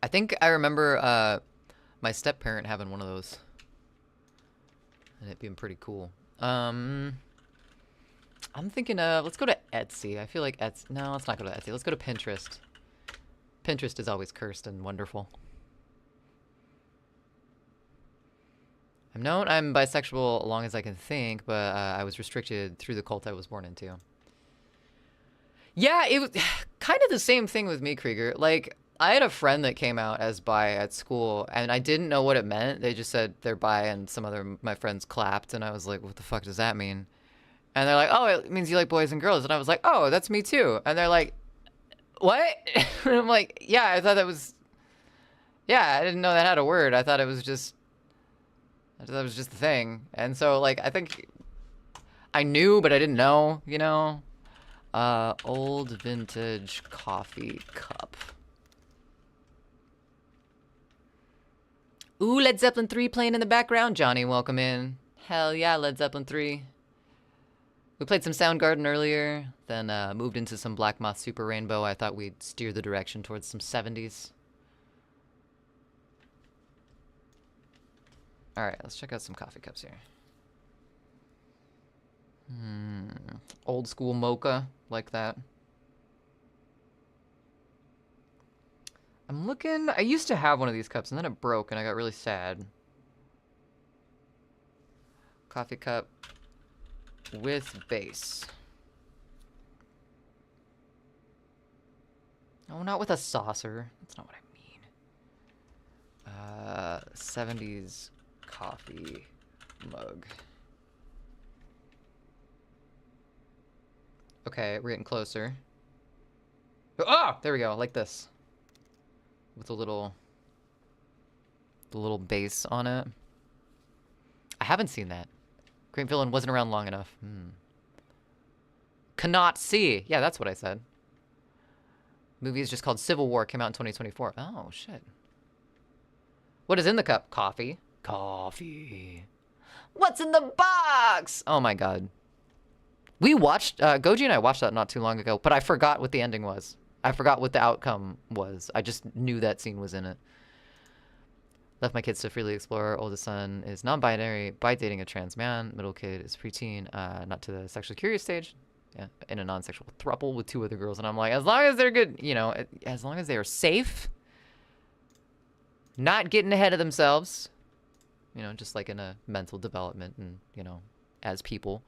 Speaker 1: I think I remember my step-parent having one of those. And it being pretty cool. I'm thinking of, let's go to Etsy. I feel like Etsy. No, let's not go to Etsy. Let's go to Pinterest. Pinterest is always cursed and wonderful. I'm known I'm bisexual as long as I can think, but I was restricted through the cult I was born into. Yeah, it was kind of the same thing with me, Krieger. Like, I had a friend that came out as bi at school, and I didn't know what it meant. They just said they're bi, and some other my friends clapped, and I was like, what the fuck does that mean? And they're like, oh, it means you like boys and girls. And I was like, oh, that's me too. And they're like, what? And I'm like, yeah, I thought that was... Yeah, I didn't know that had a word. I thought it was just the thing. And so, like, I think I knew, but I didn't know, you know? Old vintage coffee cup. Ooh, Led Zeppelin 3 playing in the background. Johnny, welcome in. Hell yeah, Led Zeppelin 3. We played some Soundgarden earlier, then moved into some Black Moth Super Rainbow. I thought we'd steer the direction towards some 70s. All right, let's check out some coffee cups here. Old school mocha, like that. I'm looking, I used to have one of these cups and then it broke and I got really sad. Coffee cup with base. No, not with a saucer. That's not what I mean. 70s coffee mug. Okay, we're getting closer. Oh, there we go, like this. With the little base on it. I haven't seen that. Great Villain wasn't around long enough. Cannot see. Yeah, that's what I said. Movie is just called Civil War. Came out in 2024. Oh, shit. What is in the cup? Coffee. Coffee. What's in the box? Oh, my God. We watched... Goji and I watched that not too long ago, but I forgot what the ending was. I forgot what the outcome was. I just knew that scene was in it. Left my kids to freely explore. Oldest son is non-binary, by dating a trans man. Middle kid is preteen, not to the sexually curious stage. Yeah, in a non-sexual throuple with 2 other girls. And I'm like, as long as they're good, you know, as long as they are safe, not getting ahead of themselves, you know, just like in a mental development and, you know, as people.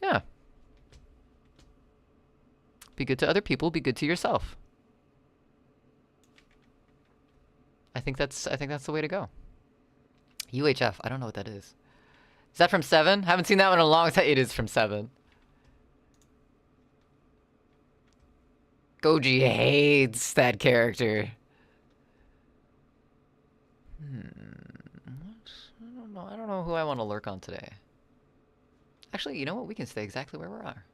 Speaker 1: Yeah. Be good to other people, be good to yourself. I think that's the way to go. UHF, I don't know what that is. Is that from 7? Haven't seen that one in a long time. It is from 7. Goji hates that character. I don't know who I want to lurk on today. Actually, you know what? We can stay exactly where we are.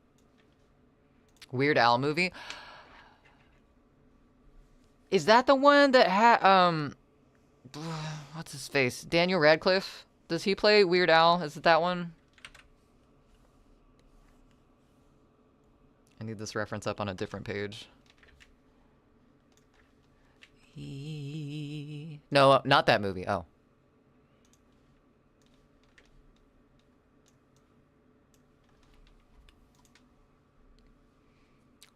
Speaker 1: Weird Al movie. Is that the one that had what's his face? Daniel Radcliffe? Does he play Weird Al? Is it that one? I need this reference up on a different page. No, not that movie. Oh.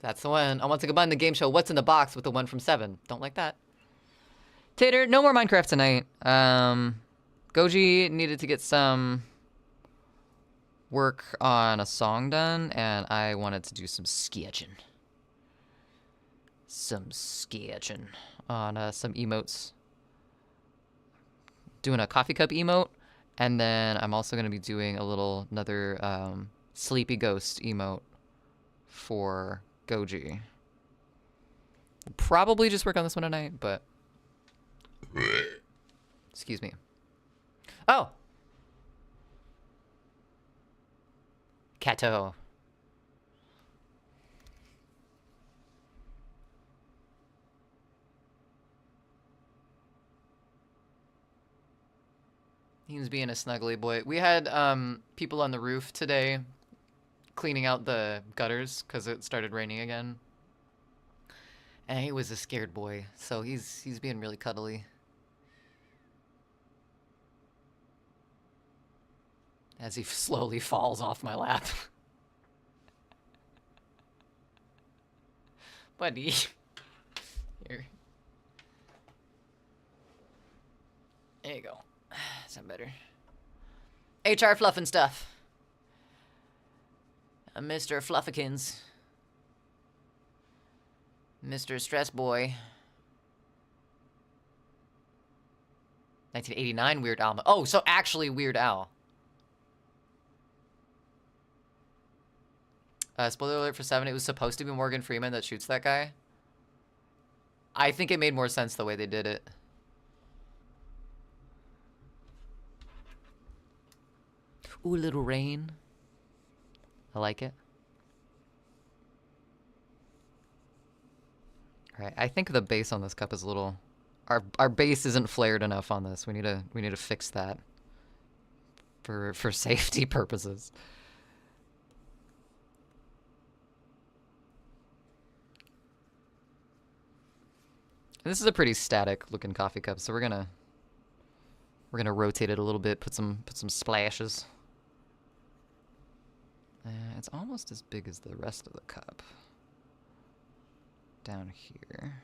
Speaker 1: That's the one. I want to combine the game show What's in the Box with the one from 7. Don't like that. Tater, no more Minecraft tonight. Goji needed to get some work on a song done, and I wanted to do some sketching. Some sketching on some emotes. Doing a coffee cup emote, and then I'm also going to be doing another sleepy ghost emote for Goji. Probably just work on this one tonight, but excuse me. Oh, Kato. He was being a snuggly boy. We had people on the roof today cleaning out the gutters because it started raining again. And he was a scared boy, so he's being really cuddly. As he slowly falls off my lap. Buddy. Here. There you go. Sound better. HR Fluff and Stuff. Mr. Fluffykins. Mr. Stress Boy. 1989 Weird Al. Oh, so actually Weird Al. Spoiler alert for 7. It was supposed to be Morgan Freeman that shoots that guy. I think it made more sense the way they did it. Ooh, a little rain. I like it. All right, I think the base on this cup is a little... Our base isn't flared enough on this. We need to fix that for safety purposes. This is a pretty static looking coffee cup, so we're gonna rotate it a little bit, put some splashes. It's almost as big as the rest of the cup. Down here.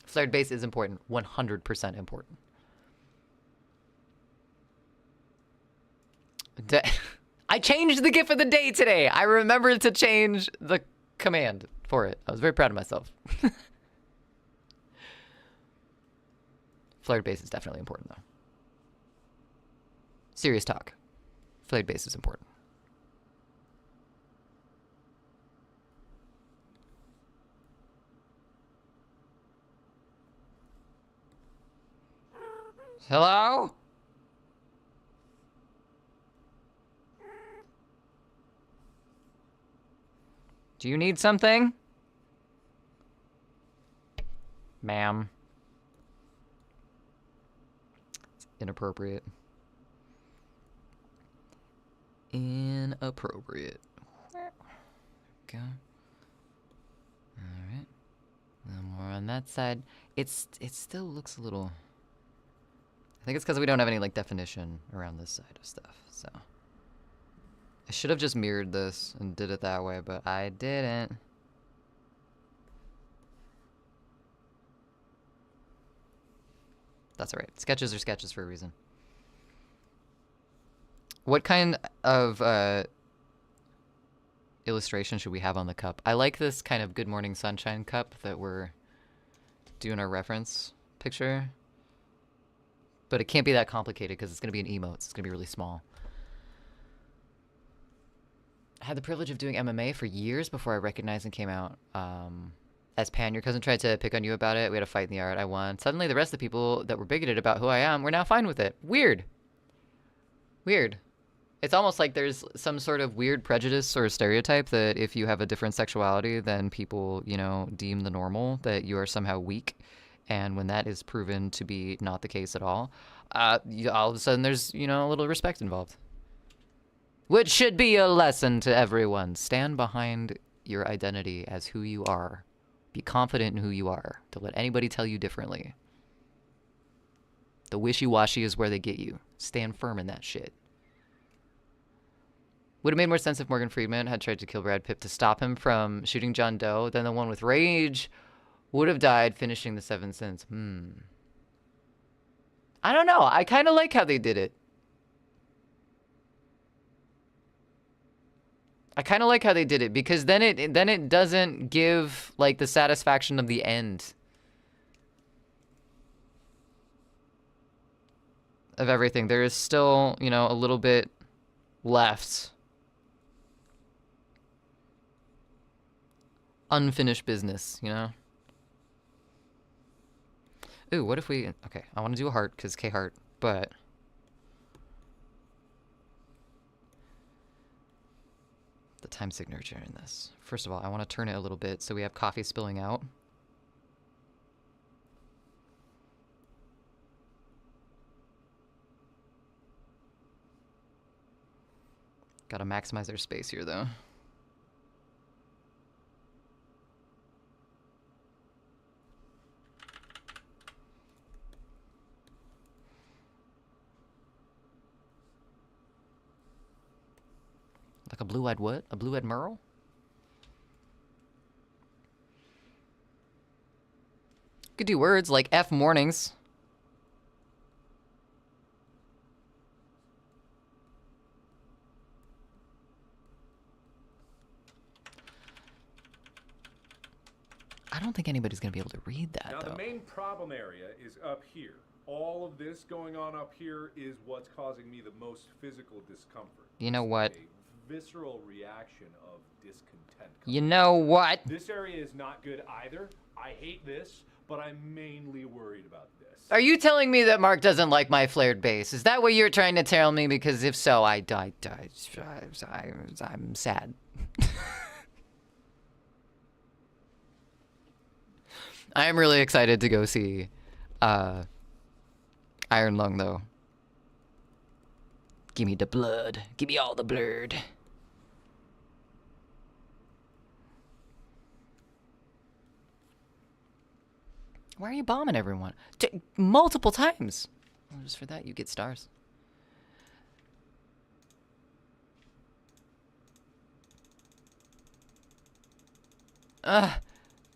Speaker 1: Flared base is important. 100% important. I changed the GIF of the day today. I remembered to change the command for it. I was very proud of myself. Flared base is definitely important, though. Serious talk. Flared base is important. Hello? Do you need something? Ma'am. It's inappropriate. Inappropriate. Go. Alright. A little more on that side. It still looks a little... I think it's because we don't have any, like, definition around this side of stuff, so... I should have just mirrored this and did it that way, but I didn't. That's alright. Sketches are sketches for a reason. What kind of illustration should we have on the cup? I like this kind of Good Morning Sunshine cup that we're doing our reference picture. But it can't be that complicated because it's going to be an emote. It's going to be really small. I had the privilege of doing MMA for years before I recognized and came out. As Pan, your cousin tried to pick on you about it. We had a fight in the yard. I won. Suddenly, the rest of the people that were bigoted about who I am were now fine with it. Weird. Weird. It's almost like there's some sort of weird prejudice or stereotype that if you have a different sexuality, then people, you know, deem the normal, that you are somehow weak. And when that is proven to be not the case at all, all of a sudden there's, you know, a little respect involved. Which should be a lesson to everyone. Stand behind your identity as who you are. Be confident in who you are. Don't let anybody tell you differently. The wishy-washy is where they get you. Stand firm in that shit. Would have made more sense if Morgan Freeman had tried to kill Brad Pitt to stop him from shooting John Doe. Then the one with rage would have died finishing the Seven Sins. I don't know. I kind of like how they did it. I kind of like how they did it because then it doesn't give like the satisfaction of the end of everything. There is still, you know, a little bit left. Unfinished business, you know? Ooh, what if we... Okay, I want to do a heart because K-Heart, but... The time signature in this. First of all, I want to turn it a little bit so we have coffee spilling out. Gotta maximize our space here, though. Like a blue-eyed what? A blue-eyed Merle? Could do words like F mornings. I don't think anybody's gonna be able to read that,
Speaker 4: now,
Speaker 1: though.
Speaker 4: the main problem area is up here. All of this going on up here is what's causing me the most physical discomfort.
Speaker 1: You know what?
Speaker 4: A visceral reaction of discontent.
Speaker 1: You know what?
Speaker 4: This area is not good either. I hate this, but I'm mainly worried about this.
Speaker 1: Are you telling me that Mark doesn't like my flared base? Is that what you're trying to tell me? Because if so, I'm sad. I am really excited to go see Iron Lung, though. Give me the blood. Give me all the blood. Why are you bombing everyone? Multiple times. Well, just for that, you get stars.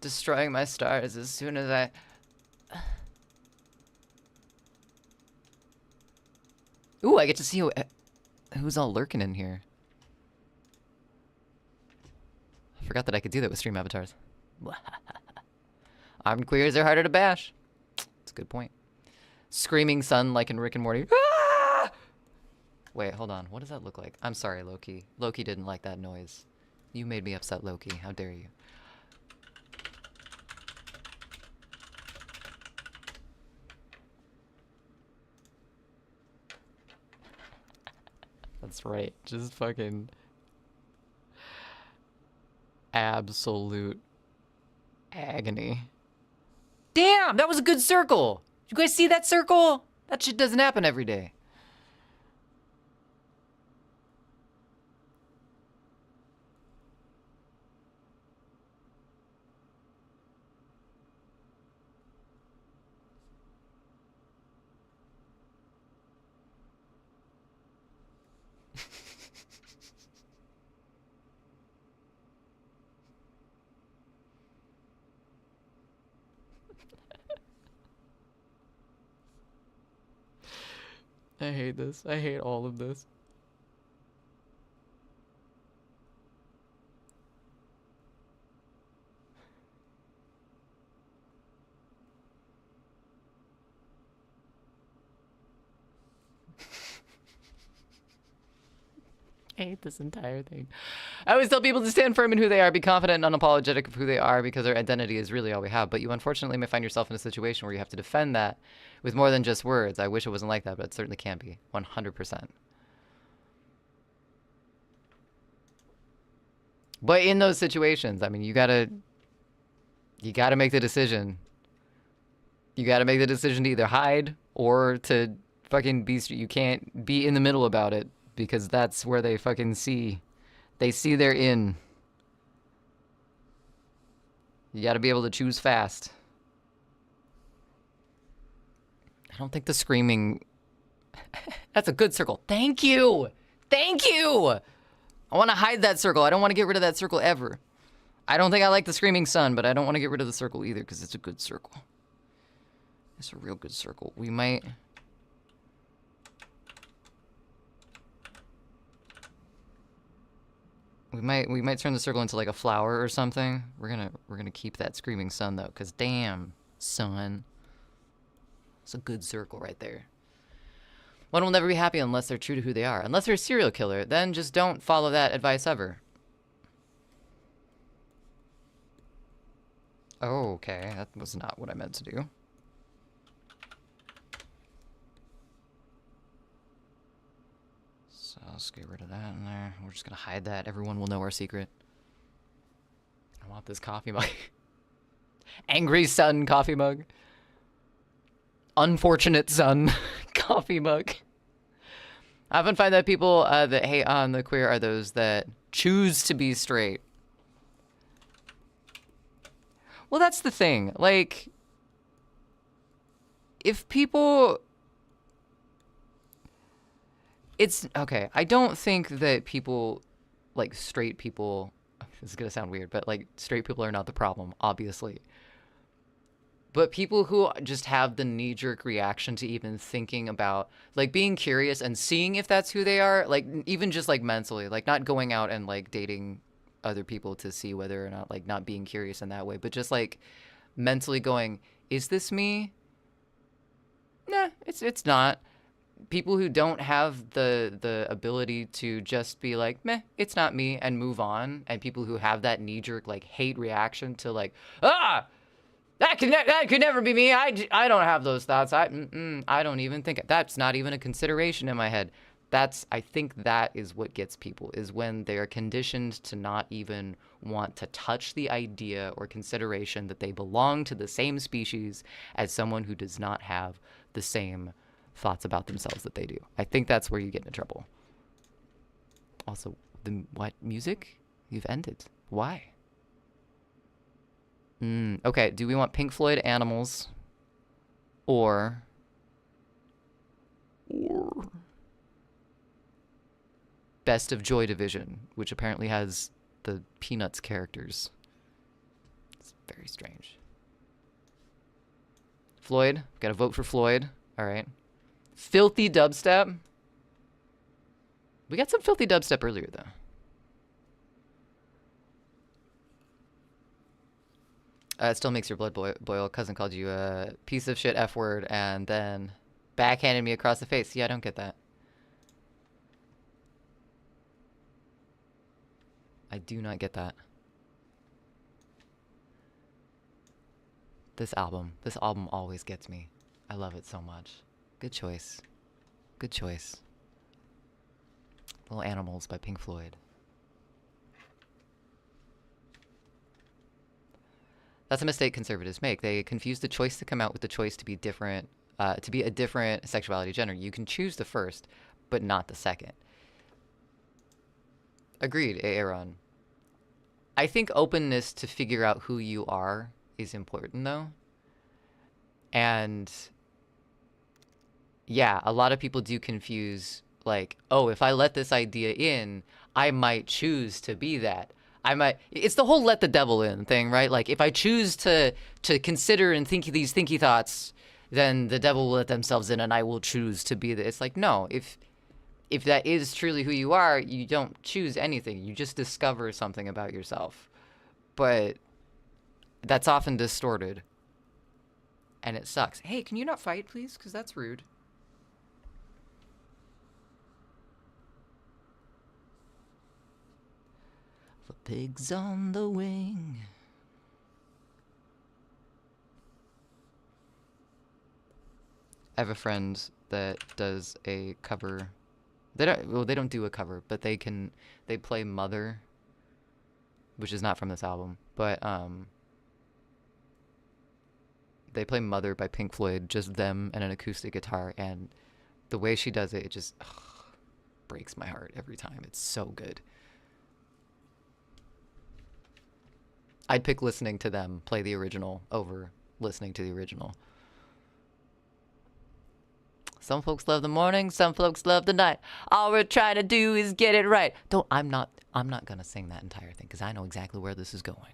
Speaker 1: Destroying my stars as soon as I... Ooh, I get to see who's all lurking in here. I forgot that I could do that with stream avatars. Armed queers are harder to bash. That's a good point. Screaming sun like in Rick and Morty. Ah! Wait, hold on. What does that look like? I'm sorry, Loki. Loki didn't like that noise. You made me upset, Loki. How dare you? That's right. Just fucking absolute agony. Damn, that was a good circle. Did you guys see that circle? That shit doesn't happen every day. I hate this. I hate all of this. I hate this entire thing. I always tell people to stand firm in who they are, be confident and unapologetic of who they are, because their identity is really all we have. But you unfortunately may find yourself in a situation where you have to defend that with more than just words. I wish it wasn't like that, but it certainly can be. 100%. But in those situations, I mean, you gotta make the decision. You gotta make the decision to either hide or to fucking be. You can't be in the middle about it, because that's where they fucking see. They see they're in. You gotta be able to choose fast. I don't think the screaming... That's a good circle. Thank you! Thank you! I want to hide that circle. I don't want to get rid of that circle ever. I don't think I like the screaming sun, but I don't want to get rid of the circle either, because it's a good circle. It's a real good circle. We might... We might turn the circle into like a flower or something. We're gonna keep that screaming sun though, cause damn, sun. It's a good circle right there. One will never be happy unless they're true to who they are. Unless they're a serial killer, then just don't follow that advice ever. Oh, okay, that was not what I meant to do. So let's get rid of that in there. We're just gonna hide that. Everyone will know our secret. I want this coffee mug. Angry sun coffee mug. Unfortunate sun coffee mug. I often find that people that hate on the queer are those that choose to be straight. Well, that's the thing. Like, if people... It's, okay, I don't think that people, like, straight people... This is gonna sound weird, but, like, straight people are not the problem, obviously. But people who just have the knee-jerk reaction to even thinking about, like, being curious and seeing if that's who they are, like, even just, like, mentally, like, not going out and, like, dating other people to see whether or not, like, not being curious in that way, but just, like, mentally going, is this me? Nah, it's not. People who don't have the ability to just be like, meh, it's not me, and move on, and people who have that knee-jerk, like, hate reaction to, like, ah! That could never be me. I don't have those thoughts. I don't even think that's not even a consideration in my head. I think that is what gets people, is when they're conditioned to not even want to touch the idea or consideration that they belong to the same species as someone who does not have the same thoughts about themselves that they do. I think that's where you get into trouble. Also, what music? You've ended. Why? Okay, do we want Pink Floyd Animals or Best of Joy Division, which apparently has the Peanuts characters? It's very strange. Floyd, gotta vote for Floyd. All right. Filthy dubstep. We got some filthy dubstep earlier, though. It still makes your blood boil. Cousin called you a piece of shit F word and then backhanded me across the face. Yeah, I don't get that. I do not get that. This album always gets me. I love it so much. Good choice. Good choice. Little Animals by Pink Floyd. That's a mistake conservatives make. They confuse the choice to come out with the choice to be different, to be a different sexuality gender. You can choose the first, but not the second. Agreed, Aaron. I think openness to figure out who you are is important, though. And yeah, a lot of people do confuse, like, oh, if I let this idea in, I might choose to be that. It's the whole let the devil in thing, right? Like, if I choose to consider and think these thinky thoughts, then the devil will let themselves in and I will choose to be that. It's like, no, if that is truly who you are, you don't choose anything. You just discover something about yourself. But that's often distorted. And it sucks. Hey, can you not fight, please? Because that's rude. The pigs on the wing. I have a friend that does a cover. They don't do a cover, but they play Mother, which is not from this album, but they play Mother by Pink Floyd, just them and an acoustic guitar, and the way she does it, it just breaks my heart every time. It's so good. I'd pick listening to them play the original over listening to the original. Some folks love the morning, some folks love the night. All we're trying to do is get it right. I'm not gonna sing that entire thing because I know exactly where this is going.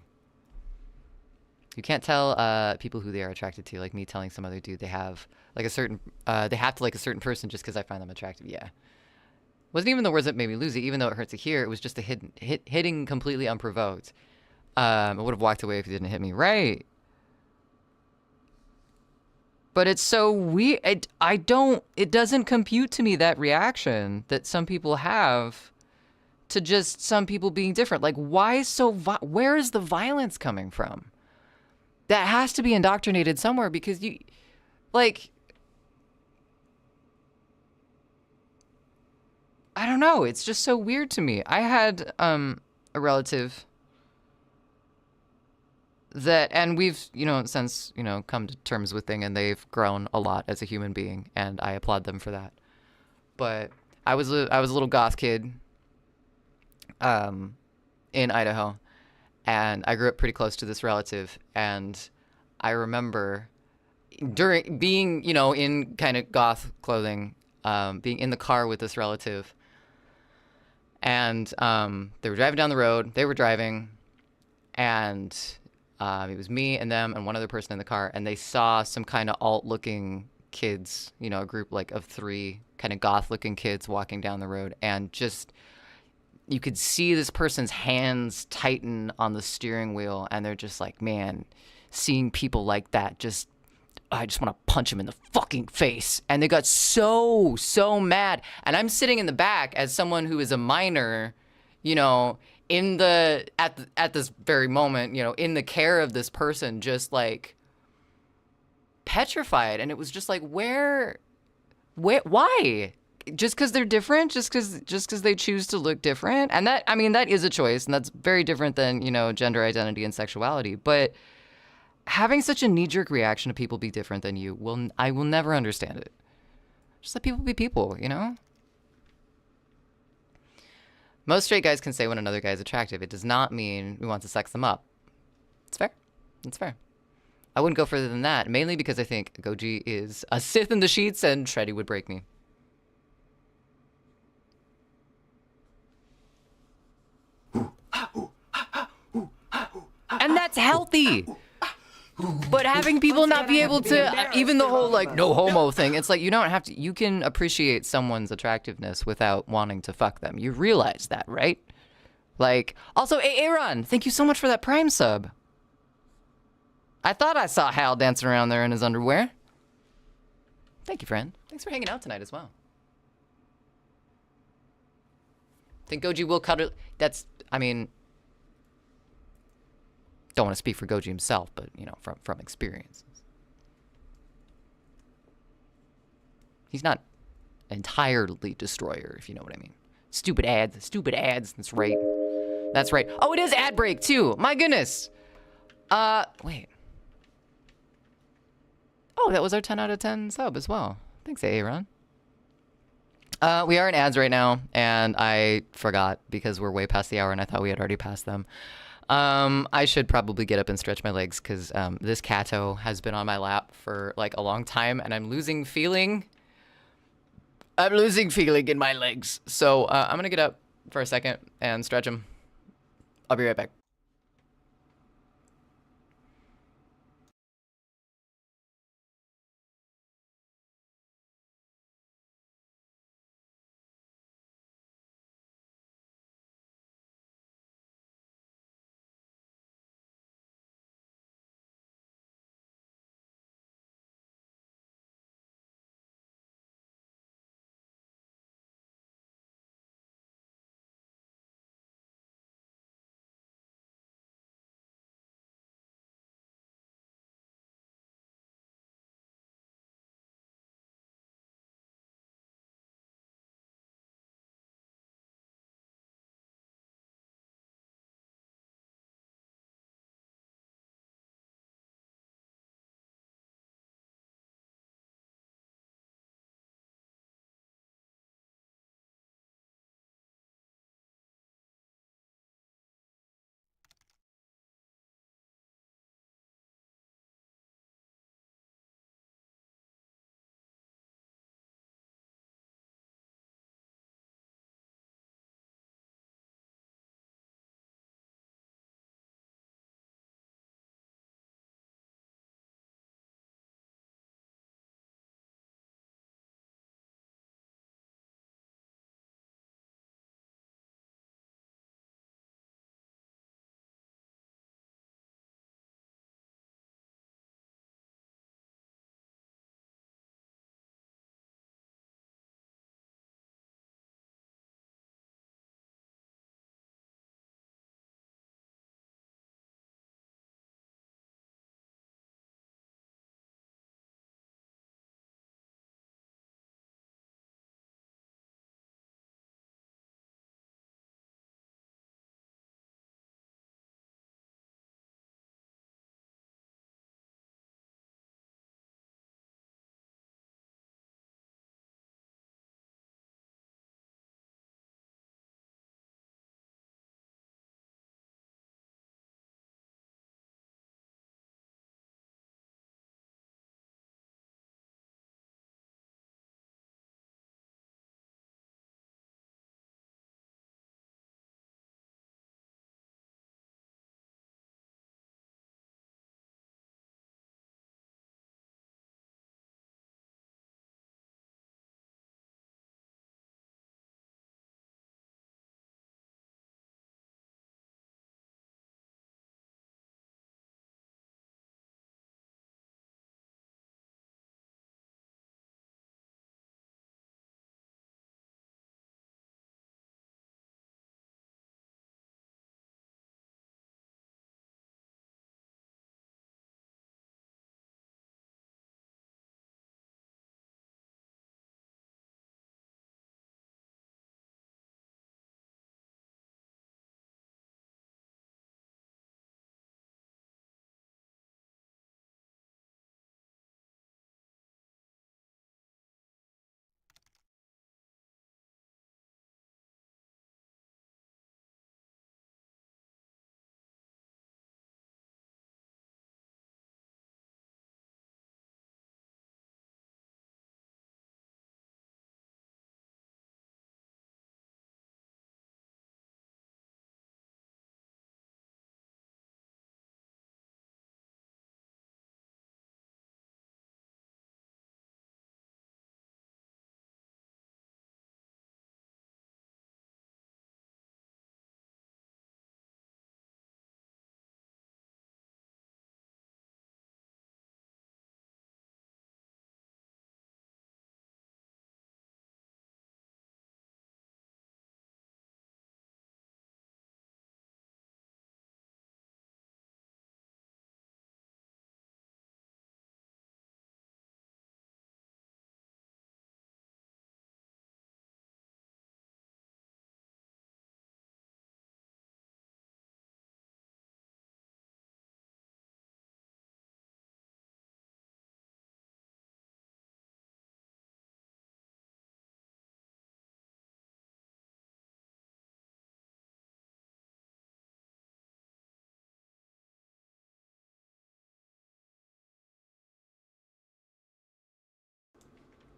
Speaker 1: You can't tell people who they are attracted to, like me telling some other dude they have like a certain they have to like a certain person just because I find them attractive. Yeah. Wasn't even the words that made me lose it, even though it hurt to hear. It was just a hitting completely unprovoked. I would have walked away if he didn't hit me. Right. But it's so weird. It doesn't compute to me, that reaction that some people have to just some people being different. Like, why where is the violence coming from? That has to be indoctrinated somewhere because I don't know. It's just so weird to me. I had a relative that, and we've, since, come to terms with thing, and they've grown a lot as a human being, and I applaud them for that. But I was a little goth kid in Idaho, and I grew up pretty close to this relative, and I remember during being, in kind of goth clothing, being in the car with this relative, and they were driving down the road, they were driving, and it was me and them and one other person in the car, and they saw some kind of alt-looking kids, a group like of 3 kind of goth-looking kids walking down the road, and just you could see this person's hands tighten on the steering wheel, and they're just like, man, seeing people like that, I just want to punch them in the fucking face. And they got so mad, and I'm sitting in the back as someone who is a minor, at this very moment, in the care of this person, just like petrified. And it was just like, why? Just because they're different? Just because they choose to look different? And that is a choice, and that's very different than, gender identity and sexuality. But having such a knee-jerk reaction to people be different than you, I will never understand it. Just let people be people, Most straight guys can say when another guy is attractive. It does not mean we want to sex them up. It's fair. That's fair. I wouldn't go further than that, mainly because I think Goji is a Sith in the sheets and Shreddy would break me. And that's healthy! But having people not be able to, even the whole like no homo thing, it's like you don't have to, you can appreciate someone's attractiveness without wanting to fuck them. You realize that, right? Like, also, Aaron, thank you so much for that Prime sub. I thought I saw Hal dancing around there in his underwear. Thank you, friend. Thanks for hanging out tonight as well. Think Goji will cuddle, that's, I mean, don't want to speak for Goji himself, but, you know, from experiences. He's not entirely destroyer, if you know what I mean. Stupid ads, that's right. That's right. Oh, it is ad break, too. My goodness. Wait. Oh, that was our 10 out of 10 sub as well. Thanks, Aaron. We are in ads right now, and I forgot because we're way past the hour, and I thought we had already passed them. I should probably get up and stretch my legs because this Kato has been on my lap for like a long time, and I'm losing feeling. I'm losing feeling in my legs. So I'm gonna get up for a second and stretch them. I'll be right back.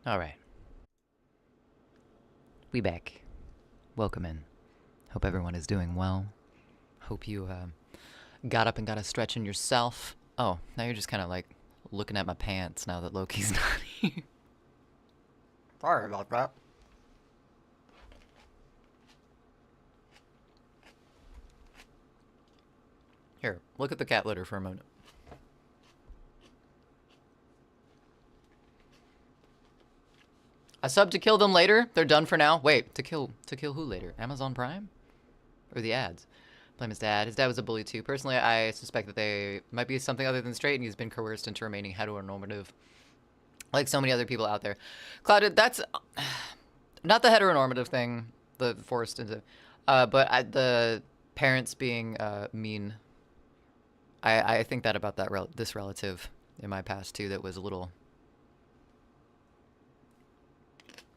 Speaker 1: All right. We back. Welcome in. Hope everyone is doing well. Hope you got up and got a stretch in yourself. Oh, now you're just kind of like looking at my pants now that Loki's not here. Sorry about that. Here, look at the cat litter for a moment. A sub to kill them later? They're done for now? Wait, to kill who later? Amazon Prime? Or the ads? Blame his dad. His dad was a bully too. Personally, I suspect that they might be something other than straight and he's been coerced into remaining heteronormative. Like so many other people out there. Clouded, that's not the heteronormative thing, the forced into, but the parents being mean. I think that about that this relative in my past too that was a little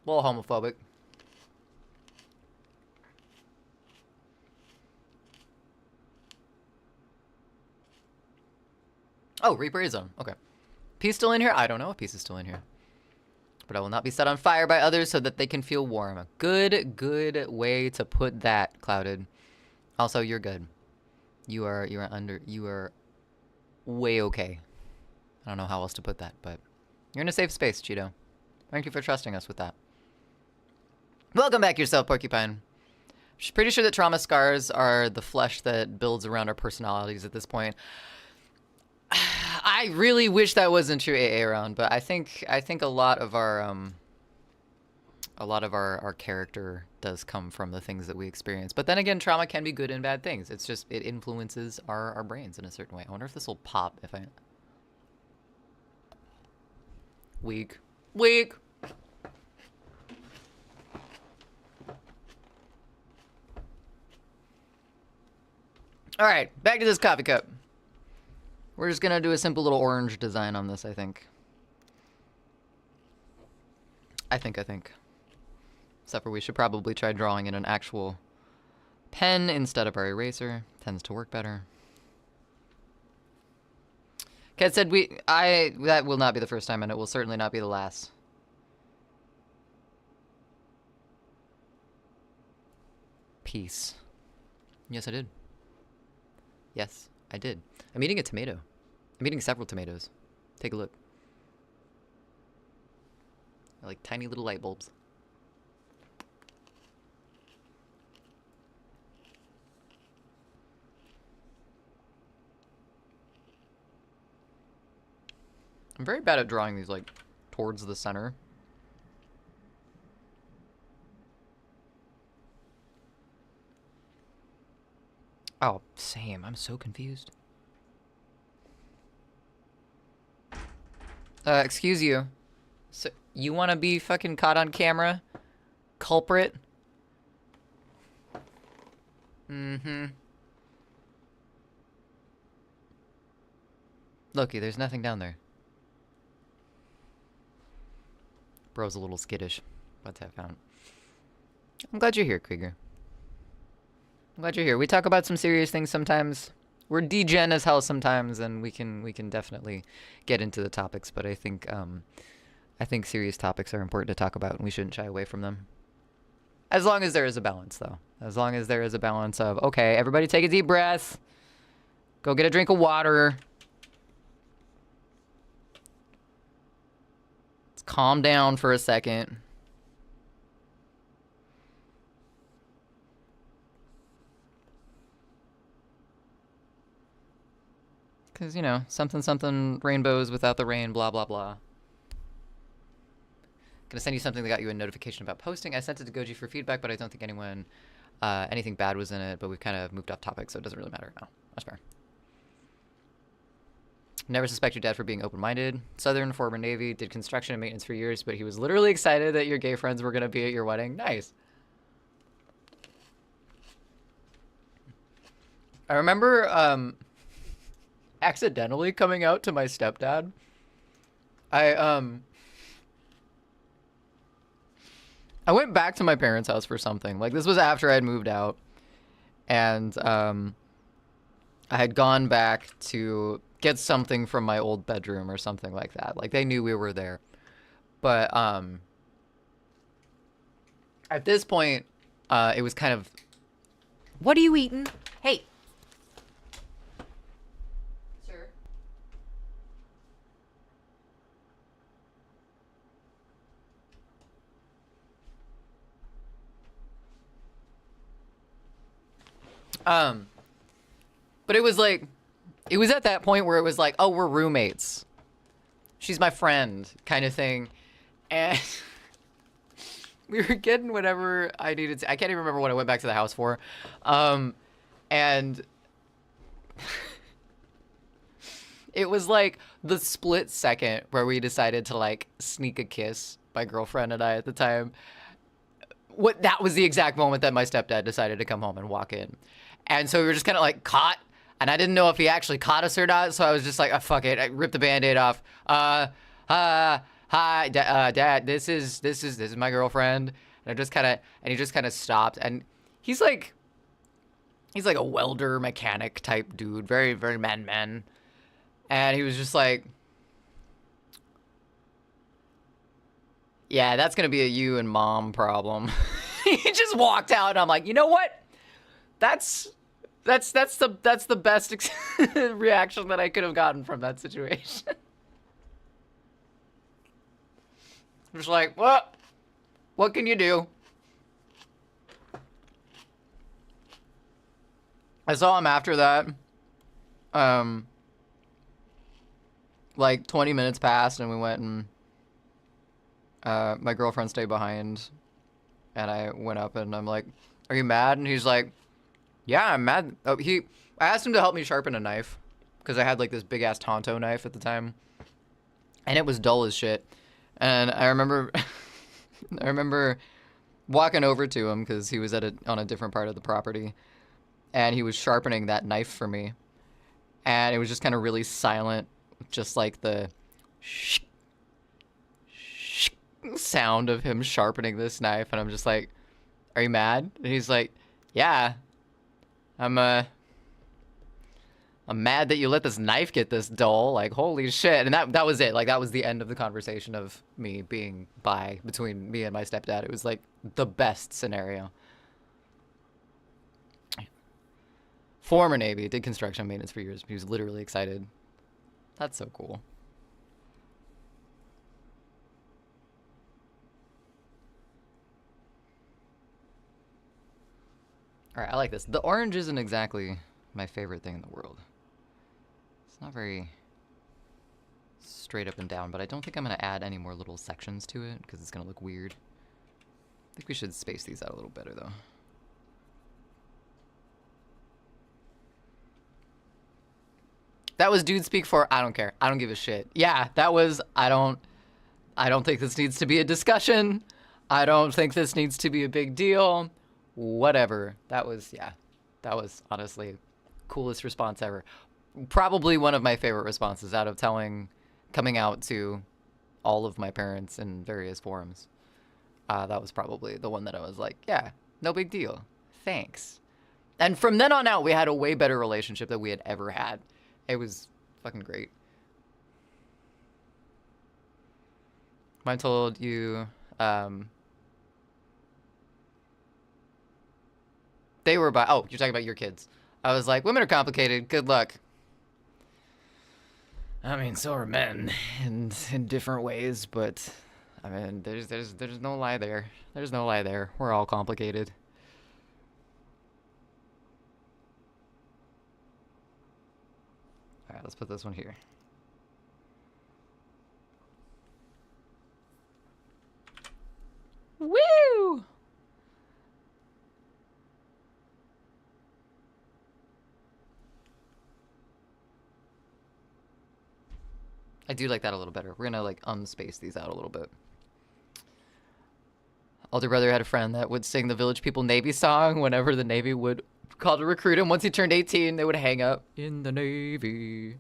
Speaker 1: homophobic. Oh, Reaper is on. Okay. Peace still in here? I don't know if Peace is still in here. But I will not be set on fire by others so that they can feel warm. A good way to put that, Clouded. Also, you're good. You are way okay. I don't know how else to put that, but you're in a safe space, Cheeto. Thank you for trusting us with that. Welcome back yourself, Porcupine. Pretty sure that trauma scars are the flesh that builds around our personalities at this point. I really wish that wasn't true AA round, but I think a lot of our character does come from the things that we experience. But then again, trauma can be good and bad things. It's just it influences our brains in a certain way. I wonder if this will pop if I weak. All right, back to this coffee cup. We're just gonna do a simple little orange design on this, I think. Except for we should probably try drawing in an actual pen instead of our eraser. Tends to work better. Kat said that will not be the first time and it will certainly not be the last. Peace. Yes, I did. Yes, I did. I'm eating a tomato. I'm eating several tomatoes. Take a look. They're like tiny little light bulbs. I'm very bad at drawing these like towards the center. Oh, same. I'm so confused. Excuse you. So, you want to be fucking caught on camera? Culprit? Mm-hmm. Loki, there's nothing down there. Bro's a little skittish. Let's have fun. I'm glad you're here, Krieger. I'm glad you're here. We talk about some serious things sometimes. We're degen as hell sometimes, and we can definitely get into the topics. But I think serious topics are important to talk about, and we shouldn't shy away from them. As long as there is a balance, though. As long as there is a balance of, okay, everybody take a deep breath. Go get a drink of water. Let's calm down for a second. Because, you know, something rainbows without the rain, blah, blah, blah. Gonna send you something that got you a notification about posting. I sent it to Goji for feedback, but I don't think anything bad was in it, but we've kind of moved off topic, so it doesn't really matter now. That's fair. Never suspect your dad for being open-minded. Southern, former Navy, did construction and maintenance for years, but he was literally excited that your gay friends were gonna be at your wedding. Nice. I remember, accidentally coming out to my stepdad. I went back to my parents' house for something. Like, this was after I had moved out. And, I had gone back to get something from my old bedroom or something like that. Like, they knew we were there. But at this point, it was kind of, what are you eating? Hey. Sir. But it was like, it was at that point where it was like, oh, we're roommates. She's my friend, kind of thing. And we were getting whatever I needed to. I can't even remember what I went back to the house for. And it was like the split second where we decided to like sneak a kiss, my girlfriend and I at the time. That was the exact moment that my stepdad decided to come home and walk in. And so we were just kind of like caught, and I didn't know if he actually caught us or not. So I was just like, oh, fuck it. I ripped the Band-Aid off. Hi, Dad. This is my girlfriend. And he just kind of stopped. And he's like a welder mechanic type dude, very, very man. And he was just like, yeah, that's gonna be a you and mom problem. He just walked out, and I'm like, you know what? That's the best reaction that I could have gotten from that situation. I'm just like, what can you do? I saw him after that. Like 20 minutes passed, and we went and my girlfriend stayed behind, and I went up and I'm like, are you mad? And he's like, yeah, I'm mad. Oh, I asked him to help me sharpen a knife because I had like this big ass Tonto knife at the time, and it was dull as shit. And I remember, I remember walking over to him because he was on a different part of the property, and he was sharpening that knife for me, and it was just kind of really silent, just like the sound of him sharpening this knife. And I'm just like, are you mad? And he's like, yeah, I'm mad that you let this knife get this dull. Like, holy shit. And that was it. Like, that was the end of the conversation of me being between me and my stepdad. It was like the best scenario. Former Navy, did construction maintenance for years. He was literally excited. That's so cool. All right, I like this. The orange isn't exactly my favorite thing in the world. It's not very straight up and down, but I don't think I'm going to add any more little sections to it because it's going to look weird. I think we should space these out a little better, though. That was dude speak for I don't care. I don't give a shit. Yeah, that was I don't think this needs to be a discussion. I don't think this needs to be a big deal. Whatever. That was honestly coolest response ever. Probably one of my favorite responses out of coming out to all of my parents in various forums. That was probably the one that I was like, yeah, no big deal. Thanks. And from then on out, we had a way better relationship than we had ever had. It was fucking great. I told you, they were oh, you're talking about your kids. I was like, women are complicated. Good luck. I mean, so are men in different ways, but I mean, there's no lie there. There's no lie there. We're all complicated. All right, let's put this one here. Woo! I do like that a little better. We're gonna like unspace these out a little bit. Older brother had a friend that would sing the Village People Navy song whenever the Navy would call to recruit him. Once he turned 18, they would hang up in the Navy.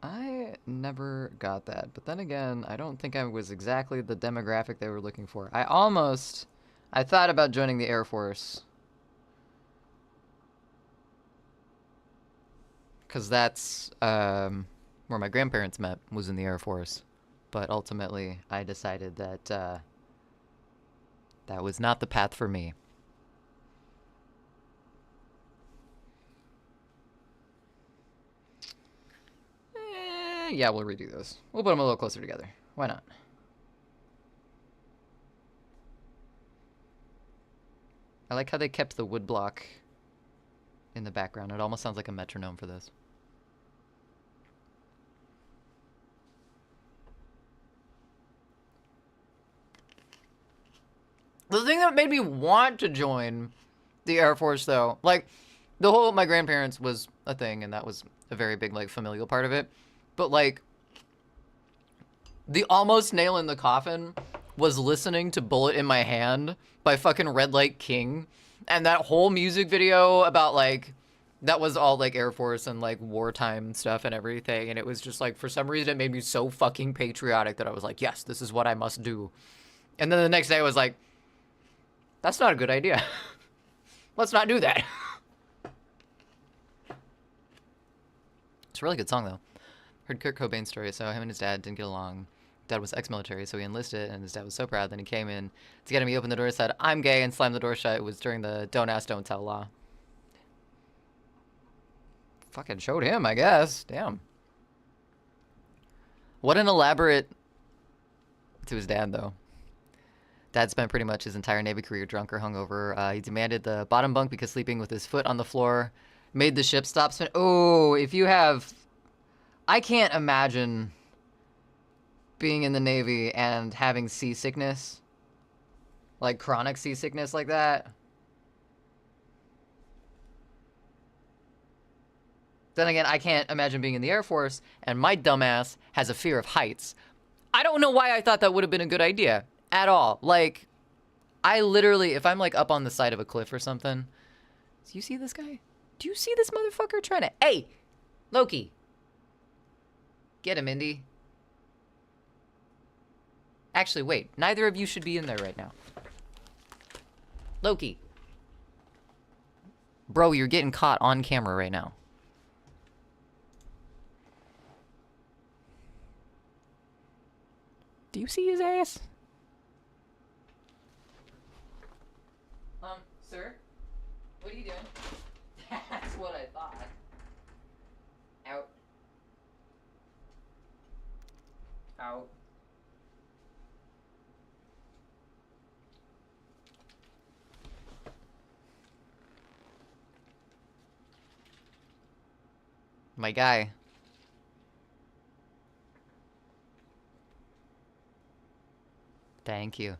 Speaker 1: I never got that, but then again, I don't think I was exactly the demographic they were looking for. I thought about joining the Air Force. because that's where my grandparents met, was in the Air Force. But ultimately, I decided that that was not the path for me. Yeah, we'll redo those. We'll put them a little closer together. Why not? I like how they kept the woodblock in the background. It almost sounds like a metronome for this. The thing that made me want to join the Air Force, though, like, the whole my grandparents was a thing, and that was a very big, like, familial part of it. But, like, the almost nail in the coffin was listening to Bullet in My Hand by fucking Red Light King. And that whole music video about, like, that was all, like, Air Force and, like, wartime stuff and everything. And it was just, like, for some reason, it made me so fucking patriotic that I was like, yes, this is what I must do. And then the next day I was like, that's not a good idea. Let's not do that. It's a really good song, though. Heard Kurt Cobain's story, so him and his dad didn't get along. Dad was ex-military, so he enlisted, and his dad was so proud. Then he came in to get him. He opened the door, said, "I'm gay," and slammed the door shut. It was during the "Don't Ask, Don't Tell" law. Fucking showed him, I guess. Damn. What an elaborate... To his dad, though. Dad spent pretty much his entire Navy career drunk or hungover. He demanded the bottom bunk because sleeping with his foot on the floor made the ship stop spin. Oh, if you have... I can't imagine being in the Navy and having seasickness. Like chronic seasickness like that. Then again, I can't imagine being in the Air Force, and my dumbass has a fear of heights. I don't know why I thought that would have been a good idea at all. Like, I literally, if I'm like up on the side of a cliff or something, do you see this guy? Do you see this motherfucker trying to, hey, Loki. Get him, Indy. Actually, wait. Neither of you should be in there right now. Loki. Bro, you're getting caught on camera right now. Do you see his ass? Sir? What are you doing? That's what I thought. Out. Out. My guy. Thank you.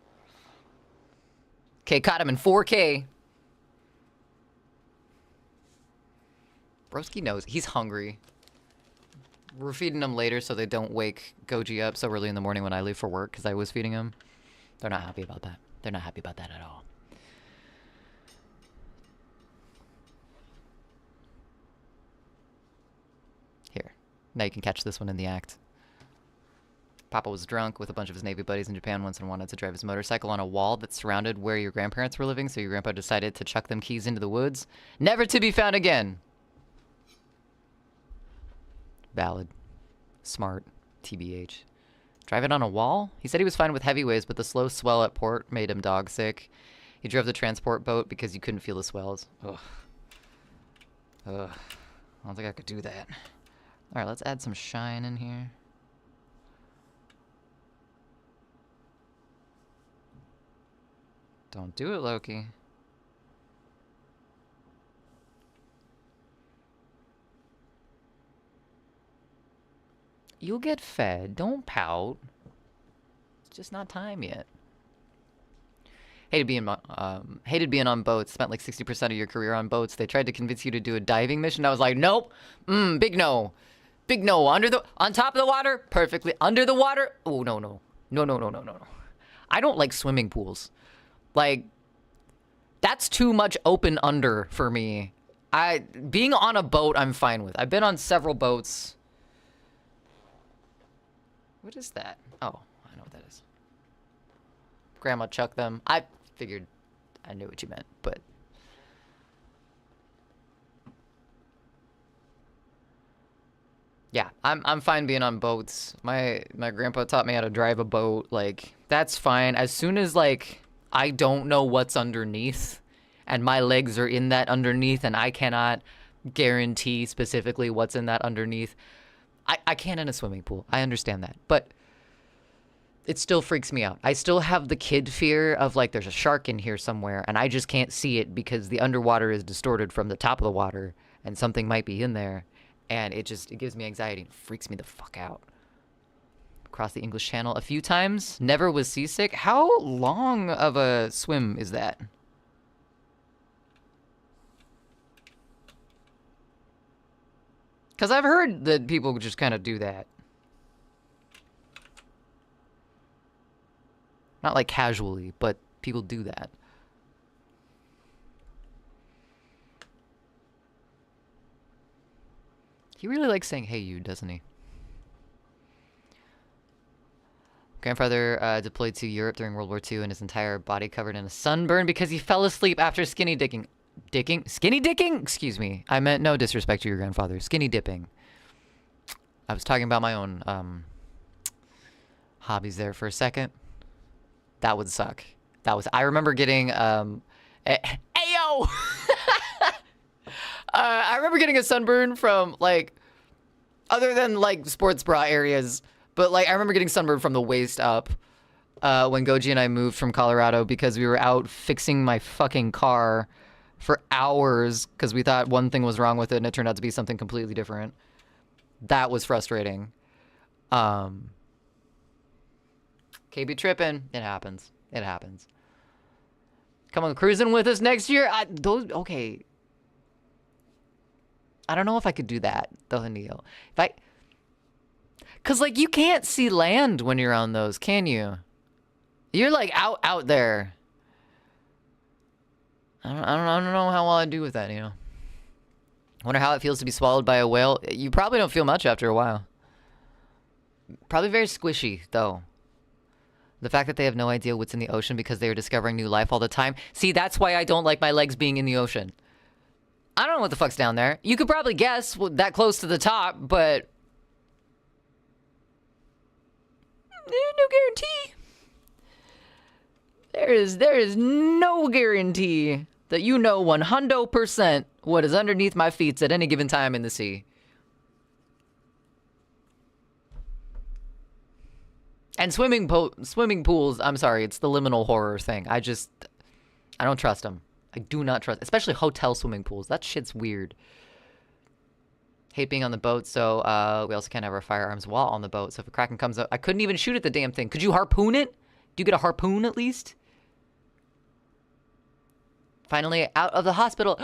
Speaker 1: Okay, caught him in 4K. Broski knows. He's hungry. We're feeding him later so they don't wake Goji up so early in the morning when I leave for work, because I was feeding him. They're not happy about that. They're not happy about that at all. Here. Now you can catch this one in the act. Papa was drunk with a bunch of his Navy buddies in Japan once and wanted to drive his motorcycle on a wall that surrounded where your grandparents were living, so your grandpa decided to chuck them keys into the woods, never to be found again. Valid. Smart. TBH. Drive it on a wall? He said he was fine with heavy waves, but the slow swell at port made him dog sick. He drove the transport boat because you couldn't feel the swells. Ugh. Ugh. I don't think I could do that. Alright, let's add some shine in here. Don't do it, Loki. You'll get fed. Don't pout. It's just not time yet. Hated being on boats. Spent like 60% of your career on boats. They tried to convince you to do a diving mission. I was like, nope. Big no. Big no. On top of the water, perfectly. Under the water, oh no. No. I don't like swimming pools. Like, that's too much open under for me. Being on a boat, I'm fine with. I've been on several boats. What is that? Oh, I know what that is. Grandma chucked them. I figured I knew what you meant, but... I'm fine being on boats. My grandpa taught me how to drive a boat. Like, that's fine. As soon as, like, I don't know what's underneath and my legs are in that underneath and I cannot guarantee specifically what's in that underneath, I can't in a swimming pool. I understand that. But it still freaks me out. I still have the kid fear of, like, there's a shark in here somewhere and I just can't see it because the underwater is distorted from the top of the water and something might be in there. And it gives me anxiety. It freaks me the fuck out. Across the English Channel a few times. Never was seasick. How long of a swim is that? Because I've heard that people just kind of do that. Not like casually, but people do that. He really likes saying, hey, you, doesn't he? Grandfather deployed to Europe during World War II and his entire body covered in a sunburn because he fell asleep after skinny dicking. Skinny dicking? Excuse me. I meant no disrespect to your grandfather. Skinny dipping. I was talking about my own hobbies there for a second. That would suck. I remember getting, ayo! I remember getting a sunburn from, like, other than, like, sports bra areas, but, like, I remember getting sunburn from the waist up when Goji and I moved from Colorado because we were out fixing my fucking car for hours because we thought one thing was wrong with it and it turned out to be something completely different. That was frustrating. KB tripping. It happens. It happens. Come on, cruising with us next year? Okay. I don't know if I could do that, though, Neil. Cause like you can't see land when you're on those, can you? You're like out there. I don't know how well I'd do with that, you know. Wonder how it feels to be swallowed by a whale. You probably don't feel much after a while. Probably very squishy, though. The fact that they have no idea what's in the ocean because they are discovering new life all the time. See, that's why I don't like my legs being in the ocean. I don't know what the fuck's down there. You could probably guess that close to the top, but no guarantee. There is no guarantee that you know 100% what is underneath my feet at any given time in the sea. And swimming pools, I'm sorry, it's the liminal horror thing. I don't trust them. I do not trust, especially hotel swimming pools. That shit's weird. Hate being on the boat, so we also can't have our firearms while on the boat. So if a kraken comes up, I couldn't even shoot at the damn thing. Could you harpoon it? Do you get a harpoon at least? Finally out of the hospital.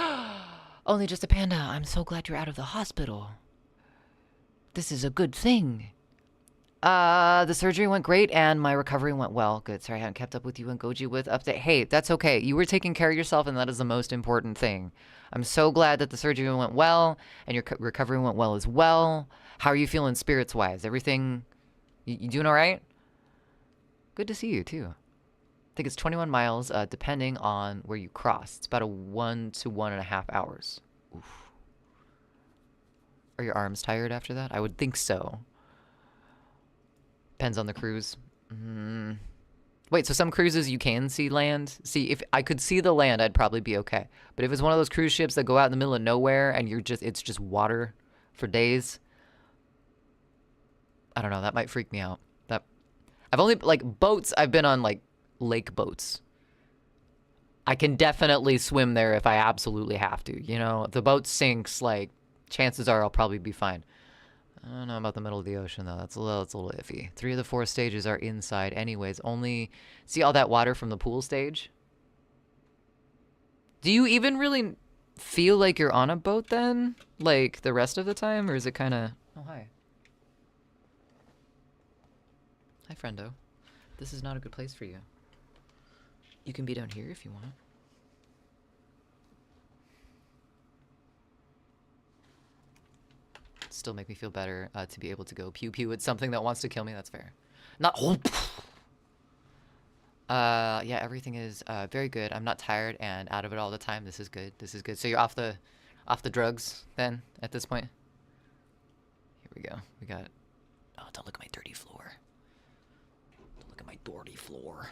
Speaker 1: Only just a panda. I'm so glad you're out of the hospital. This is a good thing. The surgery went great and my recovery went well. Good. Sorry I haven't kept up with you and Goji with update. Hey, that's okay. You were taking care of yourself and that is the most important thing. I'm so glad that the surgery went well and your recovery went well as well. How are you feeling spirits-wise? Everything, you doing all right? Good to see you too. I think it's 21 miles depending on where you cross. It's about a 1 to 1.5 hours. Oof. Are your arms tired after that? I would think so. Depends on the cruise. Wait, so some cruises you can see land? See, if I could see the land, I'd probably be okay. But if it's one of those cruise ships that go out in the middle of nowhere and it's just water for days, I don't know, that might freak me out. I've only, like, boats, I've been on, like, lake boats. I can definitely swim there if I absolutely have to, you know? If the boat sinks, like, chances are I'll probably be fine. I don't know about the middle of the ocean, though. It's a little iffy. 3 of the 4 stages are inside anyways. Only... See all that water from the pool stage? Do you even really feel like you're on a boat, then? Like, the rest of the time? Or is it kind of... Oh, hi. Hi, friendo. This is not a good place for you. You can be down here if you want. Still make me feel better to be able to go pew pew at something that wants to kill me. That's fair. Not. Yeah, everything is very good. I'm not tired and out of it all the time. This is good. This is good. So you're off the drugs then at this point. we go. We got... Oh, don't look at my dirty floor. Don't look at my dirty floor.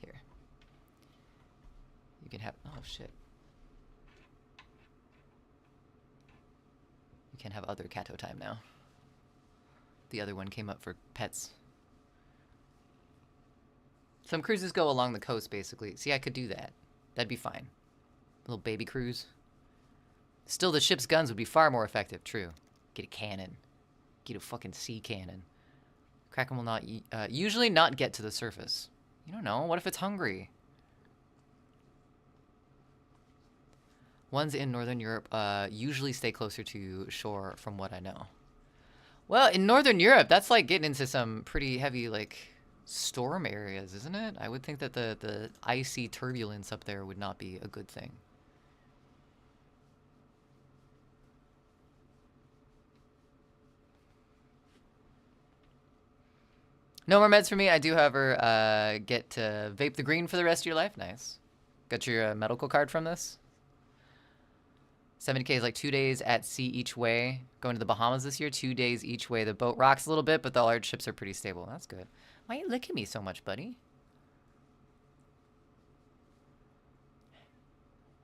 Speaker 1: Here. You can have... Oh, shit. You can have other Kato time now. The other one came up for pets. Some cruises go along the coast, basically. See, I could do that. That'd be fine. Little baby cruise. Still, the ship's guns would be far more effective. True. Get a cannon. Get a fucking sea cannon. Kraken will not usually not get to the surface. You don't know. What if it's hungry? Ones in Northern Europe usually stay closer to shore, from what I know. Well, in Northern Europe, that's like getting into some pretty heavy, like, storm areas, isn't it? I would think that the icy turbulence up there would not be a good thing. No more meds for me. I do, however, get to vape the green for the rest of your life. Nice. Got your medical card from this? 70K is like 2 days at sea each way. Going to the Bahamas this year, 2 days each way. The boat rocks a little bit, but the large ships are pretty stable. That's good. Why you licking me so much, buddy?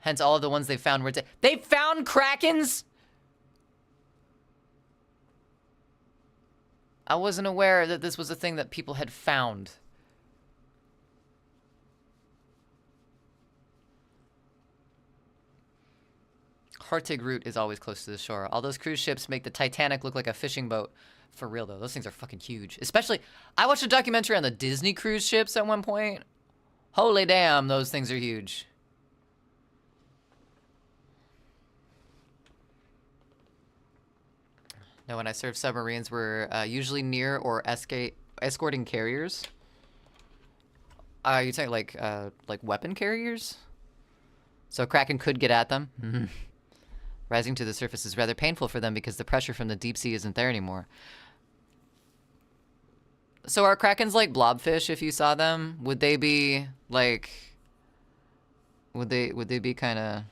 Speaker 1: Hence, all of the ones they found were... They found Krakens?! I wasn't aware that this was a thing that people had found. Hartig route is always close to the shore. All those cruise ships make the Titanic look like a fishing boat. For real, though. Those things are fucking huge. Especially, I watched a documentary on the Disney cruise ships at one point. Holy damn, those things are huge. No, when I served submarines, we're usually near or escorting carriers. You're saying like weapon carriers? So Kraken could get at them. Rising to the surface is rather painful for them because the pressure from the deep sea isn't there anymore. So are Krakens like blobfish if you saw them? Would they be like... Would they be kind of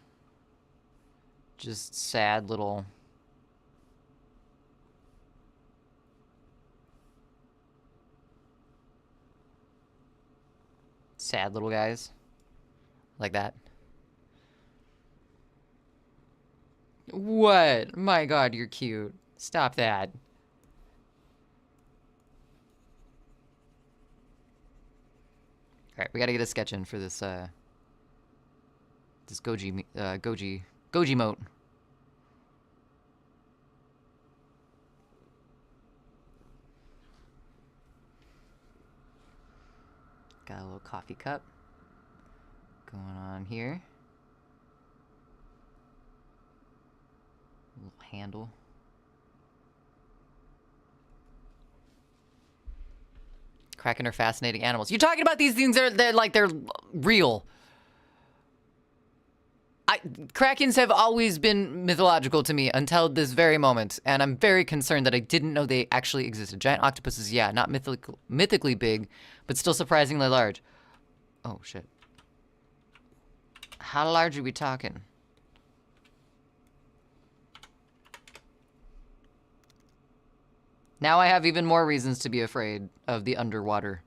Speaker 1: just sad little... Sad little guys? Like that? What? My god, you're cute. Stop that. Alright, we gotta get a sketch in for this, this Goji mote. Got a little coffee cup going on here. Little handle. Kraken are fascinating animals. You're talking about these things they're real. Krakens have always been mythological to me until this very moment, and I'm very concerned that I didn't know they actually existed. Giant octopuses, yeah, not mythically big, but still surprisingly large. Oh, shit. How large are we talking? Now I have even more reasons to be afraid of the underwater.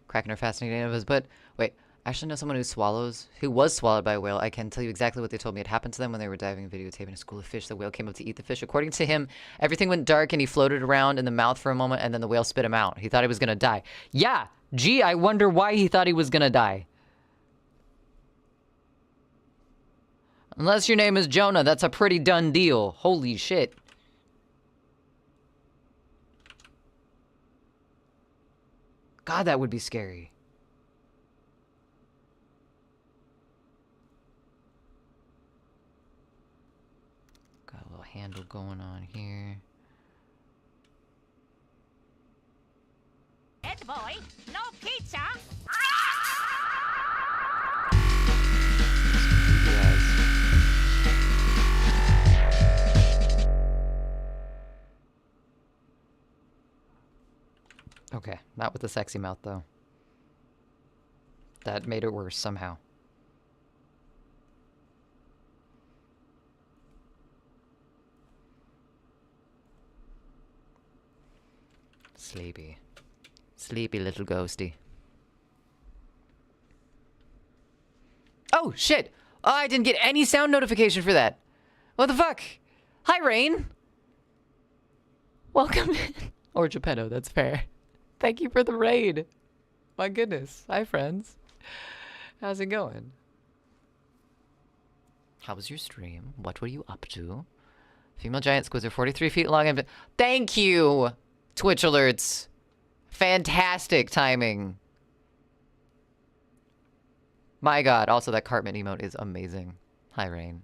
Speaker 1: Kraken are fascinating animals, but wait, I actually know someone who was swallowed by a whale. I can tell you exactly what they told me. It happened to them when they were diving and videotaping a school of fish. The whale came up to eat the fish. According to him, everything went dark and he floated around in the mouth for a moment and then the whale spit him out. He thought he was gonna die. Yeah, gee, I wonder why he thought he was gonna die. Unless your name is Jonah, that's a pretty done deal. Holy shit. God, that would be scary. handle going on here.
Speaker 5: Head boy, no pizza.
Speaker 1: Okay, not with the sexy mouth though. That made it worse somehow. Sleepy. Sleepy little ghosty. Oh, shit! Oh, I didn't get any sound notification for that. What the fuck? Hi, Rain! Welcome in. Or Geppetto, that's fair. Thank you for the raid. My goodness. Hi, friends. How's it going? How was your stream? What were you up to? Female giant squids are 43 feet long and... Thank you! Twitch alerts. Fantastic timing. My god, also that Cartman emote is amazing. Hi, Rain.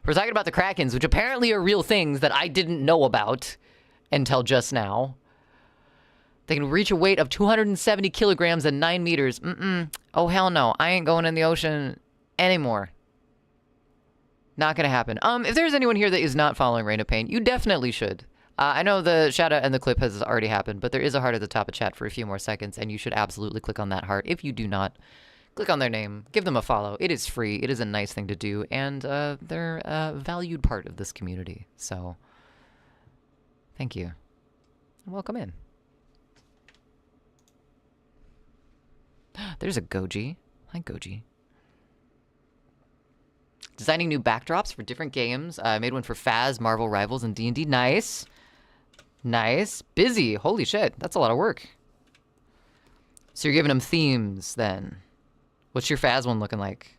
Speaker 1: We're talking about the Krakens, which apparently are real things that I didn't know about until just now. They can reach a weight of 270 kilograms and 9 meters. Oh, hell no. I ain't going in the ocean anymore. Not gonna happen. If there's anyone here that is not following Reign of Pain, you definitely should. I know the shout out and the clip has already happened, but there is a heart at the top of chat for a few more seconds, and you should absolutely click on that heart. If you do not, click on their name, give them a follow. It is free. It is a nice thing to do, and they're a valued part of this community. So, thank you. And welcome in. There's a Goji. Hi, Goji. Designing new backdrops for different games. I made one for Faz, Marvel Rivals, and D&D. Nice. Nice. Busy. Holy shit. That's a lot of work. So you're giving them themes, then. What's your Faz one looking like?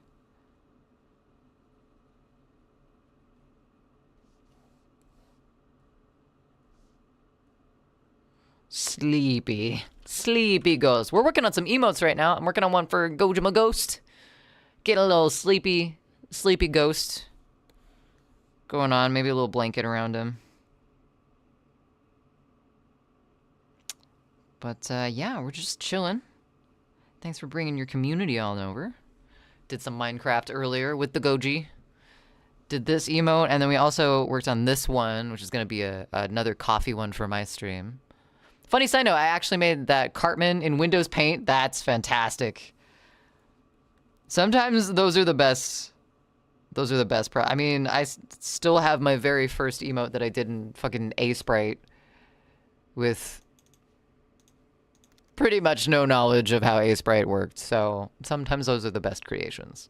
Speaker 1: Sleepy. Sleepy Ghost. We're working on some emotes right now. I'm working on one for Gojima Ghost. Get a little sleepy ghost going on. Maybe a little blanket around him. But, yeah, we're just chilling. Thanks for bringing your community on over. Did some Minecraft earlier with the Goji. Did this emote, and then we also worked on this one, which is going to be another coffee one for my stream. Funny side note, I actually made that Cartman in Windows Paint. That's fantastic. Sometimes those are the best. Those are the best. I mean, I still have my very first emote that I did in fucking A-Sprite with pretty much no knowledge of how A-Sprite worked. So sometimes those are the best creations.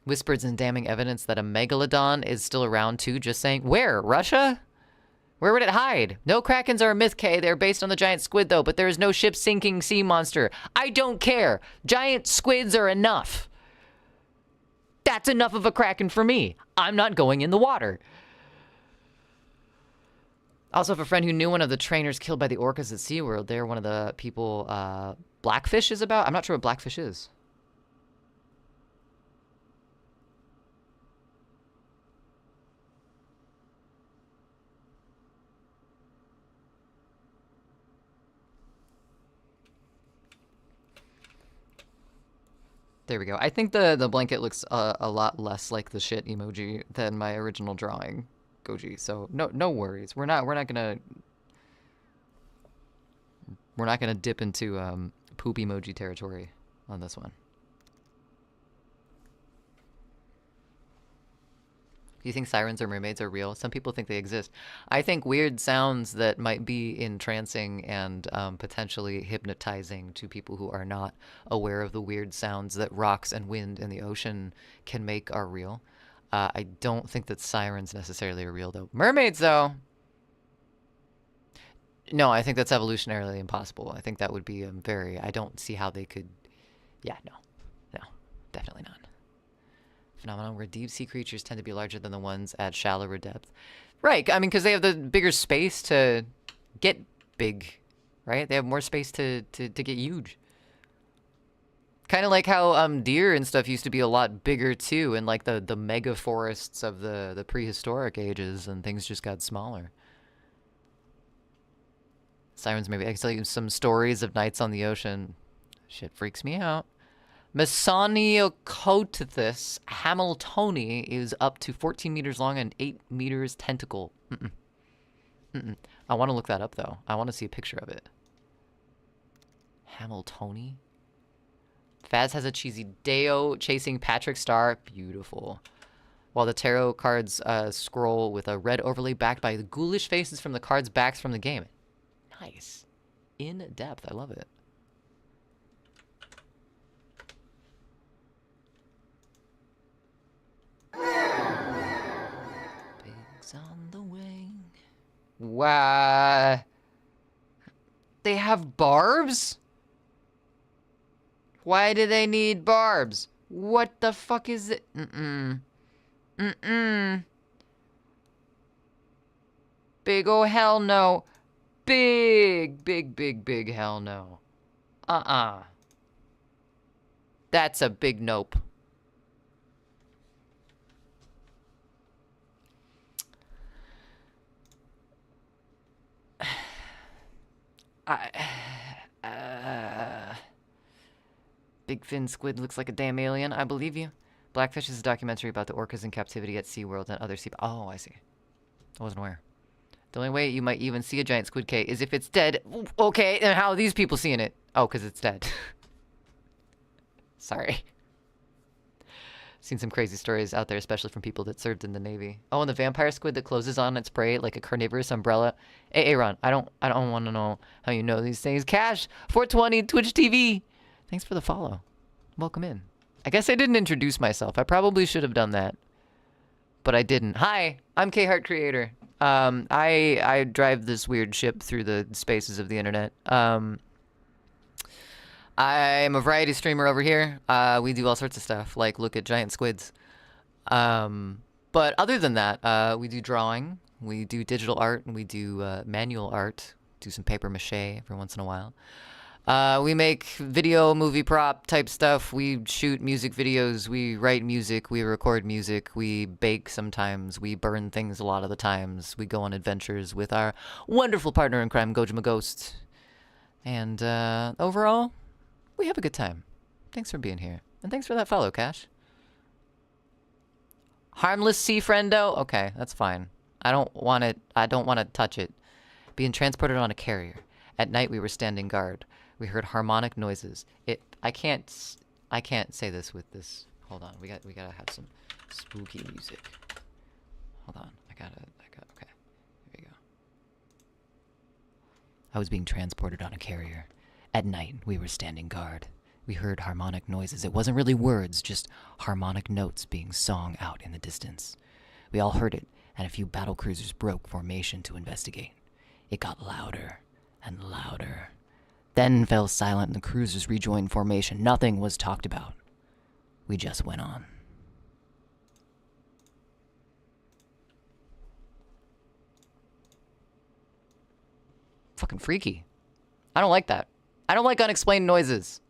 Speaker 1: Whispers and damning evidence that a megalodon is still around too. Just saying. Where? Russia? Where would it hide? No Krakens are a myth, K. They're based on the giant squid, though, but there is no ship-sinking sea monster. I don't care. Giant squids are enough. That's enough of a Kraken for me. I'm not going in the water. Also have a friend who knew one of the trainers killed by the orcas at SeaWorld. They're one of the people Blackfish is about. I'm not sure what Blackfish is. There we go. I think the blanket looks a lot less like the shit emoji than my original drawing, Goji. So no worries. We're not gonna dip into poop emoji territory on this one. Do you think sirens or mermaids are real? Some people think they exist. I think weird sounds that might be entrancing and potentially hypnotizing to people who are not aware of the weird sounds that rocks and wind in the ocean can make are real. I don't think that sirens necessarily are real, though. Mermaids, though. No, I think that's evolutionarily impossible. I think that would be I don't see how they could... Yeah, no, definitely not. Phenomenon where deep sea creatures tend to be larger than the ones at shallower depth. Right, I mean, because they have the bigger space to get big, right? They have more space to get huge. Kind of like how deer and stuff used to be a lot bigger too, in like the mega forests of the prehistoric ages, and things just got smaller. Sirens, maybe I can tell you some stories of nights on the ocean. Shit freaks me out. Mesoneocotis hamiltoni is up to 14 meters long and 8 meters tentacle. I want to look that up though. I want to see a picture of it. Hamiltoni? Faz has a cheesy Deo chasing Patrick Star. Beautiful. While the tarot cards scroll with a red overlay backed by the ghoulish faces from the cards' backs from the game. Nice. In depth. I love it. Pigs on the wing. Wow. They have barbs? Why do they need barbs? What the fuck is it? Big oh hell no. Big, big, big, big hell no. That's a big nope. Big fin squid looks like a damn alien. I believe you. Blackfish is a documentary about the orcas in captivity at SeaWorld and other sea... Oh, I see. I wasn't aware. The only way you might even see a giant squid K is if it's dead. Okay, and how are these people seeing it? Oh, because it's dead. Sorry. Seen some crazy stories out there, especially from people that served in the Navy. Oh, and the vampire squid that closes on its prey like a carnivorous umbrella. Hey, Aaron, I don't want to know how you know these things. Cash, 420, Twitch TV. Thanks for the follow. Welcome in. I guess I didn't introduce myself. I probably should have done that, but I didn't. Hi, I'm K-Heart Creator. I drive this weird ship through the spaces of the internet. I'm a variety streamer over here. We do all sorts of stuff, like look at giant squids. But other than that, we do drawing, we do digital art, and we do manual art. Do some paper mache every once in a while. We make video, movie prop type stuff. We shoot music videos. We write music. We record music. We bake sometimes. We burn things a lot of the times. We go on adventures with our wonderful partner in crime, Gojima Ghost. And overall, we have a good time. Thanks for being here. And thanks for that follow, Cash. Harmless sea friendo? Okay, that's fine. I don't want it. I don't want to touch it. Being transported on a carrier. At night, we were standing guard. We heard harmonic noises. I can't say this with this. Hold on. We gotta have some spooky music. Hold on. Okay. Here we go. I was being transported on a carrier. At night, we were standing guard. We heard harmonic noises. It wasn't really words, just harmonic notes being sung out in the distance. We all heard it, and a few battle cruisers broke formation to investigate. It got louder and louder. Then fell silent and the cruisers rejoined formation. Nothing was talked about. We just went on. Fucking freaky. I don't like that. I don't like unexplained noises.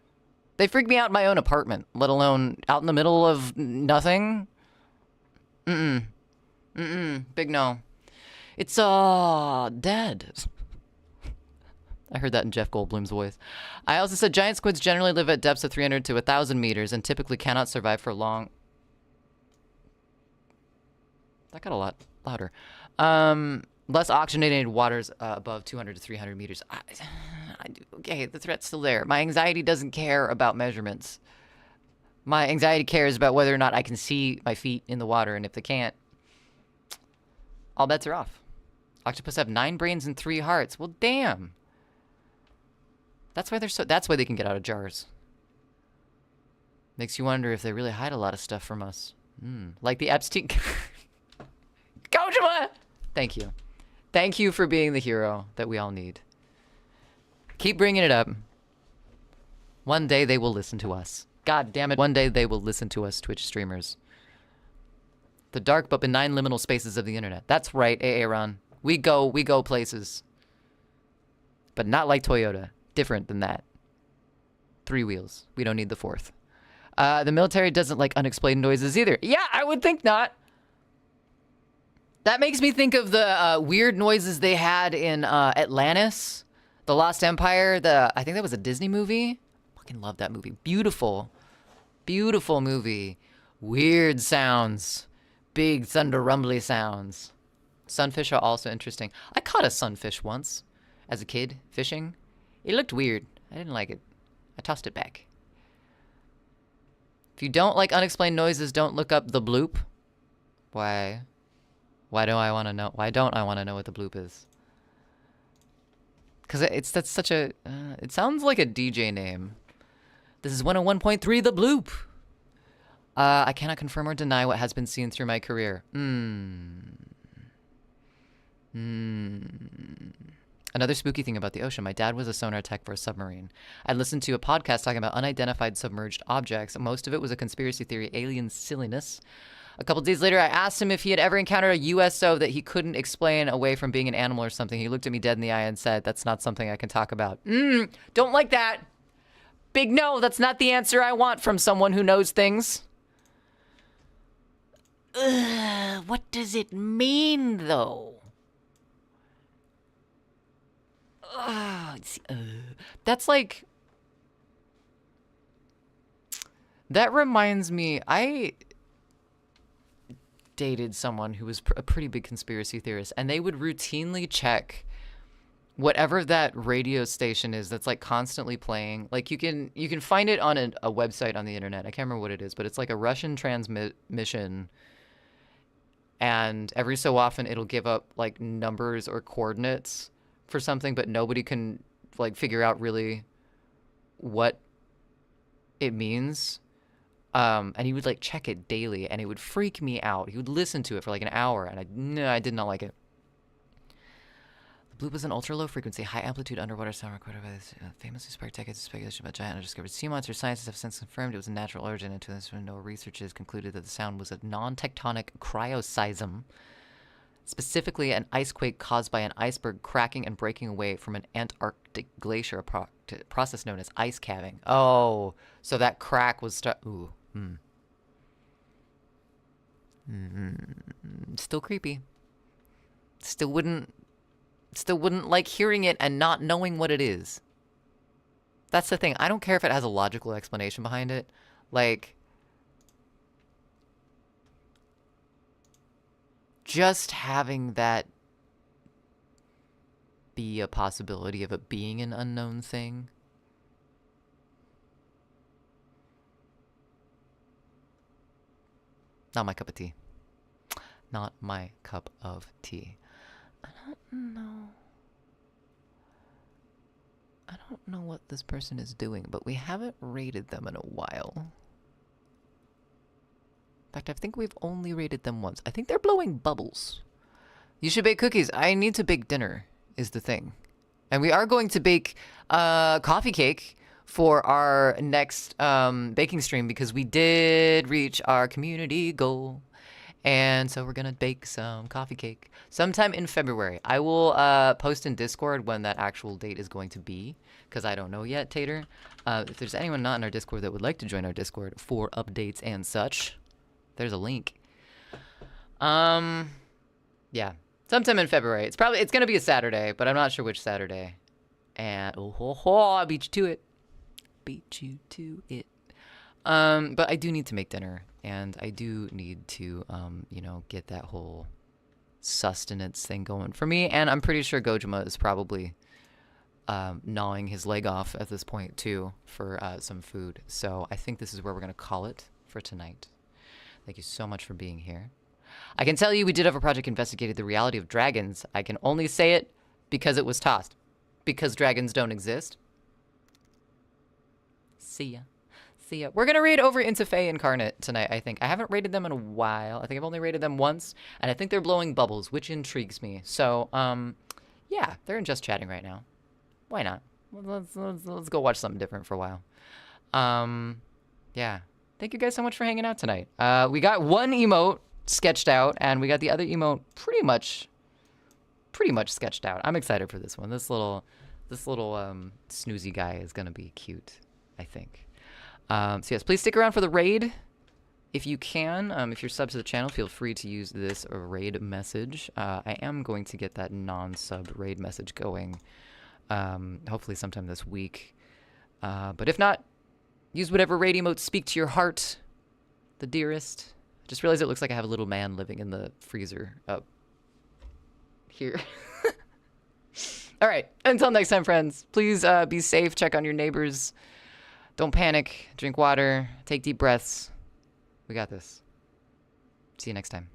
Speaker 1: They freak me out in my own apartment, let alone out in the middle of nothing. Big no. It's dead. I heard that in Jeff Goldblum's voice. I also said giant squids generally live at depths of 300 to 1,000 meters and typically cannot survive for long. That got a lot louder. Less oxygenated waters above 200 to 300 meters. Okay, the threat's still there. My anxiety doesn't care about measurements. My anxiety cares about whether or not I can see my feet in the water, and if they can't, all bets are off. Octopus have 9 brains and 3 hearts. Well, damn. That's why that's why they can get out of jars. Makes you wonder if they really hide a lot of stuff from us. Like the Epstein. Kojima! Thank you. Thank you for being the hero that we all need. Keep bringing it up. One day they will listen to us. God damn it. One day they will listen to us, Twitch streamers. The dark but benign liminal spaces of the internet. That's right, Aaron. We go places. But not like Toyota. Different than that. 3 wheels. We don't need the 4th. The military doesn't like unexplained noises either. Yeah, I would think not. That makes me think of the weird noises they had in Atlantis, The Lost Empire. I think that was a Disney movie. Fucking love that movie. Beautiful. Beautiful movie. Weird sounds. Big thunder rumbly sounds. Sunfish are also interesting. I caught a sunfish once as a kid fishing. It looked weird. I didn't like it. I tossed it back. If you don't like unexplained noises, don't look up the bloop. Why? Why do I want to know? Why don't I want to know what the bloop is? Because that's such a... it sounds like a DJ name. This is 101.3 The Bloop. I cannot confirm or deny what has been seen through my career. Another spooky thing about the ocean. My dad was a sonar tech for a submarine. I listened to a podcast talking about unidentified submerged objects. Most of it was a conspiracy theory, alien silliness. A couple days later, I asked him if he had ever encountered a USO that he couldn't explain away from being an animal or something. He looked at me dead in the eye and said, "That's not something I can talk about." Don't like that. Big no, that's not the answer I want from someone who knows things. What does it mean, though? That's like... That reminds me, I dated someone who was a pretty big conspiracy theorist, and they would routinely check whatever that radio station is that's like constantly playing. Like you can find it on a website on the internet. I can't remember what it is, but it's like a Russian transmission, and every so often it'll give up like numbers or coordinates for something, but nobody can like figure out really what it means. And he would like check it daily, and it would freak me out. He would listen to it for like an hour, and I did not like it. The bloop was an ultra low frequency, high amplitude underwater sound recorded by this famously sparked decades of speculation about giant undiscovered sea monsters. Scientists have since confirmed it was a natural origin, and to this point, no researchers concluded that the sound was a non-tectonic cryoseism, specifically an ice quake caused by an iceberg cracking and breaking away from an Antarctic glacier, a process known as ice calving. Oh, so that crack was still creepy. Still wouldn't like hearing it and not knowing what it is. That's the thing. I don't care if it has a logical explanation behind it. Like, just having that be a possibility of it being an unknown thing. Not my cup of tea. Not my cup of tea. I don't know what this person is doing, but we haven't rated them in a while. In fact, I think we've only rated them once. I think they're blowing bubbles. You should bake cookies. I need to bake dinner, is the thing. And we are going to bake coffee cake for our next baking stream, because we did reach our community goal. And so we're going to bake some coffee cake sometime in February. I will post in Discord when that actual date is going to be, because I don't know yet, Tater. If there's anyone not in our Discord that would like to join our Discord for updates and such, there's a link. Yeah, sometime in February. It's going to be a Saturday, but I'm not sure which Saturday. And I beat you to it. Beat you to it. But I do need to make dinner, and I do need to, get that whole sustenance thing going for me. And I'm pretty sure Gojima is probably gnawing his leg off at this point too for some food. So I think this is where we're gonna call it for tonight. Thank you so much for being here. I can tell you we did have a project investigated the reality of dragons. I can only say it because it was tossed. Because dragons don't exist. See ya. See ya. We're going to raid over into Fae Incarnate tonight, I think. I haven't raided them in a while. I think I've only raided them once. And I think they're blowing bubbles, which intrigues me. So, yeah, they're in Just Chatting right now. Why not? Let's go watch something different for a while. Yeah. Thank you guys so much for hanging out tonight. We got one emote sketched out, and we got the other emote pretty much sketched out. I'm excited for this one. This little snoozy guy is gonna be cute, I think. So yes, please stick around for the raid if you can. If you're sub to the channel, feel free to use this raid message. I am going to get that non-sub raid message going, hopefully sometime this week. But if not, use whatever raid emotes speak to your heart, the dearest. Just realized it looks like I have a little man living in the freezer up here. All right, until next time, friends, please be safe, check on your neighbors, don't panic, drink water, take deep breaths. We got this. See you next time.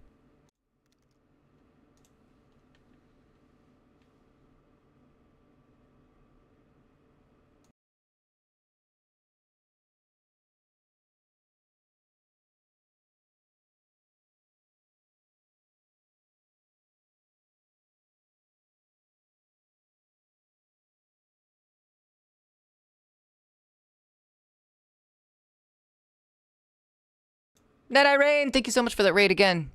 Speaker 1: Night Rain, thank you so much for that raid again.